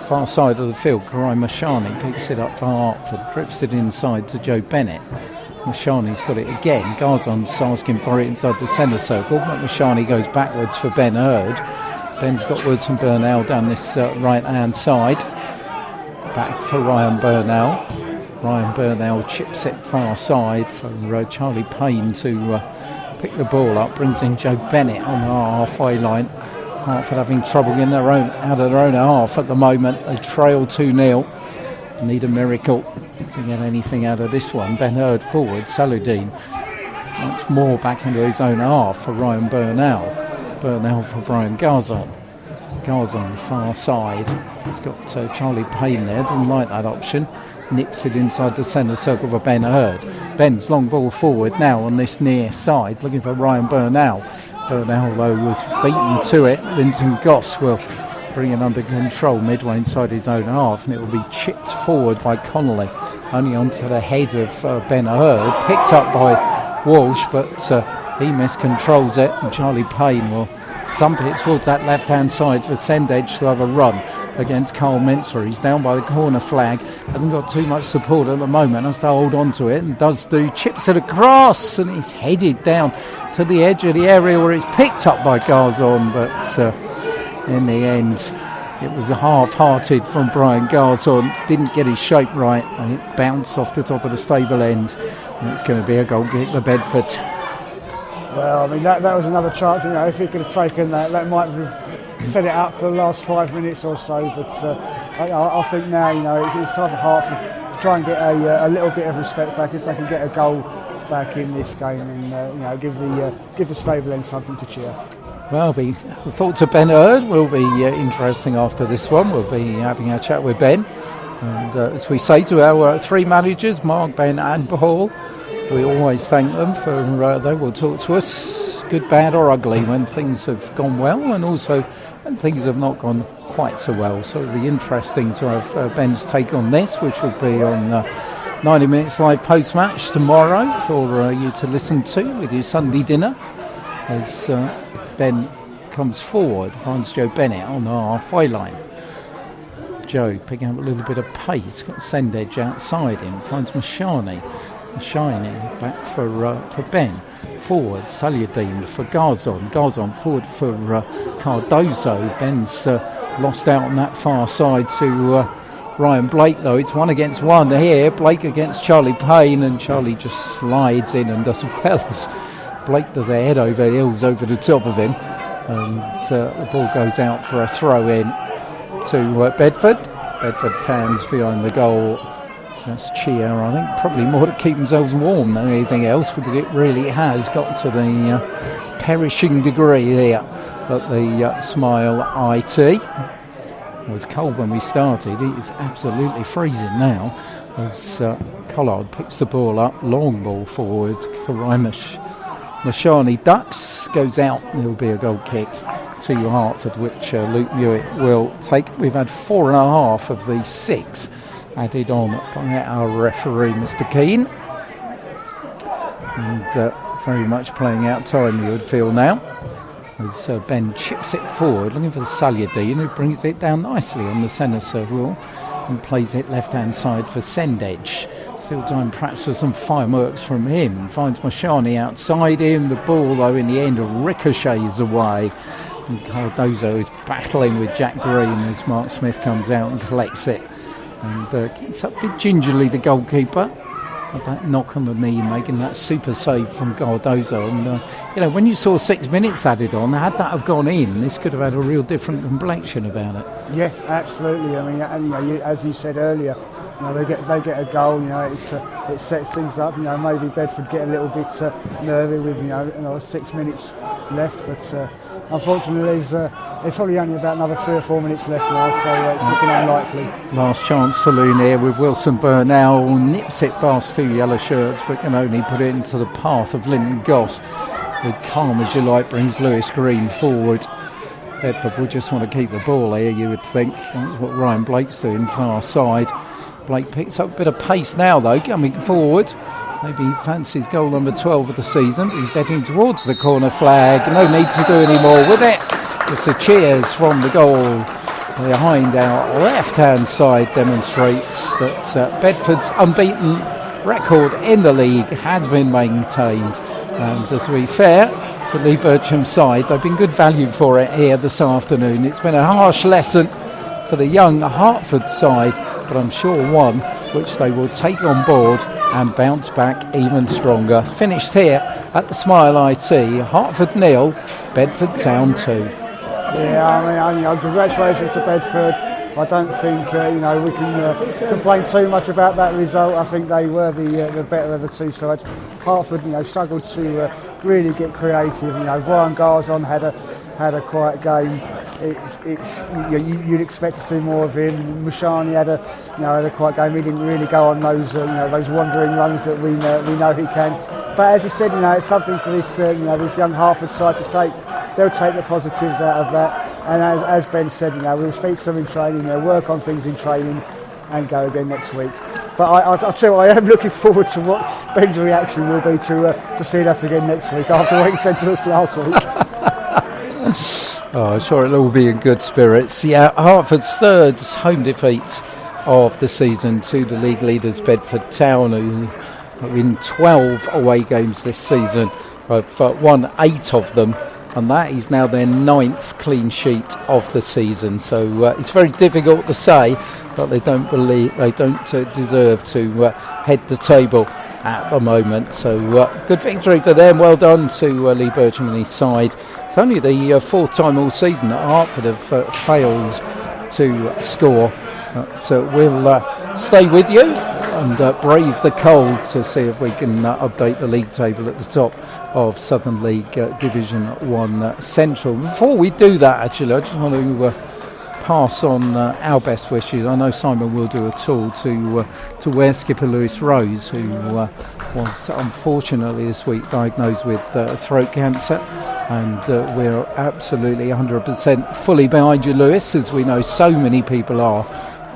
Far side of the field, Karai Mashani picks it up for Hertford, drifts it inside to Joe Bennett. Mashani's got it again. Garzon's asking for it inside the centre circle, but Mashani goes backwards for Ben Hurd. Ben's got Wilson Burnell down this right-hand side. Back for Ryan Burnell. Ryan Burnell chips it far side for Charlie Payne to pick the ball up. Brings in Joe Bennett on the halfway line. Hertford having trouble getting out of their own half at the moment. They trail 2-0. Need a miracle to get anything out of this one. Ben Hurd forward. Saludin once more back into his own half for Ryan Burnell. Burnell for Brian Garzon. Garzon far side. He's got Charlie Payne there. Doesn't like that option. Nips it inside the centre circle for Ben Hurd. Ben's long ball forward now on this near side, looking for Ryan Burnell. Burnell, though, was beaten to it. Linton Goss will bring it under control midway inside his own half, and it will be chipped forward by Connolly. Only onto the head of Ben Hurd. Picked up by Walsh, but he miscontrols it, and Charlie Payne will thump it towards that left-hand side for Sendage to have a run against Carl Menzer. He's down by the corner flag, hasn't got too much support at the moment, has to hold on to it, and does do, chips it across, and he's headed down to the edge of the area where it's picked up by Garzon, but in the end it was a half-hearted from Brian Garzon. Didn't get his shape right, and it bounced off the top of the stable end, and it's going to be a goal kick for Bedford. Well, I mean, that was another chance. You know, if he could have taken that might have set it up for the last 5 minutes or so. But I think now, you know, it's time for Hertford to try and get a little bit of respect back. If they can get a goal back in this game, and you know, give the stable end something to cheer. Well, the thoughts of Ben Hurd will be interesting after this one. We'll be having a chat with Ben, and as we say to our three managers, Mark, Ben, and Paul, we always thank them for they will talk to us, good, bad or ugly, when things have gone well, and also when things have not gone quite so well. So it'll be interesting to have Ben's take on this, which will be on 90 Minutes Live post-match tomorrow for you to listen to with your Sunday dinner, as Ben comes forward, finds Joe Bennett on the halfway line. Joe picking up a little bit of pace, got Sendage outside him, finds Mashani back for Ben. Forward, Saludin for Garzon. Garzon forward for Cardozo. Ben's lost out on that far side to Ryan Blake, though. It's 1 against 1 here. Blake against Charlie Payne, and Charlie just slides in and does well as Blake does a head over heels over the top of him. And the ball goes out for a throw in to Bedford. Bedford fans behind the goal just cheer, I think, probably more to keep themselves warm than anything else, because it really has got to the perishing degree here at the Smile IT. It was cold when we started. It is absolutely freezing now as Collard picks the ball up, long ball forward. Karaimash Mashani ducks, goes out, and it'll be a goal kick to Hertford, which Luke Hewitt will take. We've had 4.5 of the 6 added on by our referee, Mr. Keane, and very much playing out time, you would feel now, as Ben chips it forward, looking for Salyadin, who brings it down nicely on the centre circle and plays it left hand side for Sendedge. Still time perhaps for some fireworks from him. Finds Mashani outside him. The ball, though, in the end ricochets away. And Cardozo is battling with Jack Green as Mark Smith comes out and collects it. And gets up a bit gingerly, the goalkeeper. With that knock on the knee, making that super save from Cardozo. And, when you saw 6 minutes added on, had that have gone in, this could have had a real different complexion about it. Yeah, absolutely. I mean, and, as you said earlier, they get a goal. It sets things up. Maybe Bedford get a little bit nervy with another 6 minutes left, but unfortunately, there's probably only about another 3 or 4 minutes left now, so it's looking unlikely. Last chance saloon here with Wilson Burnell, nips it past 2 yellow shirts, but can only put it into the path of Linton Goss. With calm as you like, brings Lewis Green forward. Bedford will just want to keep the ball here, you would think. That's what Ryan Blake's doing, far side. Blake picks up a bit of pace now, though, coming forward. Maybe he fancies goal number 12 of the season. He's heading towards the corner flag. No need to do any more with it. Just the cheers from the goal behind our left-hand side demonstrates that Bedford's unbeaten record in the league has been maintained. And to be fair to Lee Bircham's side, they've been good value for it here this afternoon. It's been a harsh lesson for the young Hertford side, but I'm sure one which they will take on board and bounce back even stronger. Finished here at the Smile IT, Hertford 0, Bedford Town 2. Yeah, I mean, congratulations to Bedford. I don't think we can complain too much about that result. I think they were the better of the two sides. Hertford, struggled to really get creative. Ryan Garzon had a quiet game. You'd expect to see more of him. Mashani had a quiet game. He didn't really go on those wandering runs that we know he can. But as you said, it's something for this this young Hertford side to take. They'll take the positives out of that. And as Ben said, we'll speak to them in training, work on things in training, and go again next week. But I'll tell you, I am looking forward to what Ben's reaction will be to seeing us again next week after what he said to us last week. I'm sure it'll all be in good spirits. Yeah, Hertford's third home defeat of the season to the league leaders Bedford Town, who are in 12 away games this season. I've won 8 of them, and that is now their 9th clean sheet of the season. So it's very difficult to say, but they don't deserve to head the table at the moment. So good victory for them. Well done to Lee Bircham and his side. It's only the 4th time all season that Hertford have failed to score. But we'll stay with you and brave the cold to see if we can update the league table at the top of Southern League Division 1 Central. Before we do that, actually, I just want to pass on our best wishes. I know Simon will do a tour to where skipper Lewis Rose, who was unfortunately this week diagnosed with throat cancer, and we're absolutely 100% fully behind you, Lewis, as we know so many people are.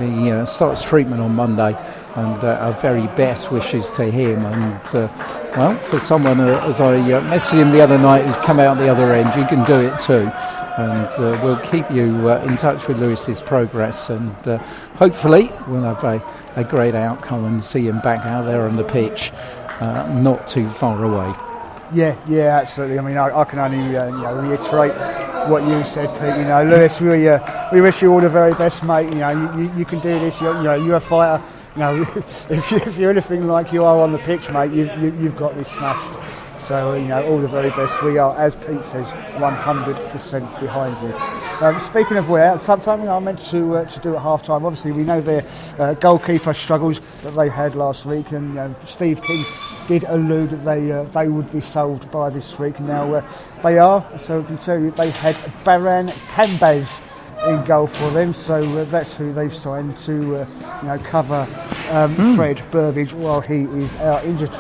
He starts treatment on Monday, and our very best wishes to him. And well, for someone as I messaged him the other night who's come out the other end, you can do it too. And we'll keep you in touch with Lewis's progress, and hopefully we'll have a great outcome and see him back out there on the pitch not too far away. Yeah, absolutely. I mean, I can only reiterate what you said, Pete. You know, Lewis, we wish you all the very best, mate. You know, you can do this. You're a fighter. You know, if you're anything like you are on the pitch, mate, you've got this smashed. So, you know, all the very best. We are, as Pete says, 100% behind you. Speaking of where, something I meant to do at half-time. Obviously, we know their goalkeeper struggles that they had last week, and Steve King did allude that they would be solved by this week. Now, they are, so I can tell you, they had Baran Cambaz in goal for them, so that's who they've signed to cover Fred Burbage while he is out injured.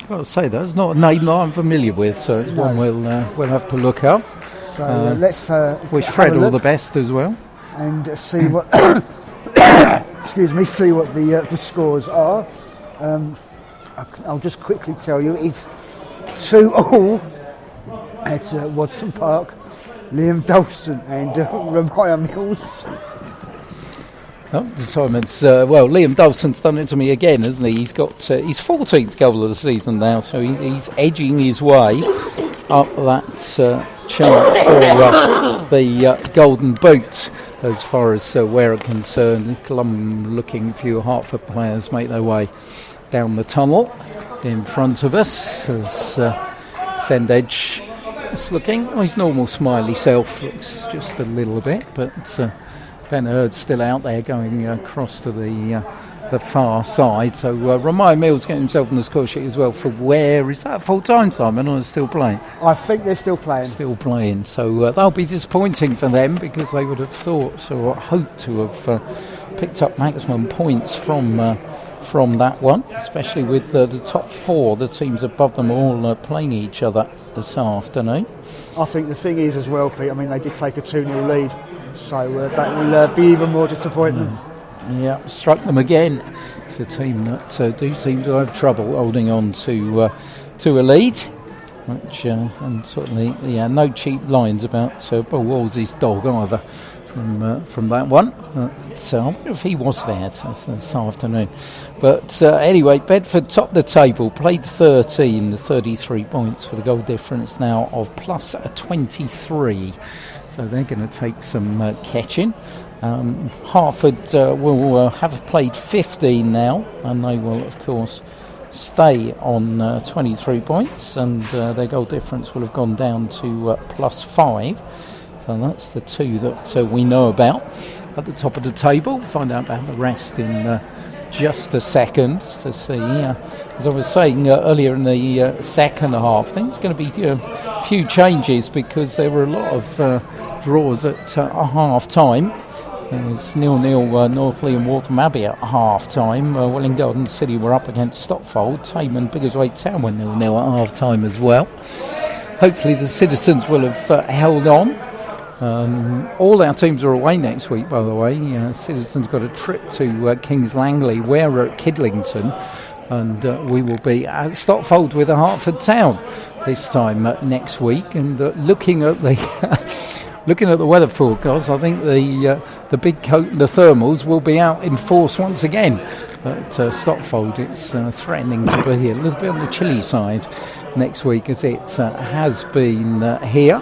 I'll say that's not a name that I'm familiar with, so it's one we'll have to look up. So let's wish Fred all the best as well, and see what see what the scores are. I'll just quickly tell you it's 2-2 at Watson Park. Liam Dawson and Ramaya Mills. Simon's Liam Dawson's done it to me again, hasn't he? He's got his 14th goal of the season now, so he's edging his way up that chart for the Golden Boot. As far as we're concerned, glum-looking few Hertford players make their way down the tunnel in front of us as Sendage is looking. His normal smiley self looks just a little bit, but Ben Hurd's still out there going across to the far side. So Ramaya Mills getting himself on the score sheet as well for where is that full time, Simon, or is still playing? I think they're still playing. Still playing. So that'll be disappointing for them because they would have thought or hoped to have picked up maximum points from that one, especially with the top four, the teams above them all playing each other this afternoon. I think the thing is as well, Pete, I mean, they did take a 2-0 lead, so that will be even more disappointing. Yeah, struck them again. It's a team that do seem to have trouble holding on to a lead, which and certainly no cheap lines about Paul Wolsey's dog either from that one. So I wonder if he was there this afternoon. But anyway, Bedford topped the table, played 33 points with a goal difference now of plus 23. So they're going to take some catching. Hertford will have played 15 now, and they will, of course, stay on 23 points, and their goal difference will have gone down to plus 5. So that's the two that we know about at the top of the table. Find out about the rest in just a second to see. As I was saying earlier in the second half, I think there's going to be a few changes because there were a lot of draws at half time. It was 0-0 Northley and Waltham Abbey at half time. Welwyn Garden City were up against Stopfold. Tame and Biggleswade Town were 0-0 at half time as well. Hopefully the citizens will have held on. All our teams are away next week, by the way. Citizens got a trip to Kings Langley. We're at Kidlington, and we will be at Stopfold with a Hertford Town this time next week. And looking at the weather forecast, I think the big coat and the thermals will be out in force once again. At Stopfold, it's threatening to be a little bit on the chilly side next week, as it has been here.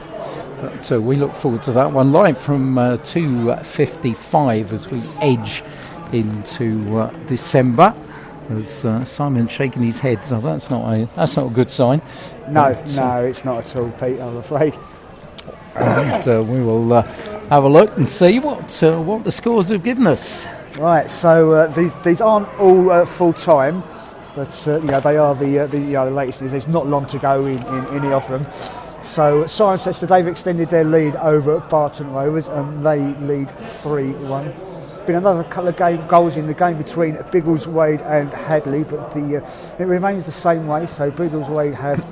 But we look forward to that one live from 2:55 as we edge into December. As Simon's shaking his head, so that's not a good sign. No, it's not at all, Pete, I'm afraid. And we will have a look and see what the scores have given us. Right, so these aren't all full time, but they are the latest. There's not long to go in any of them. So Cirencester, they've extended their lead over at Barton Rovers, and they lead 3-1. Been another couple of goals in the game between Biggleswade and Hadley, but it remains the same way. So Biggleswade have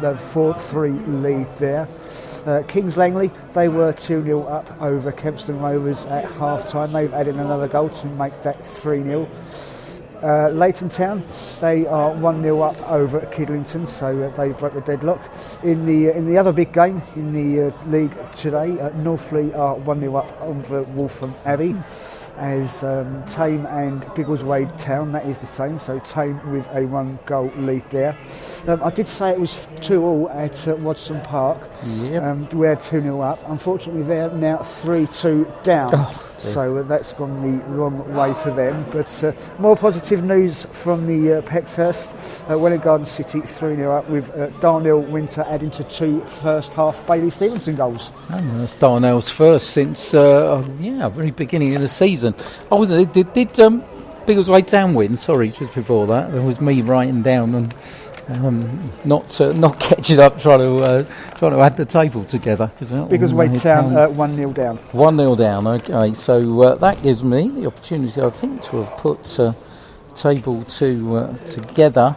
the 4-3 lead there. Kings Langley, they were 2-0 up over Kempston Rovers at half-time. They've added another goal to make that 3-0. Leighton Town, they are 1-0 up over Kidlington, so they broke the deadlock. In the other big game in the league today, Northley are 1-0 up over Waltham Abbey. as Tame and Biggleswade Town. That is the same, so Tame with a 1-goal lead there. I did say it was 2-2 at Watson Park. Yep. We're 2-0 up. Unfortunately, they're now 3-2 down. Oh, so that's gone the wrong way for them. But more positive news from the Peckhurst. Welwyn Garden City 3-0 up with Darnell Winter adding to 2 first-half Bailey Stevenson goals. And that's Darnell's first since very beginning of the season. Oh, was it? Did Biggleswade Town win? Sorry, just before that, there was me writing down and not catching up, trying to add the table together. Biggleswade Town 1-0 down. 1-0 down. Okay, so that gives me the opportunity, I think, to have put table 2 together,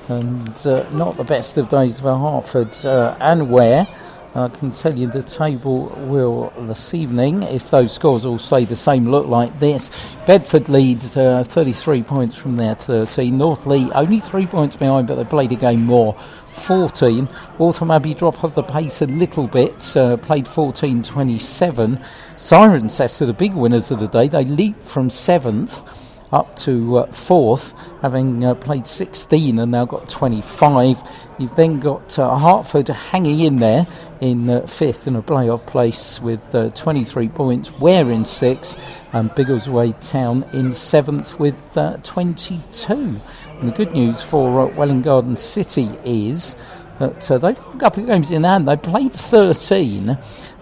and not the best of days for Hertford and Ware. I can tell you the table will this evening, if those scores all stay the same, look like this. Bedford leads 33 points from their 13. Northley only 3 points behind, but they played a game more, 14. Waltham Abbey drop off the pace a little bit, played 14-27. Cirencester, the big winners of the day, they leap from 7th up to 4th, having played 16 and now got 25. You've then got Hertford hanging in there in 5th in a playoff place with 23 points. Ware in 6th, and Biggleswade Town in 7th with 22. And the good news for Welwyn Garden City is that they've got a couple of games in hand. They played 13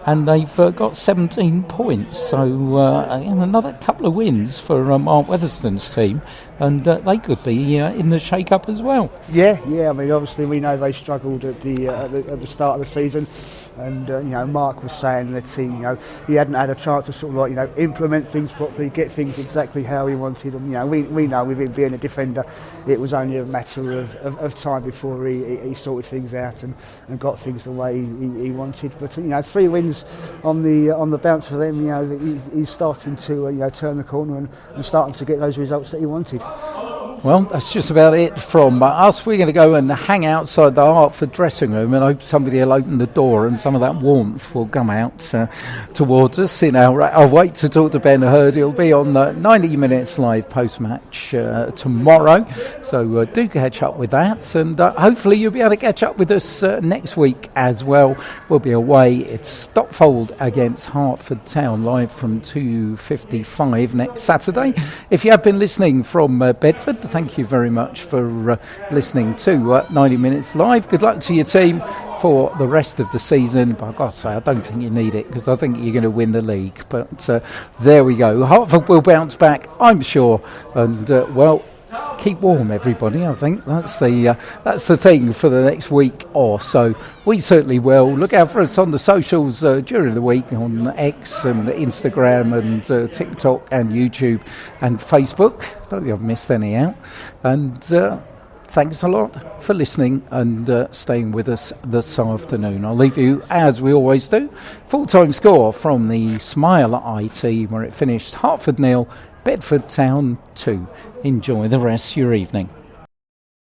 and they've got 17 points. So another couple of wins for Mark Weatherstone's team, and they could be in the shake-up as well. Yeah. I mean, obviously we know they struggled at the start of the season. And Mark was saying that he hadn't had a chance to sort of implement things properly, get things exactly how he wanted. And we know with him being a defender, it was only a matter of time before he sorted things out and got things the way he wanted. But 3 wins on the bounce for them. He's starting to turn the corner and starting to get those results that he wanted. Well, that's just about it from us. We're going to go and hang outside the Hertford dressing room and hope somebody will open the door and some of that warmth will come out towards us. I'll wait to talk to Ben Hurd. He'll be on the 90 Minutes live post-match tomorrow. So do catch up with that, and hopefully you'll be able to catch up with us next week as well. We'll be away. It's Stopfold against Hertford Town live from 2:55 next Saturday. If you have been listening from Bedford, thank you very much for listening to 90 Minutes Live. Good luck to your team for the rest of the season. But I've got to say, I don't think you need it, because I think you're going to win the league. But there we go. Hertford will bounce back, I'm sure. And, keep warm, everybody. I think that's the thing for the next week or so. We certainly will. Look out for us on the socials during the week on X and Instagram and TikTok and YouTube and Facebook. Don't think I've missed any out. And thanks a lot for listening and staying with us this afternoon. I'll leave you, as we always do, full-time score from the Smile IT, where it finished Hertford 0, Bedford Town 2. Enjoy the rest of your evening.